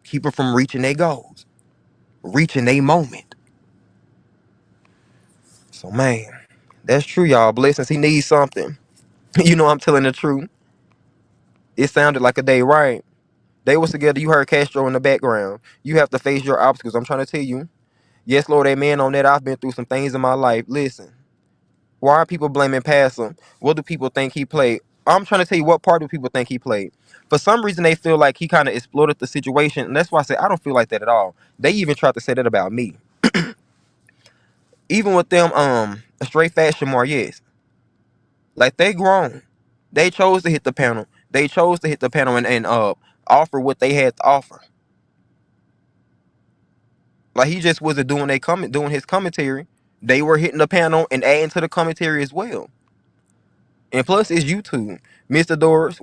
Keep them from reaching their goals, reaching their moment. So, man, that's true, y'all. Blessings, he needs something. You know I'm telling the truth. It sounded like a day, right? They was together. You heard Castro in the background. You have to face your obstacles. I'm trying to tell you. Yes, Lord, amen on that. I've been through some things in my life. Listen, why are people blaming Pastor? What do people think he played? I'm trying to tell you, what part do people think he played? For some reason, they feel like he kind of exploited the situation. And that's why I say I don't feel like that at all. They even tried to say that about me. Even with them, a straight fashion more, yes. Like, they grown. They chose to hit the panel. They chose to hit the panel and offer what they had to offer. Like, he just wasn't doing his commentary. They were hitting the panel and adding to the commentary as well. And plus, it's YouTube. Miss Doris,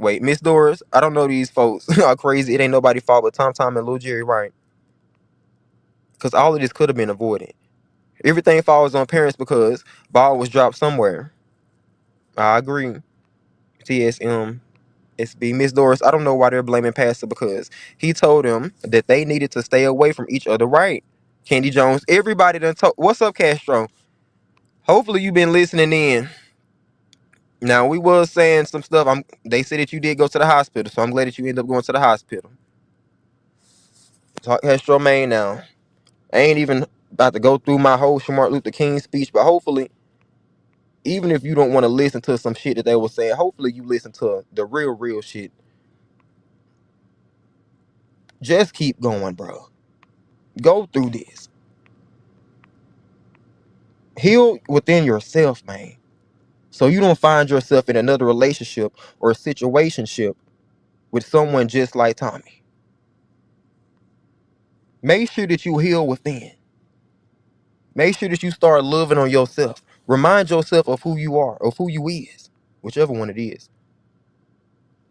I don't know these folks are crazy. It ain't nobody fault but Tom and Lil Jerry, right? Because all of this could have been avoided. Everything falls on parents because ball was dropped somewhere. I agree. TSM, SB, Miss Doris, I don't know why they're blaming Pastor because he told them that they needed to stay away from each other, right? Candy Jones, everybody done told. What's up, Castro? Hopefully you've been listening in. Now, we was saying some stuff. They said that you did go to the hospital, so I'm glad that you ended up going to the hospital. Talk Castro Main now. I ain't even about to go through my whole Martin Luther King speech, but hopefully, even if you don't want to listen to some shit that they were saying, hopefully you listen to the real shit. Just keep going, bro. Go through this. Heal within yourself, man. So you don't find yourself in another relationship or situationship with someone just like Tommy. Make sure that you heal within. Make sure that you start loving on yourself. Remind yourself of who you are, of who you is, whichever one it is.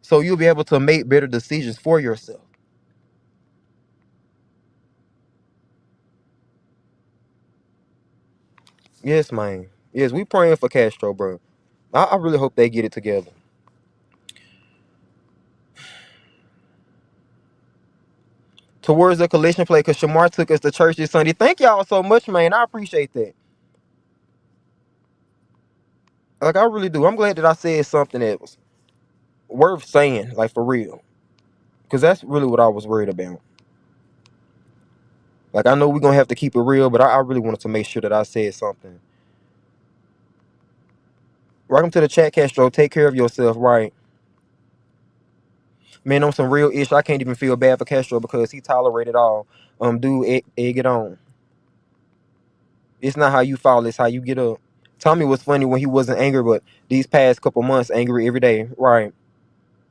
So you'll be able to make better decisions for yourself. Yes, man. Yes, we praying for Castro, bro. I really hope they get it together. Towards the collision play, because Shamar took us to church this Sunday. Thank y'all so much, man. I appreciate that. Like I really do. I'm glad that I said something that was worth saying, like for real, because that's really what I was worried about. Like I know we're gonna have to keep it real, but I really wanted to make sure that I said something. Welcome to the chat, Castro. Take care of yourself, right? Man, on some real ish, I can't even feel bad for Castro because he tolerated all. Dude, egg it on. It's not how you fall, it's how you get up. Tommy was funny when he wasn't angry, but these past couple months, angry every day. Right.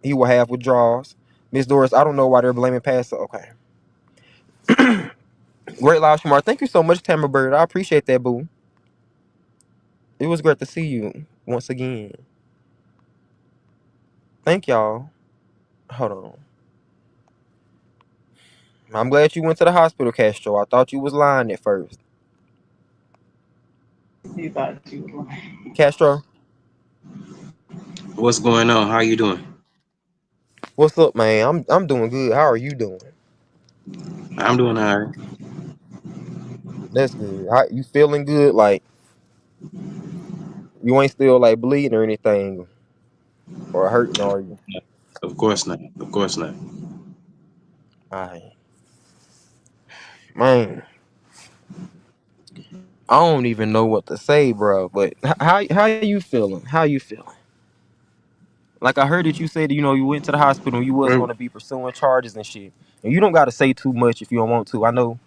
He will have withdrawals. Miss Doris, I don't know why they're blaming Pastor. Okay. Great live, Shamar. Thank you so much, Tamara Bird. I appreciate that, boo. It was great to see you once again. Thank y'all. Hold on. I'm glad you went to the hospital, Castro. I thought you was lying at first. You thought you were lying. Castro, What's going on? How you doing? what's up, man? I'm doing good. How are you doing? I'm doing all right. That's good. How, you feeling good? Like you ain't still like bleeding or anything or hurting, are you? Of course not. Of course not. Alright. Man, I don't even know what to say, bro. But how you feeling? How you feeling? Like I heard that you said, you went to the hospital and you was Mm, going to be pursuing charges and shit. And you don't got to say too much if you don't want to. I know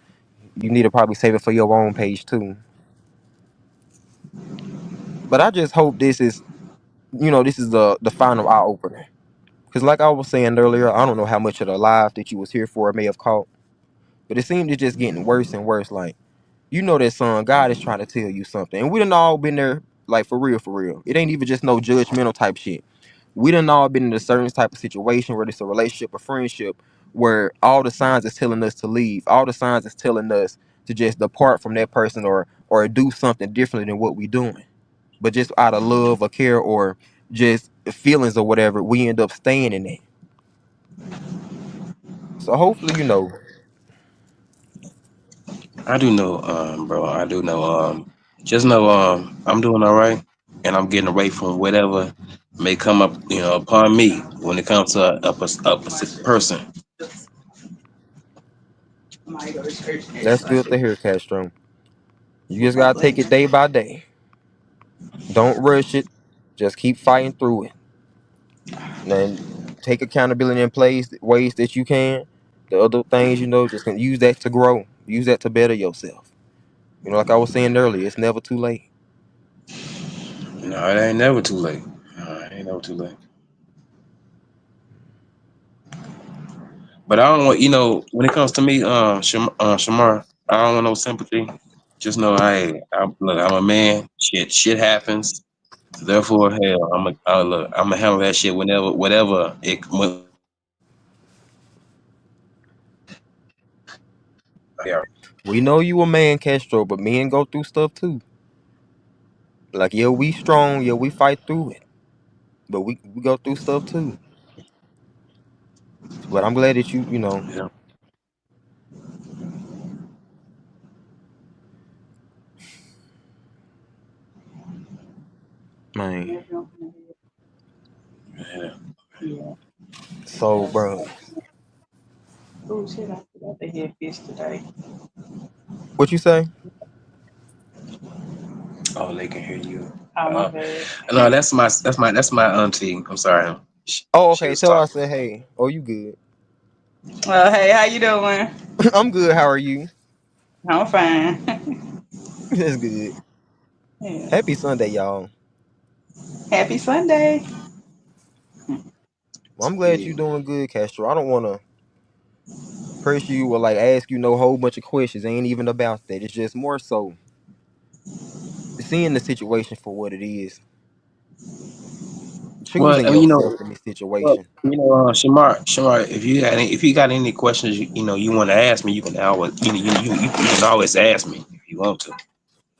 you need to probably save it for your own page too. But I just hope this is the final eye opener. Cause like I was saying earlier, I don't know how much of the live that you was here for may have caught, but it seemed to just getting worse and worse. Like that son, God is trying to tell you something, and we done all been there. Like for real, for real. It ain't even just no judgmental type shit. We done all been in a certain type of situation where it's a relationship, a friendship, where all the signs is telling us to leave. All the signs is telling us to just depart from that person or do something different than what we doing. But just out of love or care or just feelings or whatever, we end up staying in it. So hopefully, I do know, bro. I do know. Just know, I'm doing all right, and I'm getting away from whatever may come up, upon me when it comes to a person. that's good to hear, Castro. You just gotta take it day by day. Don't rush it. Just keep fighting through it. And take accountability in place ways that you can. The other things, just can use that to grow. Use that to better yourself. Like I was saying earlier, it's never too late. No, it ain't never too late. It ain't never too late. But I don't want, when it comes to me, Shamar, I don't want no sympathy. Just know, look, I'm a man. Shit happens. So therefore, hell, I'm gonna handle that shit whenever, whatever it. Yeah. We know you a man, Castro, but men go through stuff too. Like, yeah, we strong, yeah, we fight through it. But we go through stuff too. But I'm glad that Yeah. man. Yeah. Yeah. So, bro, Oh shit! I forgot to hit fish today. what you say? Oh, they can hear you. Oh my Uh, bad. no, that's my auntie. I'm sorry. Oh, She okay. was Tell her I talking. said, hey. Oh, you good? Well, hey, how you doing? I'm good. How are you? I'm fine. That's good. Yeah. Happy Sunday, y'all. Happy Sunday. Well, I'm glad Yeah. you're doing good, Castro. I don't want to pressure you or like ask you no whole bunch of questions. It ain't even about that. It's just more so seeing the situation for what it is, Well, choosing I mean, yourself in this well, situation. Shamar, if you got any questions, you want to ask me, you can always, you can always ask me if you want to.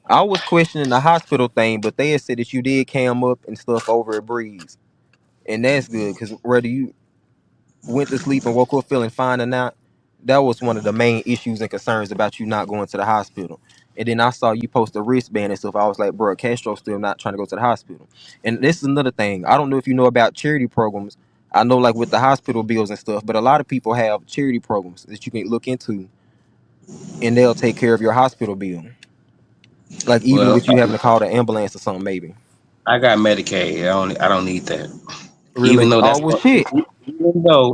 I was questioning the hospital thing, but they had said that you did cam up and stuff over at Breeze, and that's good because whether you went to sleep and woke up feeling fine or not, that was one of the main issues and concerns about you not going to the hospital. And then I saw you post a wristband and stuff. I was like, bro, Castro's still not trying to go to the hospital. And this is another thing. I don't know if you know about charity programs. I know like with the hospital bills and stuff, but a lot of people have charity programs that you can look into and they'll take care of your hospital bill. Like even Well, with you having to call the ambulance or something, maybe. I got Medicaid. I don't need that. Even Really? though Oh that's well shit.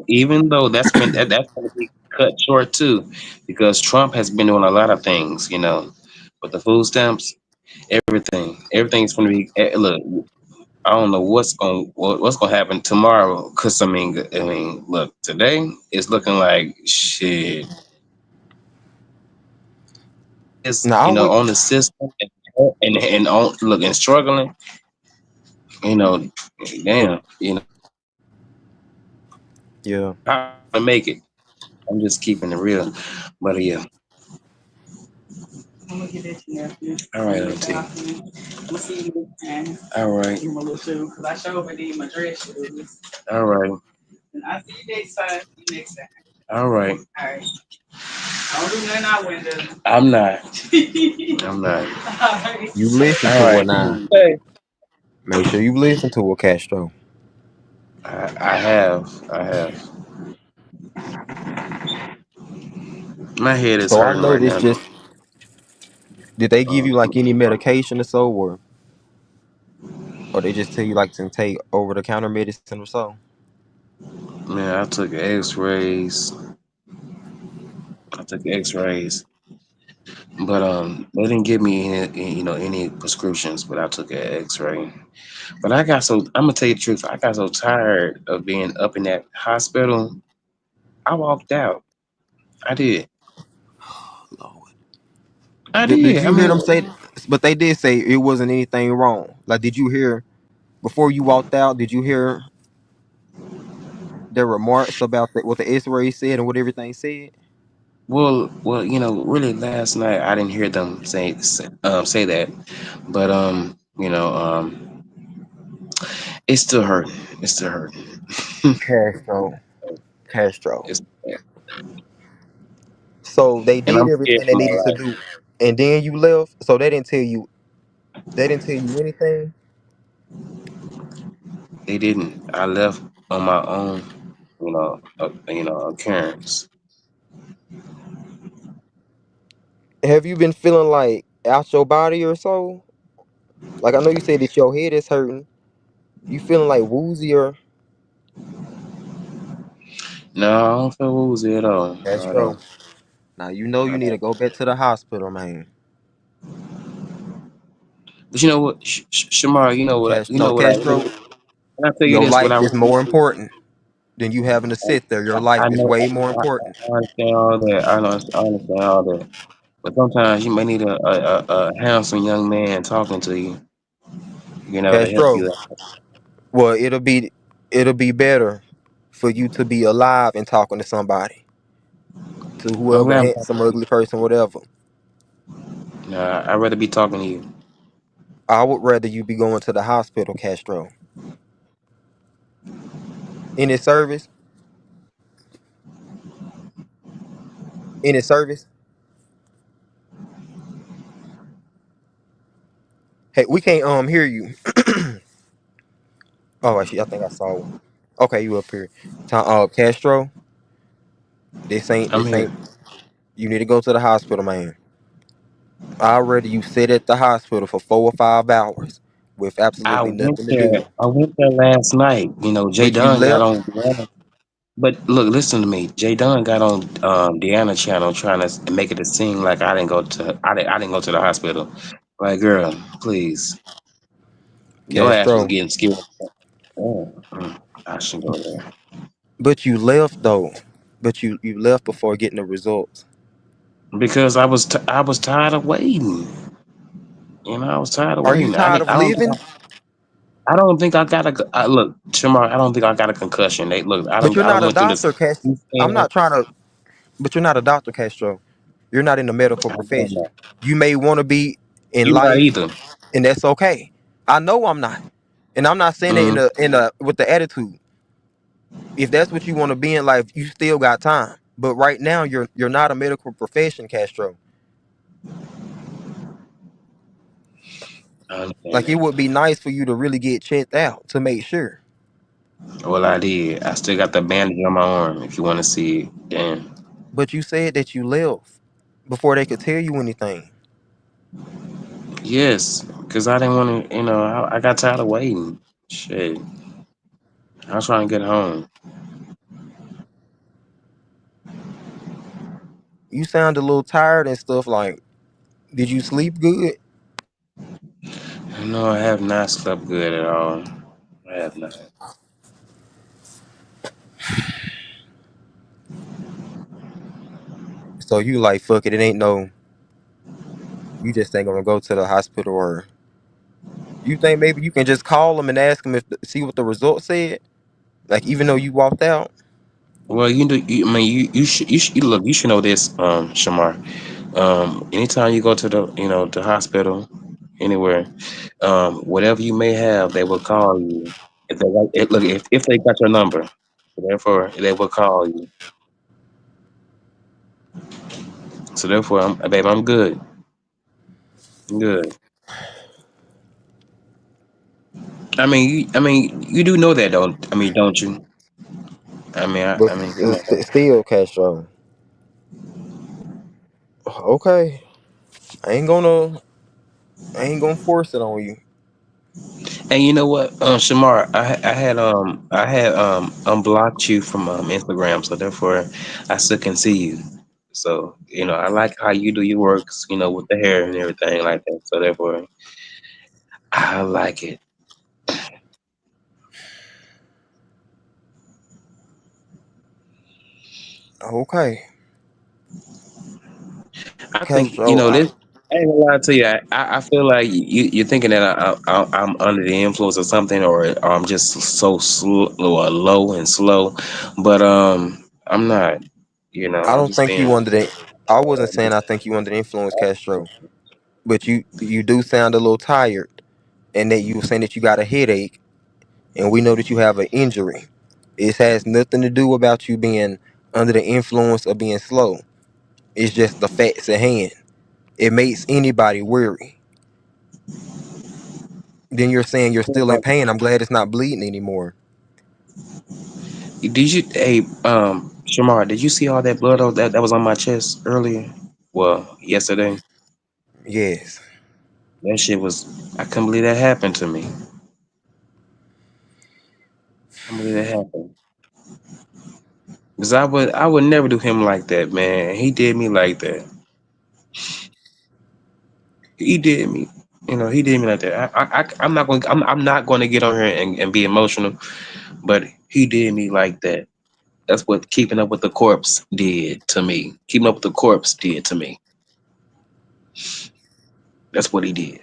even though that's going to be cut short too, because Trump has been doing a lot of things, with the food stamps, everything's going to be look. I don't know what's gonna happen tomorrow, cause I mean, look, today it's looking like shit. It's Now I would on the system and on look and struggling. You know, damn. yeah. How to make it. I'm just keeping it real, but yeah. I'm gonna get at you, nephew. All right, auntie. I'm gonna see you next time. All right. Give me my little shoe, cause I showed up need my dress shoes. All right. And I see you next time. See you next time. All right. All right. Don't do nothing I wouldn't do. I'm not. I'm not. All right. You listen All to her right. now. Hey. Make sure you listen to her, Castro. I have. I have. My head is So I hurting know right this now. just did they give you like any Uh, medication or so or they just tell you like to take over the counter medicine or so? Man, I took X-rays. I took X-rays, but they didn't give me any prescriptions. But I took an X-ray. But I got so I'm gonna tell you the truth. I got so tired of being up in that hospital. I walked out. I did. Lord. I Did did. I you hear mean, them say? But they did say it wasn't anything wrong. Like, did you hear before you walked out? Did you hear their remarks about what the X-ray said and what everything said? well, really, last night I didn't hear them say that, but it's still hurting. It's still hurting. Castro, Castro. It's, So they and did I'm scared everything they for my needed to life. do, and then you left. So they didn't tell you. They didn't tell you anything. They didn't. I left on my own. Occurrence. Have you been feeling like out your body or so? Like I know you said that your head is hurting. You feeling like woozy or No, I don't feel woozy at all. No, I Castro? don't. Now you know you I need to don't. go back to the hospital, man. But you know what, Shamar, you know what I Castro, really. Can I tell you your this? What I life is really more do? important than you having to sit there. Your life I is know way more important. I understand all that. I understand all that. But sometimes you may need a handsome young man talking to you, to help Castro, you out. well, it'll be better for you to be alive and talking to somebody, to I'm whoever, glad I'm handsome, talking to ugly person, whatever. you. Nah, I'd rather be talking to you. I would rather you be going to the hospital, Castro. Any service, any service. Hey, we can't hear you. Oh, actually, I think I saw one. Okay, you up here. Castro, I'm this here. ain't. You need to go to the hospital, man. Already, you sit at the hospital for 4 or 5 hours with I absolutely went nothing to there. do. I went there last night. Jay But you Dunn got left. on. But look, listen to me. Jay Dunn got on Deanna channel trying to make it a seem like I didn't go to the hospital. Like, girl, please, your ass was Castro. getting scared. I should go there But you left though. But you left before getting the results. because I was tired of waiting. I was tired of Are you waiting. I tired didn't. of living? I don't think I got look, Shamar. I don't think I got a concussion. They look. I But don't. you're I not a went through this. doctor, Castro. I'm not trying to. But you're not a doctor, Castro. You're not in the medical I know profession. that. You may want to be in You're not life, either. and that's okay. I know I'm not, and I'm not saying it Mm. in a with the attitude. If that's what you want to be in life, you still got time. But right now, you're not a medical profession, Castro. I understand Like it that. would be nice for you to really get checked out to make sure. Well, I did. I still got the bandage on my arm. If you want to see it, damn. But you said that you left before they could tell you anything. Yes, because I didn't want to. I got tired of waiting. Shit, I was trying to get home. You sound a little tired and stuff. Like, did you sleep good? No, I have not slept good at all. I have not. So you like, fuck it. It ain't no. You just ain't gonna go to the hospital, or you think maybe you can just call them and ask them if see what the results said. Like even though you walked out. Well, you do. I mean, you look. You should know this, Shamar. Anytime you go to the hospital, anywhere, whatever you may have, they will call you. If they look, if they got your number, therefore they will call you. So therefore, babe, I'm good. I'm good. You do know that, don't? Don't you? But Come on. still, Castro. Okay, I ain't gonna. I ain't gonna force it on you. And you know what, Shamar, I had unblocked you from Instagram, so therefore I still can see you. So I like how you do your works, with the hair and everything like that. So therefore I like it. Okay, I think Castro. this. I ain't gonna lie to you. I feel like you're thinking that I'm under the influence of something, or I'm just so slow, or low and slow. But I'm not. I I'm don't just think you being. under the. I wasn't saying I think you under the influence, Castro. But you do sound a little tired, and that you were saying that you got a headache, and we know that you have an injury. It has nothing to do about you being under the influence or being slow. It's just the facts at hand. It makes anybody worry. Then you're saying you're still in pain. I'm glad it's not bleeding anymore. Did you, hey, Shamar, did you see all that blood that was on my chest earlier? Well, yesterday. Yes. That shit was, I couldn't believe that happened to me. I can't believe that happened. Because I would never do him like that, man. He did me like that. He did me. He did me like that. I'm not going to get on here and be emotional, but he did me like that. That's what keeping up with the corpse did to me. Keeping up with the corpse did to me. That's what he did.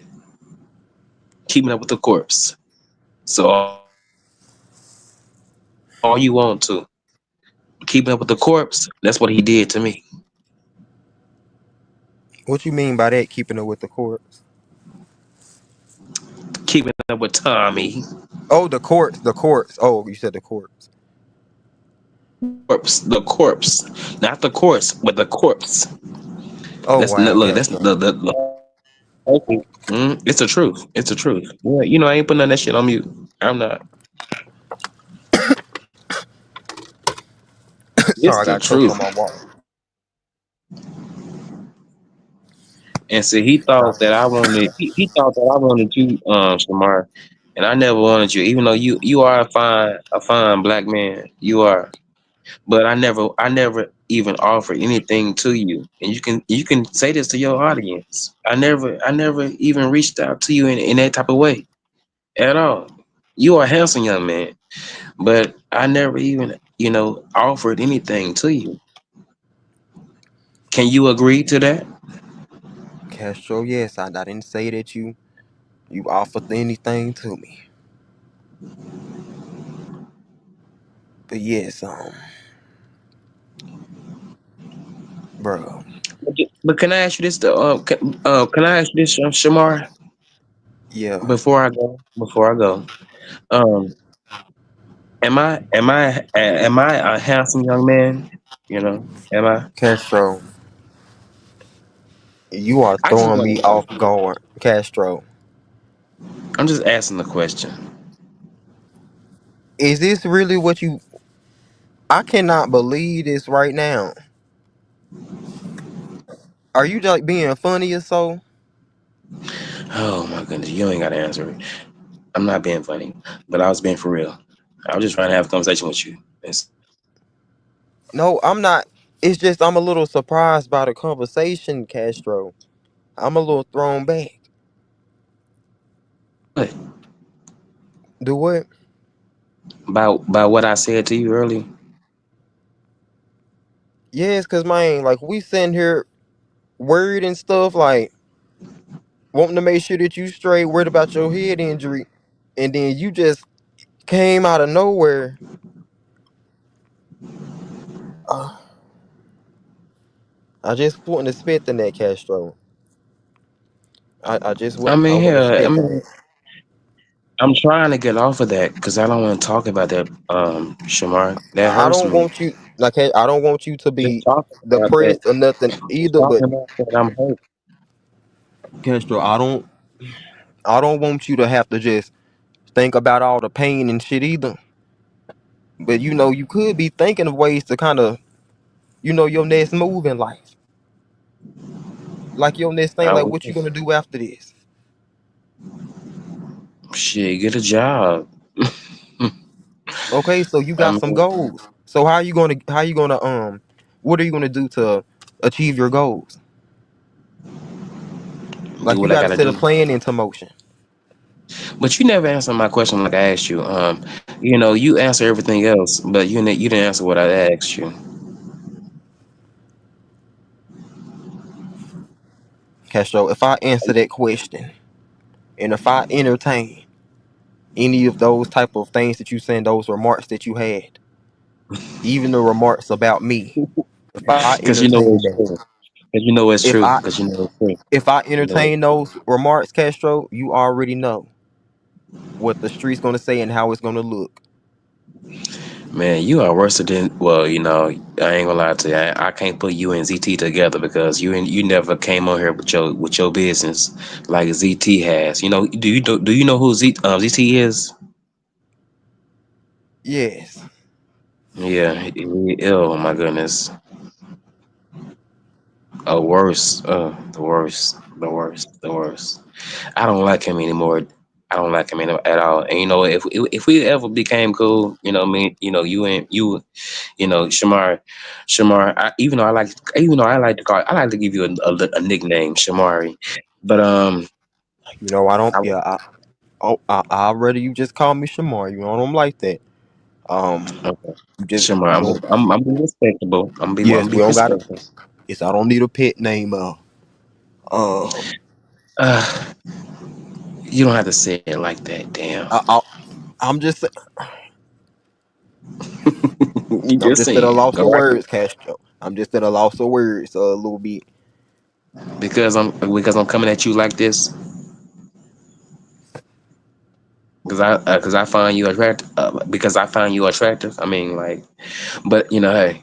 Keeping up with the corpse. So all you want to. Keeping up with the corpse, that's what he did to me. What you mean by that? Keeping it with the corpse? Keeping up with Tommy. Oh, the courts. The courts. Oh, you said the courts. The corpse. Not the course, but the corpse. Oh That's wow, look, that's Castro. the whole thing. It's the truth. It's the truth. Yeah, I ain't putting none of that shit on mute. I'm not. It's Sorry, I the got choked on truth. my water. And see, he thought that I wanted. He thought that I wanted you, Shamar, and I never wanted you. Even though you are a fine black man, you are. But I never even offered anything to you. And you can say this to your audience. I never even reached out to you in that type of way at all. You are a handsome young man, but I never even offered anything to you. Can you agree to that? Castro, yes, I didn't say that you offered anything to me, but yes, bro, But can I ask you this? Can I ask you this, Shamar? yeah, Before I go, um, am I a handsome young man? Am I? Castro, you are I just throwing want me to off know. guard, Castro. I'm just asking the question. Is this really what you? I cannot believe this right now. Are you like being funny or so? Oh my goodness, you ain't gotta answer it. I'm not being funny, but I was being for real. I was just trying to have a conversation with you. It's No, I'm not. It's just I'm a little surprised by the conversation, Castro. I'm a little thrown back. what Do what? about what I said to you earlier. Yes, cause man, like we sitting here worried and stuff, like wanting to make sure that you straight, worried about your head injury, and then you just came out of nowhere. Uh, I just wasn't expecting that, Castro. I just I I mean, wasn't hell, I expecting mean, that. I'm trying to get off of that because I don't want to talk about that, Shamar. That I hurts don't me. want you like I don't want you to Just be talking about that. depressed or nothing Just either. talking But about that. I'm hurt. Castro, I don't want you to have to just think about all the pain and shit either. But you could be thinking of ways to kind of your next move in life, like your next thing, I like was what you gonna do after this. shit. Get a job. Okay, so you I got some mean, goals. So what are you gonna do to achieve your goals? do Like you what I got to gotta set a do. plan into motion. But you never answered my question like I asked you. You answer everything else, but you didn't answer what I asked you. Castro, if I answer that question and if I entertain any of those type of things that you saying, those remarks that you had, even the remarks about me, if I Because you know entertain it's that, true. Because you know it's if true. I Because you know it's true. if I You know it. entertain those remarks, Castro, you already know what the street's gonna say and how it's gonna look. Man, you are worse than well. I ain't gonna lie to you. I can't put you and ZT together because you never came on here with your business like ZT has. Do you know who ZT is? Yes. Yeah, oh my goodness. Oh, worse. The worst. The worst. The worst. I don't like him anymore. I don't like him at all. And if we ever became cool, me, you and you, Shamar. I like to give you a nickname, Shamari. But I don't. I, Yeah. I rather you just call me Shamar. I don't like that. okay, You just Shamar. you don't. I'm be respectable. I'm Yes, we be don't got. respectful. Yes, I don't need a pet name. Um, Uh, you don't have to say it like that. Damn. I, I I'm just You I'm just just at a saying. loss Go of right words, Castro. I'm just at a loss of words a little bit. because I'm coming at you like this because I find you attractive because I find you attractive. I mean, like, but hey,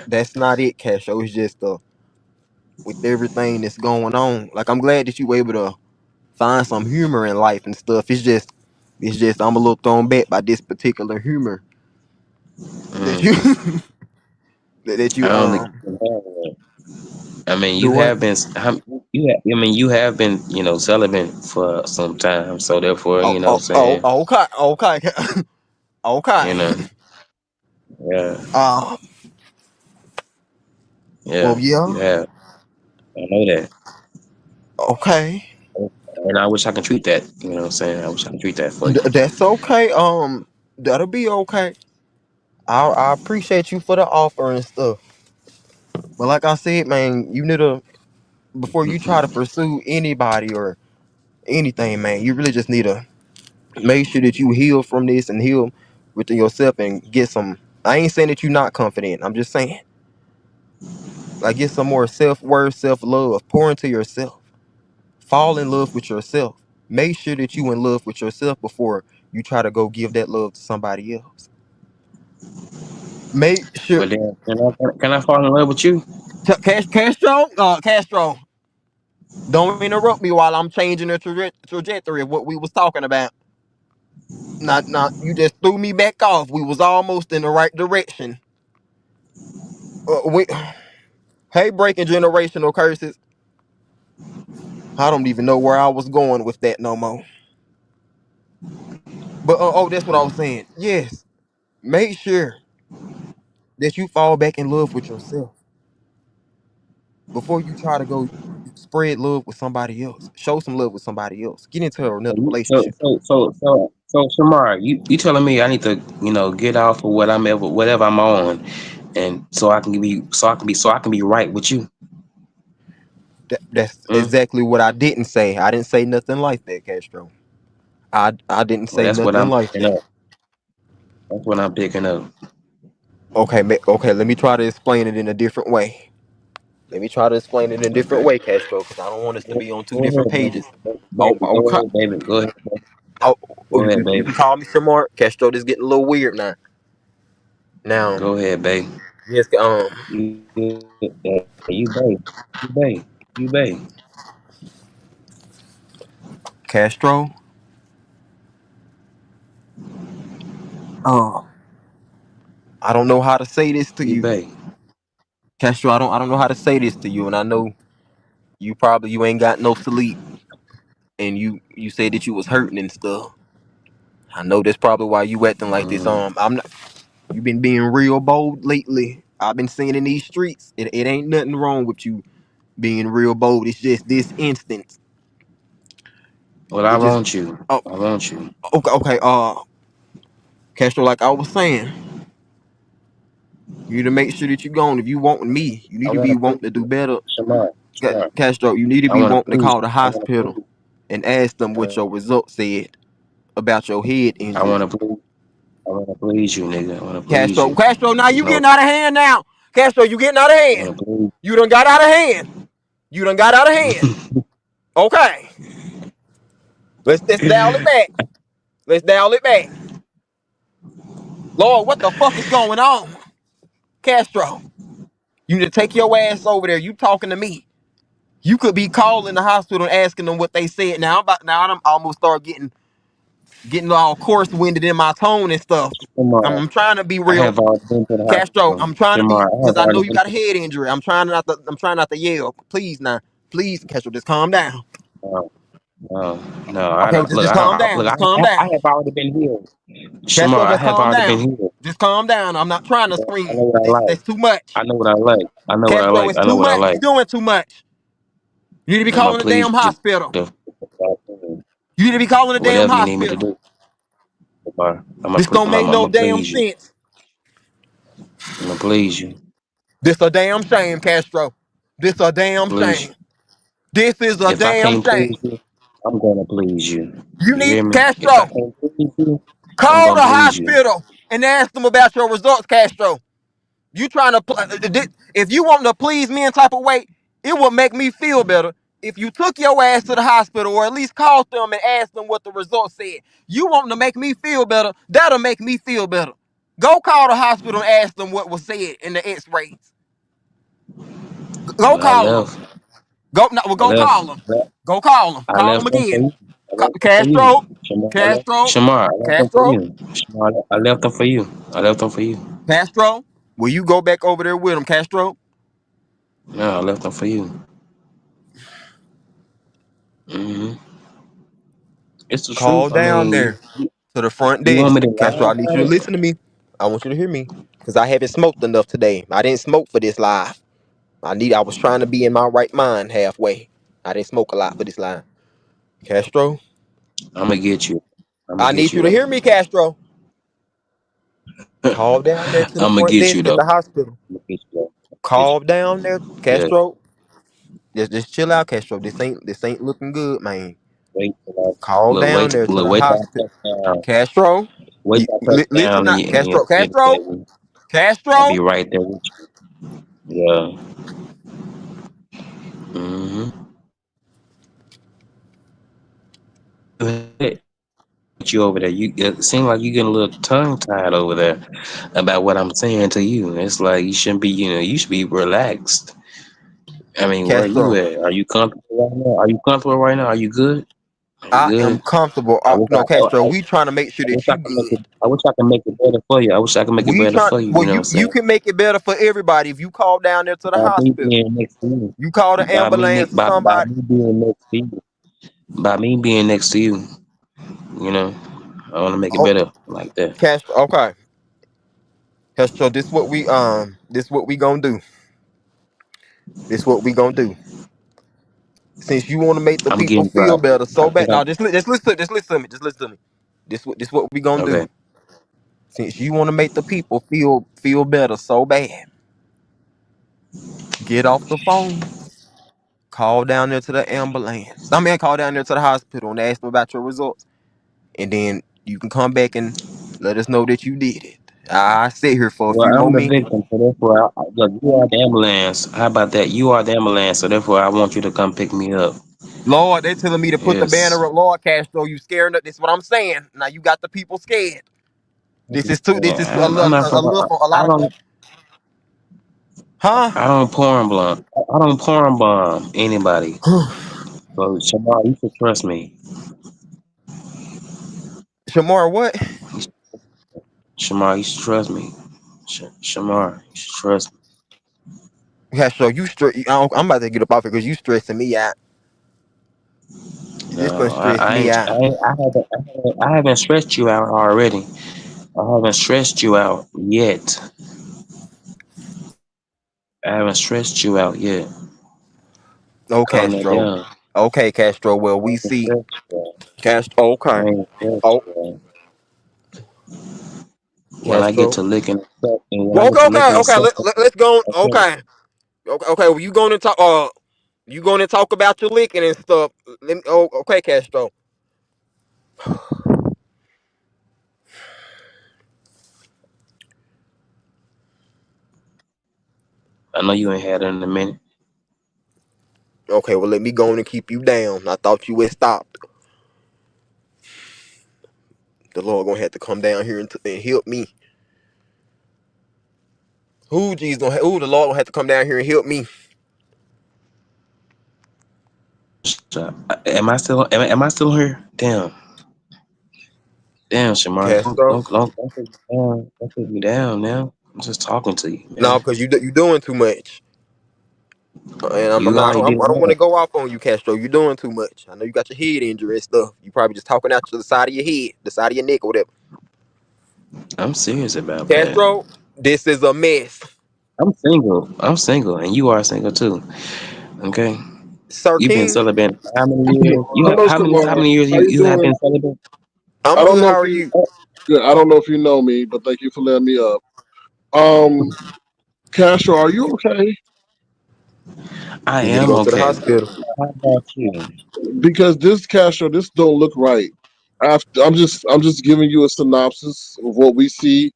That's not it, Castro. It's just with everything that's going on. Like I'm glad that you were able to find some humor in life and stuff. It's just I'm a little thrown back by this particular humor that you mm, that I you don't think you can have that. I mean, do you what? have been you have been celibate for some time, so therefore, Oh, what I'm saying, okay, okay, you okay. know, yeah, Um, well, yeah, yeah, you have. I know that, okay. and I wish I could treat that. You know what I'm saying? I wish I could treat that for you. That's okay. That'll be okay. I appreciate you for the offer and stuff. But like I said, man, you need to before you try to pursue anybody or anything, man. You really just need to make sure that you heal from this and heal within yourself and get some. I ain't saying that you're not confident. I'm just saying, like, get some more self worth, self love. Pour into yourself. Fall in love with yourself. Make sure that you in love with yourself before you try to go give that love to somebody else. Make sure. But then, can I fall in love with you? Castro, Castro. Don't interrupt me while I'm changing the trajectory of what we was talking about. Not, you just threw me back off. We was almost in the right direction. We, hey, breaking generational curses. I don't even know where I was going with that no more. But oh, that's what I was saying. Yes, make sure that you fall back in love with yourself before you try to go spread love with somebody else. Show some love with somebody else. Get into another So relationship. Shamar, you telling me I need to, get off of whatever I'm on, and so I can be right with you. That's Mm? exactly what I didn't say. I didn't say nothing like that, Castro. I didn't Well, say nothing like that. that's what I'm picking up. Okay, okay. Let me try to explain it in a different way. Let me try to explain it in a different Okay. way, Castro, because I don't want us to be on two Go different ahead, baby. pages. Oh, Baby, go okay. ahead, baby. Go ahead, baby. Oh, Go ahead, you baby. can call me Shamar. Castro, this getting a little weird now. Now, Go ahead, baby. yes, You bay. Castro. Uh, I don't know how to say this to You you, bay. Castro. I don't know how to say this to you, and I know you ain't got no sleep, and you said that you was hurting and stuff. I know that's probably why you acting like this. Mm. I'm not. You been being real bold lately. I've been seeing in these streets. It ain't nothing wrong with you being real bold. It's just this instance. Well, It just. Oh, I want you. okay, okay. Castro, like I was saying, you need to make sure that you gone. If you want me, you need I to want be to wanting please to do you. better. Shamar. Castro, you need to I be want to wanting to please call you. the hospital and ask them what your results said about your head I want injury. to please. I want to please you, nigga. I want to please Castro, you. Castro, now you No, getting out of hand now. Castro, you getting out of I hand. want to please. You done got out of hand. You done got out of hand. Okay. Let's dial it back. Let's dial it back. Lord, what the fuck is going on? Castro, you need to take your ass over there. You talking to me. You could be calling the hospital and asking them what they said. I'm almost start getting all coarse winded in my tone and stuff. Shamar, I'm trying to be I real. have already been to the Castro, hospital. I'm trying to be Shamar, I because have I know already you been got to a head injury. I'm trying not to yell. Please now. Please, Castro, just calm down. no, no. I Okay, don't just look. just I don't calm down. look. Just calm I down. have already been here. Castro, Shamar, I just have calm already been down. here. Just calm down. I'm not trying to I know scream. what I like. That's too much. I know what I like. I know what I Castro, like. it's I know too what I much. You like. doing too much. You need to be I'm gonna calling the please damn you. hospital. The- You need to be calling the damn Whatever you need me to hospital. do, Shamar. This don't make I'm no gonna damn please you. sense. I'm gonna please you. This a damn shame, Castro. This a damn Please you. shame. This is a If I damn can't shame. please you, I'm gonna please you. You You hear need me? If I Castro. can't please you, I'm Call gonna the please you. hospital and ask them about your results, Castro. You trying to if you want to please me in type of way, it would make me feel better if you took your ass to the hospital or at least called them and asked them what the results said. You want to make me feel better, that'll make me feel better. Go call the hospital and ask them what was said in the x-rays. Go Well, I call them. left. Go no, well, I go left. call them. Go call them. I Call them left them for again. you. I left them for you. Castro, Shamar, Castro, Shamar, I left them for Castro, you. Shamar, I left them for you. I left them for you. Castro. Will you go back over there with them, Castro? No, I left them for you. hmm It's the Call truth. I down mean, there to the front you want desk. me to lie Castro, I need you about to it? listen to me. I want you to hear me. Because I haven't smoked enough today. I didn't smoke for this live. I was trying to be in my right mind halfway. I didn't smoke a lot for this live. Castro, I'm gonna get you. I'm gonna I get need you you to though. hear me, Castro. Call down there to the I'm gonna front get you desk at though. the hospital. I'm gonna get you though. I'm gonna get Call down there, you. Yeah. Castro. Just chill out, Castro. This ain't looking good, man. Wait till I Call look. down there to the Wait till I hospital. touch down. Castro, Wait till I touch listen down now. in your Castro, city, Castro, baby. I'll be Castro. right there with you. Yeah. Mm-hmm. You over there. You it seem like you getting a little tongue tied over there about what I'm saying to you. It's like you shouldn't be. You should be relaxed I mean, where are you Castro. at? Are you comfortable right now? Are you comfortable right now? Are you good? Are you I am good? comfortable. I wish No, Castro, we trying to make sure I wish that I you could make it. good. I wish I could make it better for you. I wish I could make it We better trying. for you. Well, You know what I'm you saying? can make it better for everybody if you call down there to the By me hospital. being next to you, You call the ambulance or by somebody. me being next to you, by me being next to you, you know, I want to make it Oh, better like that. Castro. Okay, Castro. This what we gonna do. This what we gonna do. Since you want to make the I'm people getting feel dry. better I so think bad. Now, just listen to me. Just listen to me. This what we gonna do. okay. Since you want to make the people feel better so bad, get off the phone. Call down there to the ambulance. I mean, call down there to the hospital and ask them about your results. And then you can come back and let us know that you did it. I sit here for a Well, few more I'm the minutes. victim, so therefore, look, you are the ambulance. How about that? You are the ambulance, so therefore, I want you to come pick me up. Lord, they're telling me to put the Yes. banner up. Lord, Castro, you scaring us. This is what I'm saying. Now you got the people scared. This is too. This is Yeah, I'm not a from. little for a I lot of. don't. Huh? I don't porn bomb. I don't porn bomb anybody. So Shamar, you should trust me. Shamar, what? You should- Shamar, you should trust me. Shamar, you should trust me. Castro, you stress. I'm about to get up off here because you stressing me out. This No, gonna stress I me ain't. out. I haven't stressed you out already. I haven't stressed you out yet. I haven't stressed you out yet. Oh, Calm that Castro. down. Okay, Castro. Well, I we ain't see stressed you out. Castro. Okay. I ain't stressed Oh, you out. When I get Castro. to licking and sucking, when I Well, get okay, to okay, licking and okay. sucking, Let's go. okay. Okay, okay. Well, you going to talk? You going to talk about your licking and stuff? Let me. Oh, okay, Castro. I know you ain't had it in a minute. Okay, well, let me go on and keep you down. I thought you had stopped. The Lord gonna have to come down here and help me. Who Jesus gonna? Who the Lord gonna have to come down here and help me? So, am I still here? Damn, Shamar, Castro. don't take me down. Don't take me down now. I'm just talking to you, No, man. because you doing too much. And You I already did don't want to that. go off on you, Castro. You're doing too much. I know you got your head injury and stuff. You probably just talking out to the side of your head, the side of your neck, or whatever. I'm serious about that. Castro, this is a mess. I'm single. I'm single, and you are single too. Okay. Sir You've been King, celibate for how many years? Hello, How Shamar. many years How you you have doing? been celibate? I'm I don't good. know How if are you you? good. I don't know if you know me, but thank you for letting me up. Um, Castro, are you okay? I You need to am go to the okay. hospital. How about you? Because this Castro, this don't look right. I'm just giving you a synopsis of what we see.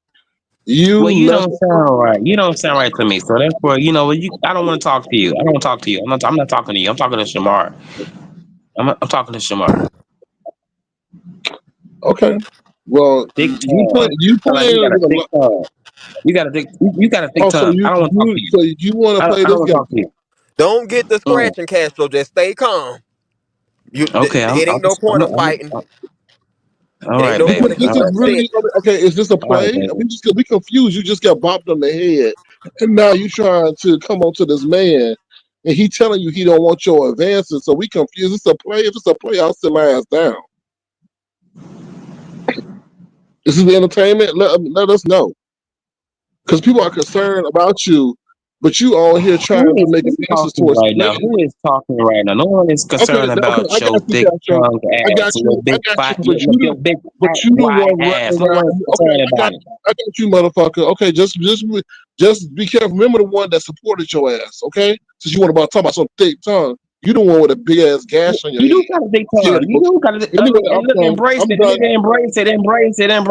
Well, You you left. don't sound right. You don't sound right to me. So therefore, I don't want to talk to you. I don't want to talk to you. I'm not talking to you. I'm talking to Shamar. I'm talking to Shamar. Okay. Well, Thick tongue. you Sound like you playing got a with a thick lot. tongue. You got a thick Oh, so tongue. I don't want to talk to you. you want to play I this don't want to game? talk to you. Don't get the Mm. scratching, Castro. Just stay calm. Okay, It ain't no point of fighting. all It ain't right, no point Because of baby. this All getting is right, baby. upset. really okay. Is this a All right, play? baby. We confused. You just got bopped on the head, and now you trying to come on to this man, and he telling you he don't want your advances. So we confused. Is this a play? If it's a play, I'll sit my ass down. This is the entertainment. Let us know because people are concerned about you, but you all here trying to make Who is advances talking towards this right now? man. Who is talking right now? No one is Okay, concerned okay, about I your got you, thick Castro. tongue ass and I got you. your big fat But you the white one ass. running No around. one is Okay, concerned about it. I got you, motherfucker. Okay, just be careful. Remember the one that supported your ass. Okay, since you want to talk about some thick tongue, you the one with a big ass gash on your You do head. got a big Yeah, tongue. You do got a anyway, and look, embrace I'm it, done. nigga.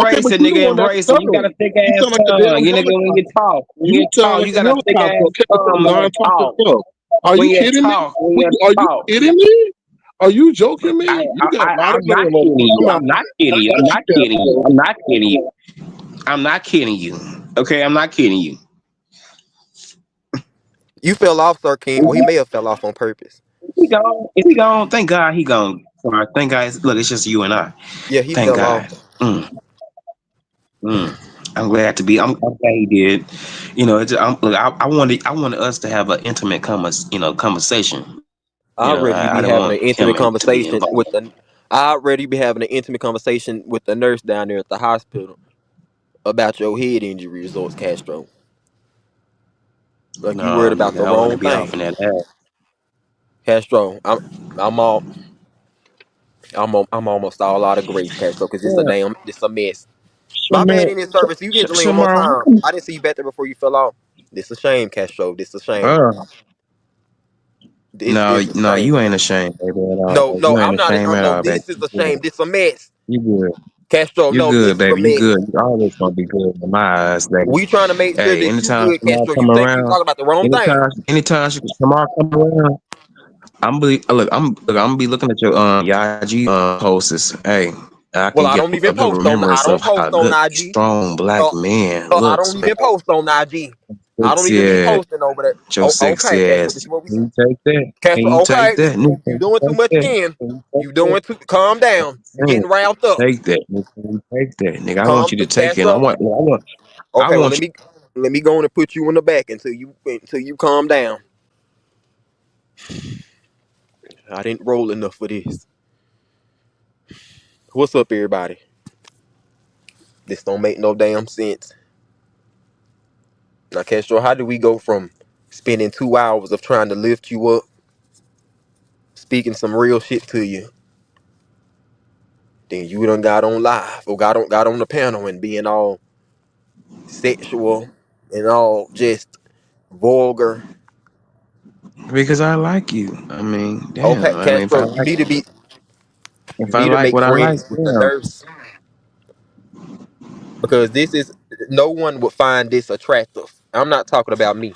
Okay, but you the Nigga. one that's Embrace it. You got stuttering. a thick You ass sound like a damn tongue. You nigga, helicopter. when You you sound talk, like you a got a thick helicopter. ass Okay, with some tongue when you non-talking talk. stuff. Are When you you kidding me? talk, when you Are you talk. kidding me? Are you joking me? You got a lot of I'm not nerve, kidding motherfucker. you. I'm not I kidding you. I'm got not you, kidding you. Castro. I'm not kidding you. I'm not kidding you. Okay, I'm not kidding you. You fell off, Sir King. Well, he may have fell off on purpose. He gone. Is he gone? Thank God he gone. Sorry. Thank God. Look, it's just you and I. Yeah, he Thank fell off. God. Mm, mm. I'm glad to be. I'm glad he did. Look, I wanted us to have an intimate conversation. I'd rather you I be didn't having want an him intimate to be conversation involved. with the. I'd rather you be having an intimate conversation with the nurse down there at the hospital about your head injury results, Castro. Like you worried No, about nigga, the I want to wrong be off in thing, that ass. Castro. I'm all I'm almost all out of grace, Castro, because Yeah, this a mess. My bad Shamar, in this service. You hit the link one more Shamar, time. I didn't see you back there before you fell off. This a shame, Castro. This a shame. uh, no, This a no, shame. you ain't ashamed, baby, at all. No, Baby. no, You I'm ain't not. ashamed at No, all, baby. this is a shame. This a mess, You good. Castro. You No, good, this is a baby. You mess. good. You always gonna be good in my eyes, baby. We trying to make sure Hey, that you anytime good, Shamar Castro. You come think you around, talking about the wrong thing. anytime Shamar come around, I'm gonna be looking at your IG posts. Hey, I Well, can I get don't a even good post on. I remembrance don't of how post on good, IG. strong black man I looks, don't man. even post on IG. I don't even Sexy be ass, posting over there. your Oh, sexy okay, Castro. This ass. is what we Can say. you take that? Can Castro, you take okay, that? Nick, you can you doing too take much that? again. Can you take You that? doing too. Calm I'm down. You saying, getting riled up. take that, nigga. Can you take that, nigga? I want Calm, you to take it. Castro. I Okay, well want let me go on and put you in the back until you calm down. I didn't roll enough for this. What's up, everybody? This don't make no damn sense. Now, Castro, how do we go from spending 2 hours of trying to lift you up, speaking some real shit to you, then you done got on live or got on the panel and being all sexual and all just vulgar. because I like you. I mean, Okay, damn. I mean, Castro, you if I need to like make what I like, friends with the damn. nurse because this is no one would find this attractive. I'm not talking about me.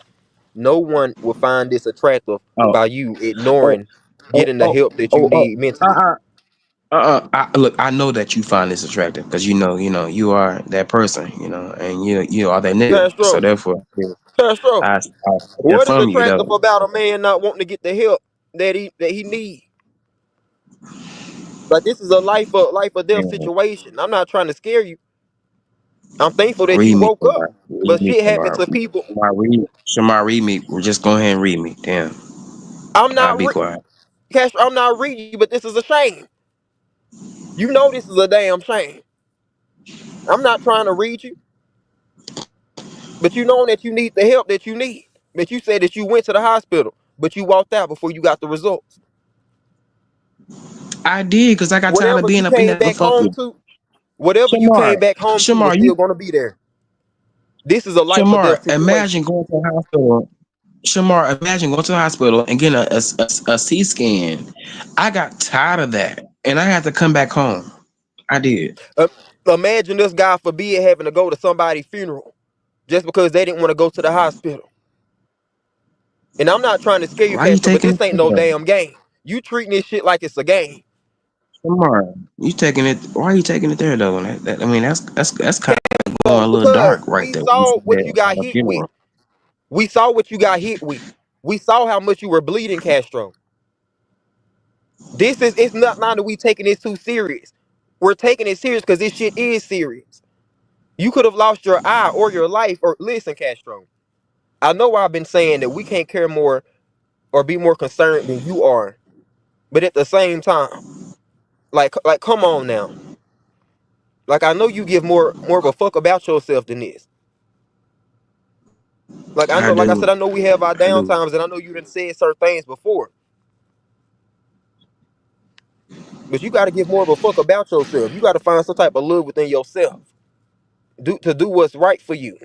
No one will find this attractive Oh, by you oh, ignoring oh, getting the oh, help that you oh, oh. need mentally. Uh, look, I know that you find this attractive because you are that person, and you are that nigga. So Castro, therefore, Castro, I expect that what is from you, attractive though. about a man not wanting to get the help that he need? Like this is a life or death Yeah. situation. I'm not trying to scare you. I'm thankful that Read you me, woke up. Shamar. Read But me, shit happens Shamar. to people. Shamar, read me. Just go ahead and read me. Damn, I'm I'll not be quiet. Castro, I'm not reading you, but this is a shame. You know this is a damn shame. I'm not trying to read you, but you know that you need the help that you need. But you said that you went to the hospital, but you walked out before you got the results. I did because I got tired of Whatever you being up in came that back home motherfucker. to, whatever you Shamar, came back home to is Shamar, still gonna be there. This is a life or death Shamar, situation. imagine going to the hospital and getting a C scan. I got tired of that, and I had to come back home. I did. Uh, Imagine this guy forbid having to go to somebody's funeral just because they didn't want to go to the hospital. And I'm not trying to scare you, Why you Castro, but taking this it ain't no there? damn game. You treating this shit like it's a game. Shamar, you taking it? Why are you taking it there though? I mean, that's kind of going So a little because dark right we there. When you saw said what you that got at a hit with. funeral. We saw what you got hit with. We saw how much you were bleeding, Castro. This is it's not now that we taking this too serious. We're taking it serious because this shit is serious. You could have lost your eye or your life. Or listen, Castro. I know I've been saying that we can't care more or be more concerned than you are. But at the same time, like come on now. Like I know you give more of a fuck about yourself than this. Like I I know, like I said, do. I know we have our I do. downtimes, and I know you done said certain things before. But you got to give more of a fuck about yourself. You got to find some type of love within yourself. Do what's right for you.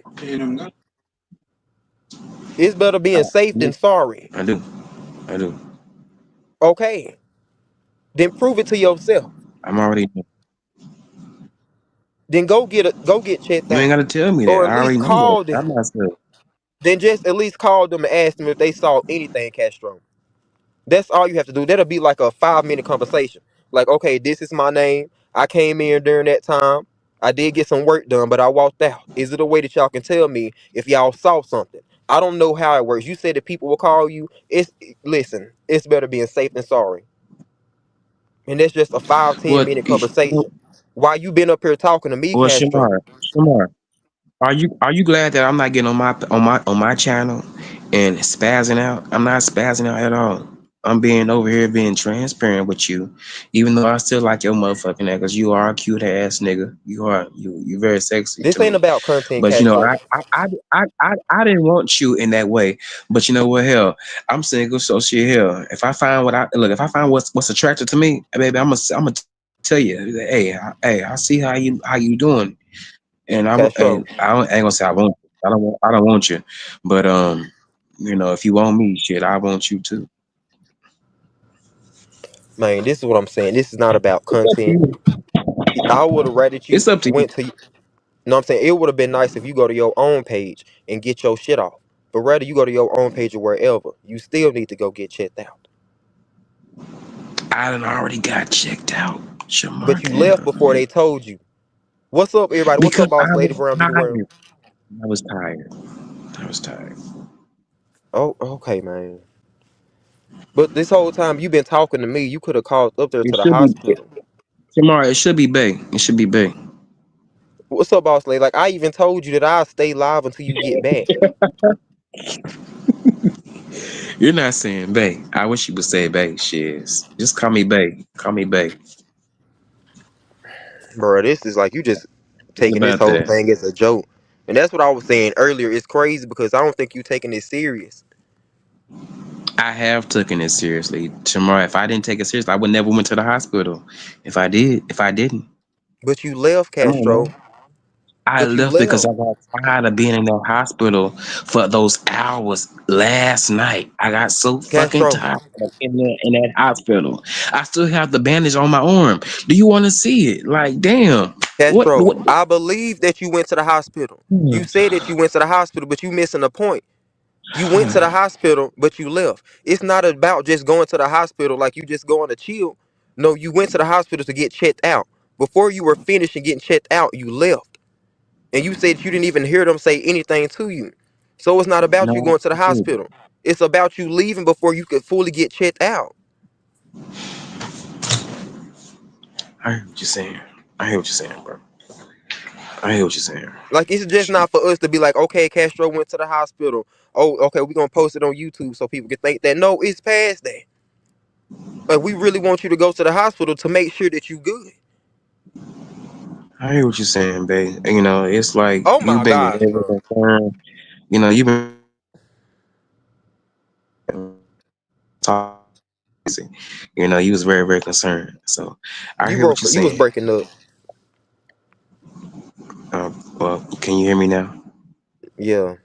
It's better being safe than sorry. I do. I do. Okay, then prove it to yourself. I'm already. Then go get checked You ain't out, got to tell me that. or at I already least know that. call them. I myself. Then just at least call them and ask them if they saw anything, Castro. That's all you have to do. That'll be like a 5 minute conversation. Like, okay, this is my name. I came in during that time. I did get some work done, but I walked out. Is it a way that y'all can tell me if y'all saw something? I don't know how it works. You said that people will call you. Listen. It's better being safe than sorry. And that's just a 5-10 minute conversation. While you been up here talking to me, well, Castro, Shamar, are you glad that I'm not getting on my channel and spazzing out? I'm not spazzing out at all. I'm being over here being transparent with you, even though I still like your motherfucking nigga, because you are a cute ass nigga. You very sexy this to ain't me. about content, But Castro. I didn't want you in that way. But you know what? Hell, I'm single, so shit. Hell, if I find what's attractive to me, baby, I'm gonna tell you, hey, I see how you doing, and Castro, I ain't gonna say I want you. I don't want you, but if you want me, shit, I want you too. man, this is what I'm saying. This is not about It's up to content. you. I would have rather you It's up to you. went to. No, I'm saying it would have been nice if you go to your own page and get your shit off. But rather you go to your own page or wherever, you still need to go get checked out. I done already got checked out, But Shamar. you left Damn, before man. they told you. What's up, everybody? What's up, Because boss I lady? was Brown, be the world. tired. I was tired. I was tired. Oh, okay, man. But this whole time you been talking to me, you could have called up there It to the should be hospital. tomorrow. It should be Bay. It should be Bay. What's up, boss lady? Like I even told you that I'll stay live until you get back. You're not saying Bay. I wish you would say Bay. Shiz. Just call me Bay. Call me Bay. Bro, this is like you just What taking this about whole that? thing as a joke. And that's what I was saying earlier. It's crazy because I don't think you taking this serious. I have taken it seriously. Tomorrow, if I didn't take it seriously, I would never went to the hospital. If I didn't. But you left, Come on, Castro. man. I But you left because left. I got tired of being in that hospital for those hours last night. I got so fucking Castro. tired of in that hospital. I still have the bandage on my arm. Do you want to see it? Like, damn. What? Castro, What? I believe that you went to the hospital. You said that you went to the hospital, but you missing the point. You went to the hospital, but you left. It's not about just going to the hospital like you just going to chill. No, you went to the hospital to get checked out. Before you were finished and getting checked out, you left. And you said you didn't even hear them say anything to you. So it's not about you No, going to the I didn't. hospital. It's about you leaving before you could fully get checked out. I hear what you're saying. I hear what you're saying, bro. I hear what you're saying. Like it's just not for us to be like, okay, Castro went to the hospital. Oh, okay, we're gonna post it on YouTube so people can think that. No, it's past that. Like we really want you to go to the hospital to make sure that you good. I hear what you're saying, babe. It's like Oh you've my been gosh, very bro. concerned. You've been talking. You was very, very concerned. So I hear what you're You was saying. breaking up. Well, can you hear me now? Yeah.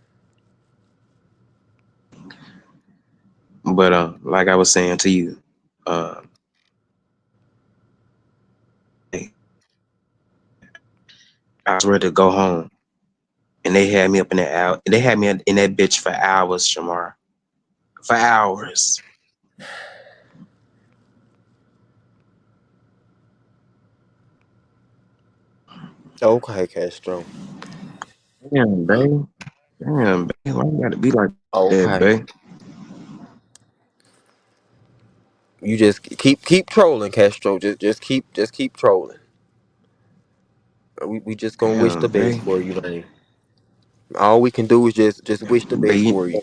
But like I was saying to you, uh, I was ready to go home, and they had me up in that out. They had me in that bitch for hours, Shamar. For hours. Okay, Castro. Damn, babe. Damn, babe. Why you gotta be like that, Okay. babe? You just keep trolling, Castro. Just keep trolling. We just gonna wish the Damn, best babe. for you, man. All we can do is just wish the best Babe, for you.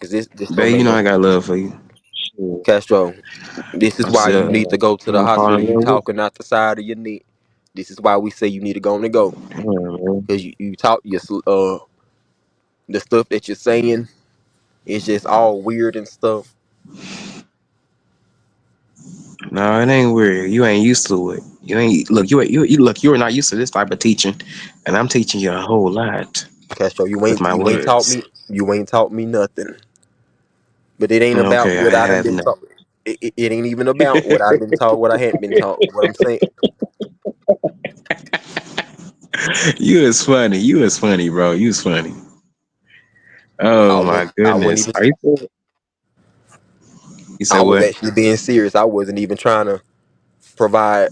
Cause this don't babe, make no I got sense. love for you. Shit. Castro, this is I'm why you still, need to go to you the know, hospital. falling in You love with talking out the side of your neck. This is why we say you need to go and go. you. Damn, man. Cause you talk the stuff that you're saying is just all weird and stuff. No, it ain't weird. You ain't used to it. You ain't look. You're not used to this type of teaching, and I'm teaching you a whole lot Castro, with my you ain't taught words. me nothing. But it ain't about Okay, I what I done have been now. taught. It ain't even about what I've been taught, what I hadn't been taught. What I'm saying, You is funny. You is funny, bro. You is funny. Oh my I wasn't goodness. even. Are you serious? You say I was what? actually being serious. I wasn't even trying to provide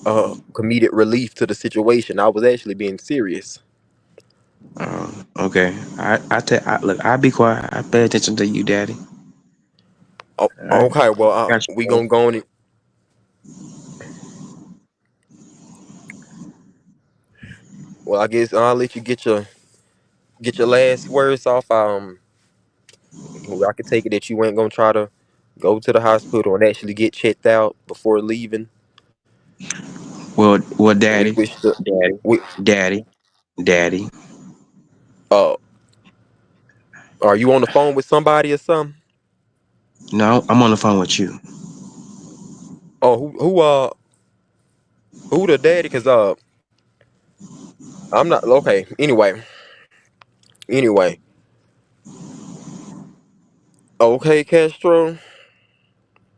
comedic relief to the situation. I was actually being serious. Okay. Look. I be quiet. I pay attention to you, Daddy. Oh, All right. okay, well, Got we you. gonna go on it. Well, I guess I'll let you get your last words off. I could take it that you ain't gonna try to go to the hospital and actually get checked out before leaving. Well, We Daddy, wish the Daddy, we Daddy, Daddy. uh are you on the phone with somebody or something? No, I'm on the phone with you. Oh, who the daddy? Cause I'm not okay. Anyway, okay, Castro.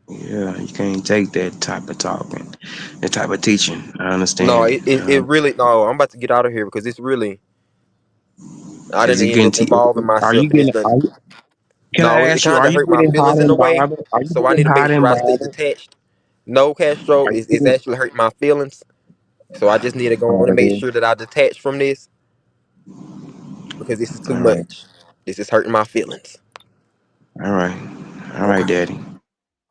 Yeah, you can't take that type of talking, that type of teaching. I No, understand it, it. it, it really no. I'm about to get out of here because it's really I Is didn't it even getting involving are myself you in this getting? thing. Can No, I it ask you? kind Are of you hurt my getting hot feelings in a and way. bothered? Are you So I need getting to make hot sure and I stay bothered? detached. No, Castro, Are it's you actually hurting my feelings. So I just need to go on and make getting? sure that I detach from this because this is too All right, much. This is hurting my feelings. all right, all right, Okay. Daddy.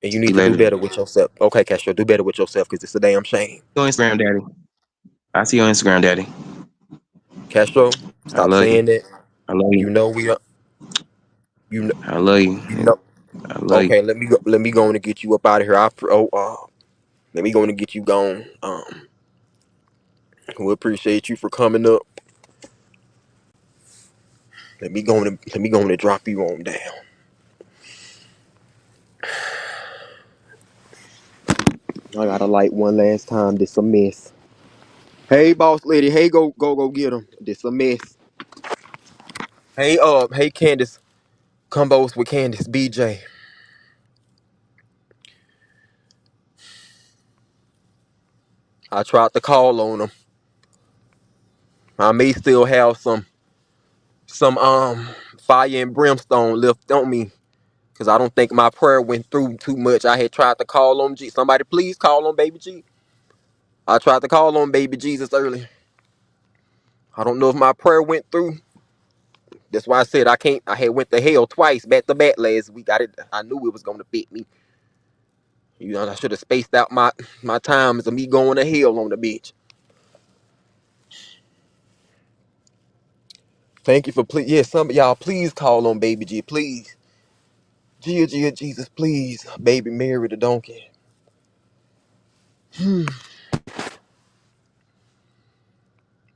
And you See need you to do later. better with yourself. Okay, Castro, do better with yourself because it's a damn shame. See you on Instagram, Daddy. I see you on Instagram, Daddy. Castro, I stop love you. saying that. I love You you. know we are. You know. I love you. You know. I love you. Okay, let me go. Let me go on and get you up out of here. Let me go on and get you gone. We appreciate you for coming up. Let me go on and drop you on down. I gotta light one last time. This a mess. Hey, boss lady. Hey, go get him. This a mess. Hey, Candace. Combos with Candace. BJ. I tried to call on him. I may still have some fire and brimstone left on me. Cause I don't think my prayer went through too much. I had tried to call on G. Somebody please call on baby G. I tried to call on baby Jesus earlier. I don't know if my prayer went through. That's why I said I can't. I had went to hell twice back to back last week. I knew it was gonna fit me. You know, I should have spaced out my times of me going to hell on the beach. Thank you for please. Yeah, some of y'all please call on baby G, please. Gia, Jesus, please. Baby Mary the donkey.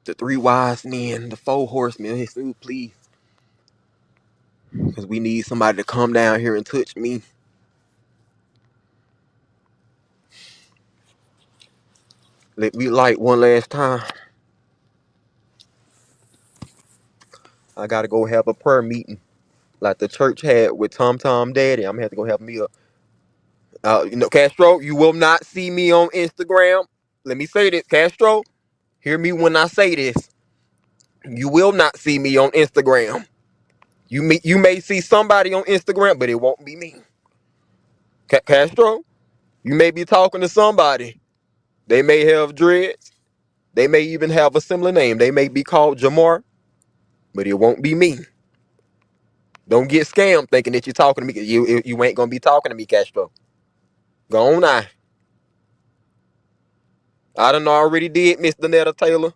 The three wise men, the four horsemen. Jesus, please. Because we need somebody to come down here and touch me. Let me light one last time. I gotta go have a prayer meeting like the church had with Tom Daddy. I'm gonna have to go have me a. Castro, you will not see me on Instagram. Let me say this, Castro. Hear me when I say this. You will not see me on Instagram. You may see somebody on Instagram, but it won't be me. Castro, you may be talking to somebody. They may have dreads. They may even have a similar name. They may be called Jamar, but it won't be me. Don't get scammed thinking that you're talking to me. You ain't gonna be talking to me, Castro. Go on now. I done already did, Mr. Netta Taylor.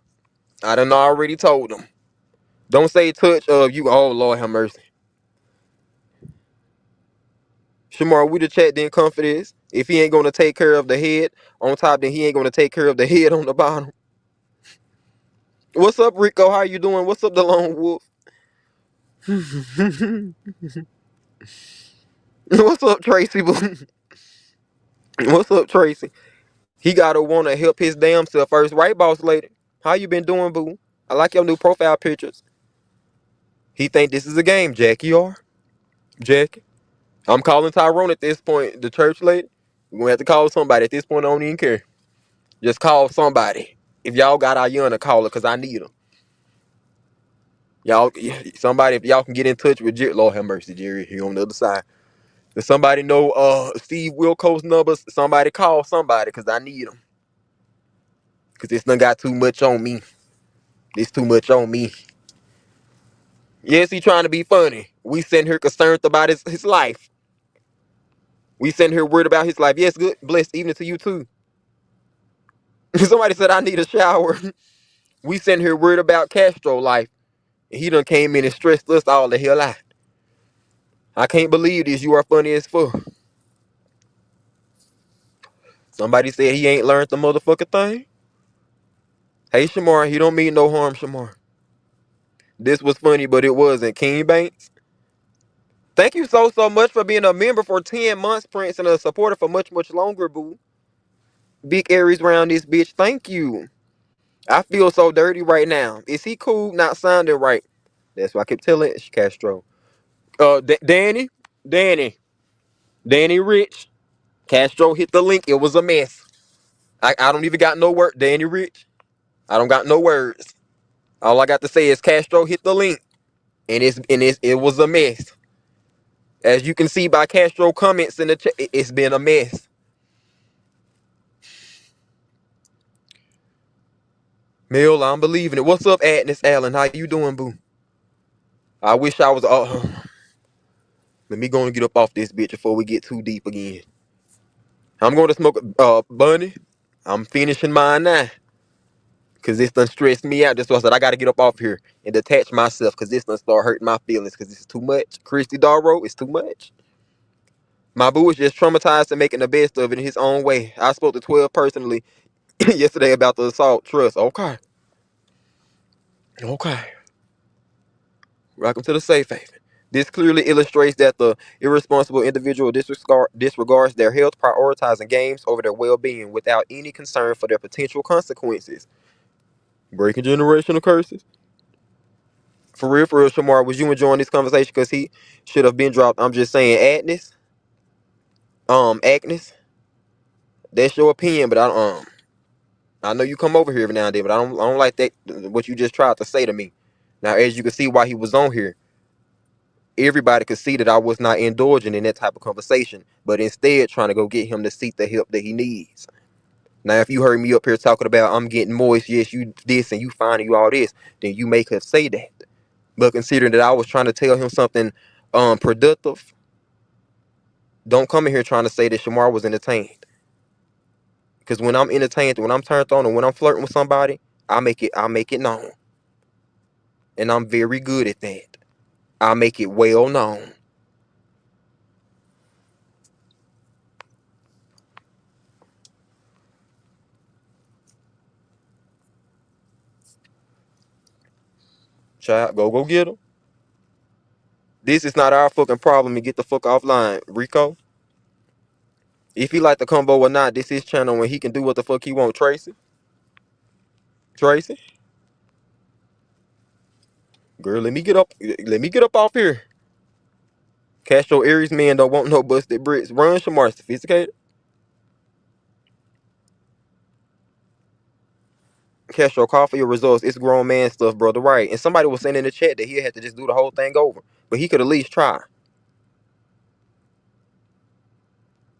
I done already told him. Don't say touch of you. Oh Lord have mercy. Shamar, we the chat didn't come for this. If he ain't gonna take care of the head on top, then he ain't gonna take care of the head on the bottom. What's up, Rico? How you doing? What's up, the lone wolf? What's up, Tracy? What's up, Tracy? He gotta wanna help his damn self first, right, boss lady? How you been doing, boo? I like your new profile pictures. He think this is a game, Jackie. Or Jackie? I'm calling Tyrone at this point. The church lady. We're gonna have to call somebody at this point. I don't even care. Just call somebody. If y'all got Ayana, call her, cause I need her. Y'all, somebody, if y'all can get in touch with Jerry, Lord have mercy, Jerry, here on the other side. If somebody know Steve Wilco's numbers, somebody call somebody, cause I need them. Cause this done got too much on me. This too much on me. Yes, he trying to be funny. We sitting here concerned about his life. We sitting here worried about his life. Yes, good. Blessed evening to you too. Somebody said I need a shower. We sitting here worried about Castro life. And he done came in and stressed us all the hell out. I can't believe this. You are funny as fuck. Somebody said he ain't learned the motherfucking thing. Hey, Shamar, he don't mean no harm, Shamar. This was funny, but it wasn't. King Banks, thank you so much for being a member for 10 months, Prince, and a supporter for much longer, boo. Big Aries round this bitch. Thank you. I feel so dirty right now. Is he cool? Not sounding right. That's why I kept telling Castro. Danny, Danny, Danny Rich. Castro hit the link. It was a mess. I don't even got no word. Danny Rich. I don't got no words. All I got to say is Castro hit the link, and it was a mess. As you can see by Castro comments in the chat, it's been a mess. Mel, I'm believing it. What's up, Agnes Allen? How you doing, boo? I wish I was. Let me go and get up off this bitch before we get too deep again. I'm going to smoke Bunny. I'm finishing mine now. Cause this done stressed me out. That's why I said I gotta get up off here and detach myself. Cause this done start hurting my feelings. Cause this is too much. Christy Darrow is too much. My boo is just traumatized and making the best of it in his own way. I spoke to 12 personally yesterday about the assault. Trust. Okay. Okay. Welcome to the safe haven. This clearly illustrates that the irresponsible individual disregards their health, prioritizing games over their well-being without any concern for their potential consequences. Breaking generational curses. For real, Shamar, was you enjoying this conversation? Because he should have been dropped. I'm just saying, Agnes, that's your opinion, but I know you come over here every now and then, but I don't like that, what you just tried to say to me. Now, as you can see why he was on here, everybody could see that I was not indulging in that type of conversation, but instead trying to go get him to seek the help that he needs. Now, if you heard me up here talking about I'm getting moist, yes, you this and you finding you all this, then you may could say that. But considering that I was trying to tell him something productive, don't come in here trying to say that Shamar was entertained. Because when I'm entertained, when I'm turned on, and when I'm flirting with somebody, I make it known. And I'm very good at that. I make it well known. Child, go get him. This is not our fucking problem and get the fuck offline, Rico. If he like the combo or not, this is his channel when he can do what the fuck he want. Tracy? Girl, let me get up. Let me get up off here. Castro Aries man don't want no busted bricks. Run, Shamar, sophisticated. Castro, call for your results. It's grown man stuff, brother. Right. And somebody was saying in the chat that he had to just do the whole thing over. But he could at least try.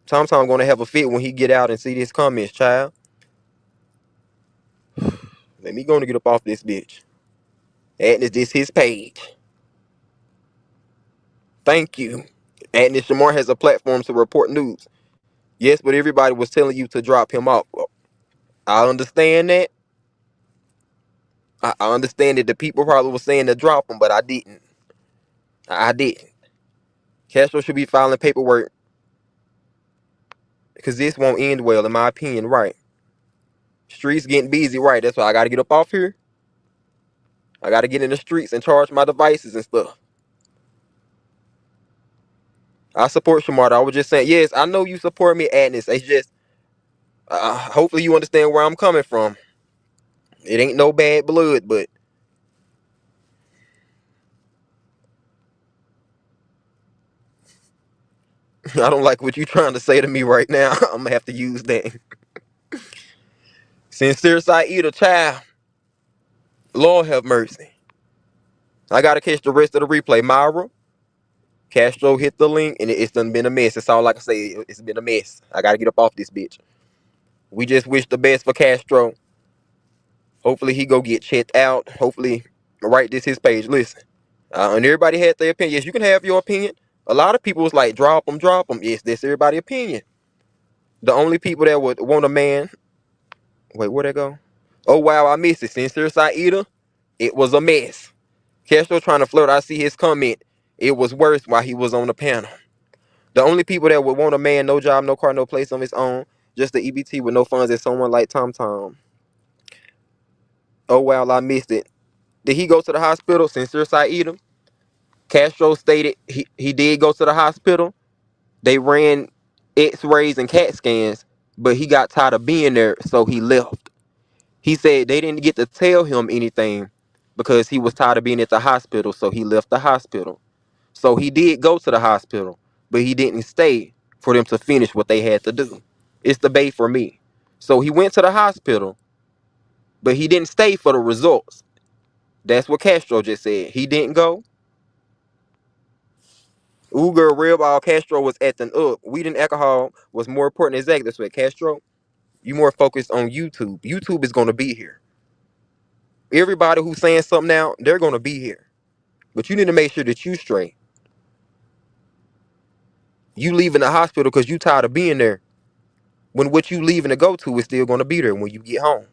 Tom gonna have a fit when he get out and see these comments, child. Let me go and get up off this bitch. Agnes, this his page. Thank you. Agnes Shamar has a platform to report news. Yes, but everybody was telling you to drop him off. I understand that. I understand that the people probably were saying to drop him, but I didn't. I didn't. Castro should be filing paperwork because this won't end well, in my opinion, right? Streets getting busy, right? That's why I got to get up off here. I got to get in the streets and charge my devices and stuff. I support Shamar. I was just saying, yes, I know you support me, Agnes. It's just, hopefully you understand where I'm coming from. It ain't no bad blood, but I don't like what you trying to say to me right now. I'm going to have to use that. Sincere Saeed, child. Lord have mercy. I got to catch the rest of the replay. Myra, Castro hit the link, and it's done been a mess. That's all I can say. It's been a mess. I got to get up off this bitch. We just wish the best for Castro. Hopefully he go get checked out. Hopefully, right, this his page. Listen, And everybody had their opinion. Yes, you can have your opinion. A lot of people was like, drop them, drop them. Yes, that's everybody's opinion. The only people that would want a man. Wait, where'd that go? Oh, wow, I missed it. Sincere Saida, it was a mess. Castro trying to flirt. I see his comment. It was worse while he was on the panel. The only people that would want a man, no job, no car, no place on his own, just the EBT with no funds, is someone like Tom Tom. Oh, wow, I missed it. Did he go to the hospital? Sincere Saida. Castro stated he did go to the hospital. They ran x-rays and CAT scans, but he got tired of being there, so he left. He said they didn't get to tell him anything because he was tired of being at the hospital, so he left the hospital. So he did go to the hospital, but he didn't stay for them to finish what they had to do. It's the bait for me. So he went to the hospital, but he didn't stay for the results. That's what Castro just said. He didn't go. Uger, real ball, Castro was acting up. Weed and alcohol was more important. Exactly. That's what Castro, you more focused on YouTube. YouTube is going to be here. Everybody who's saying something now, they're going to be here. But you need to make sure that you straight. You leaving the hospital because you tired of being there, when what you leaving to go to is still going to be there when you get home.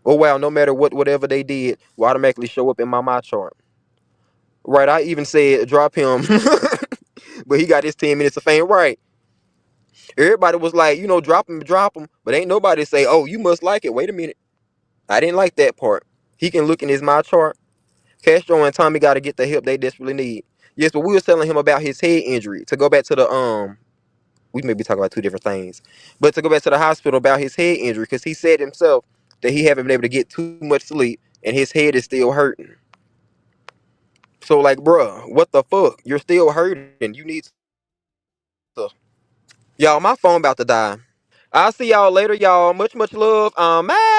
Oh, wow, no matter whatever they did will automatically show up in my chart. Right, I even said drop him, but he got his 10 minutes of fame right. Everybody was like, drop him, but ain't nobody say, oh, you must like it. Wait a minute. I didn't like that part. He can look in his my chart. Castro and Tommy got to get the help they desperately need. Yes, but we was telling him about his head injury. To go back to the we may be talking about two different things, but to go back to the hospital about his head injury, because he said himself that he haven't been able to get too much sleep and his head is still hurting. So like, bruh, what the fuck? You're still hurting. You need to. Y'all, my phone about to die. I'll see y'all later, y'all. Much love. Man.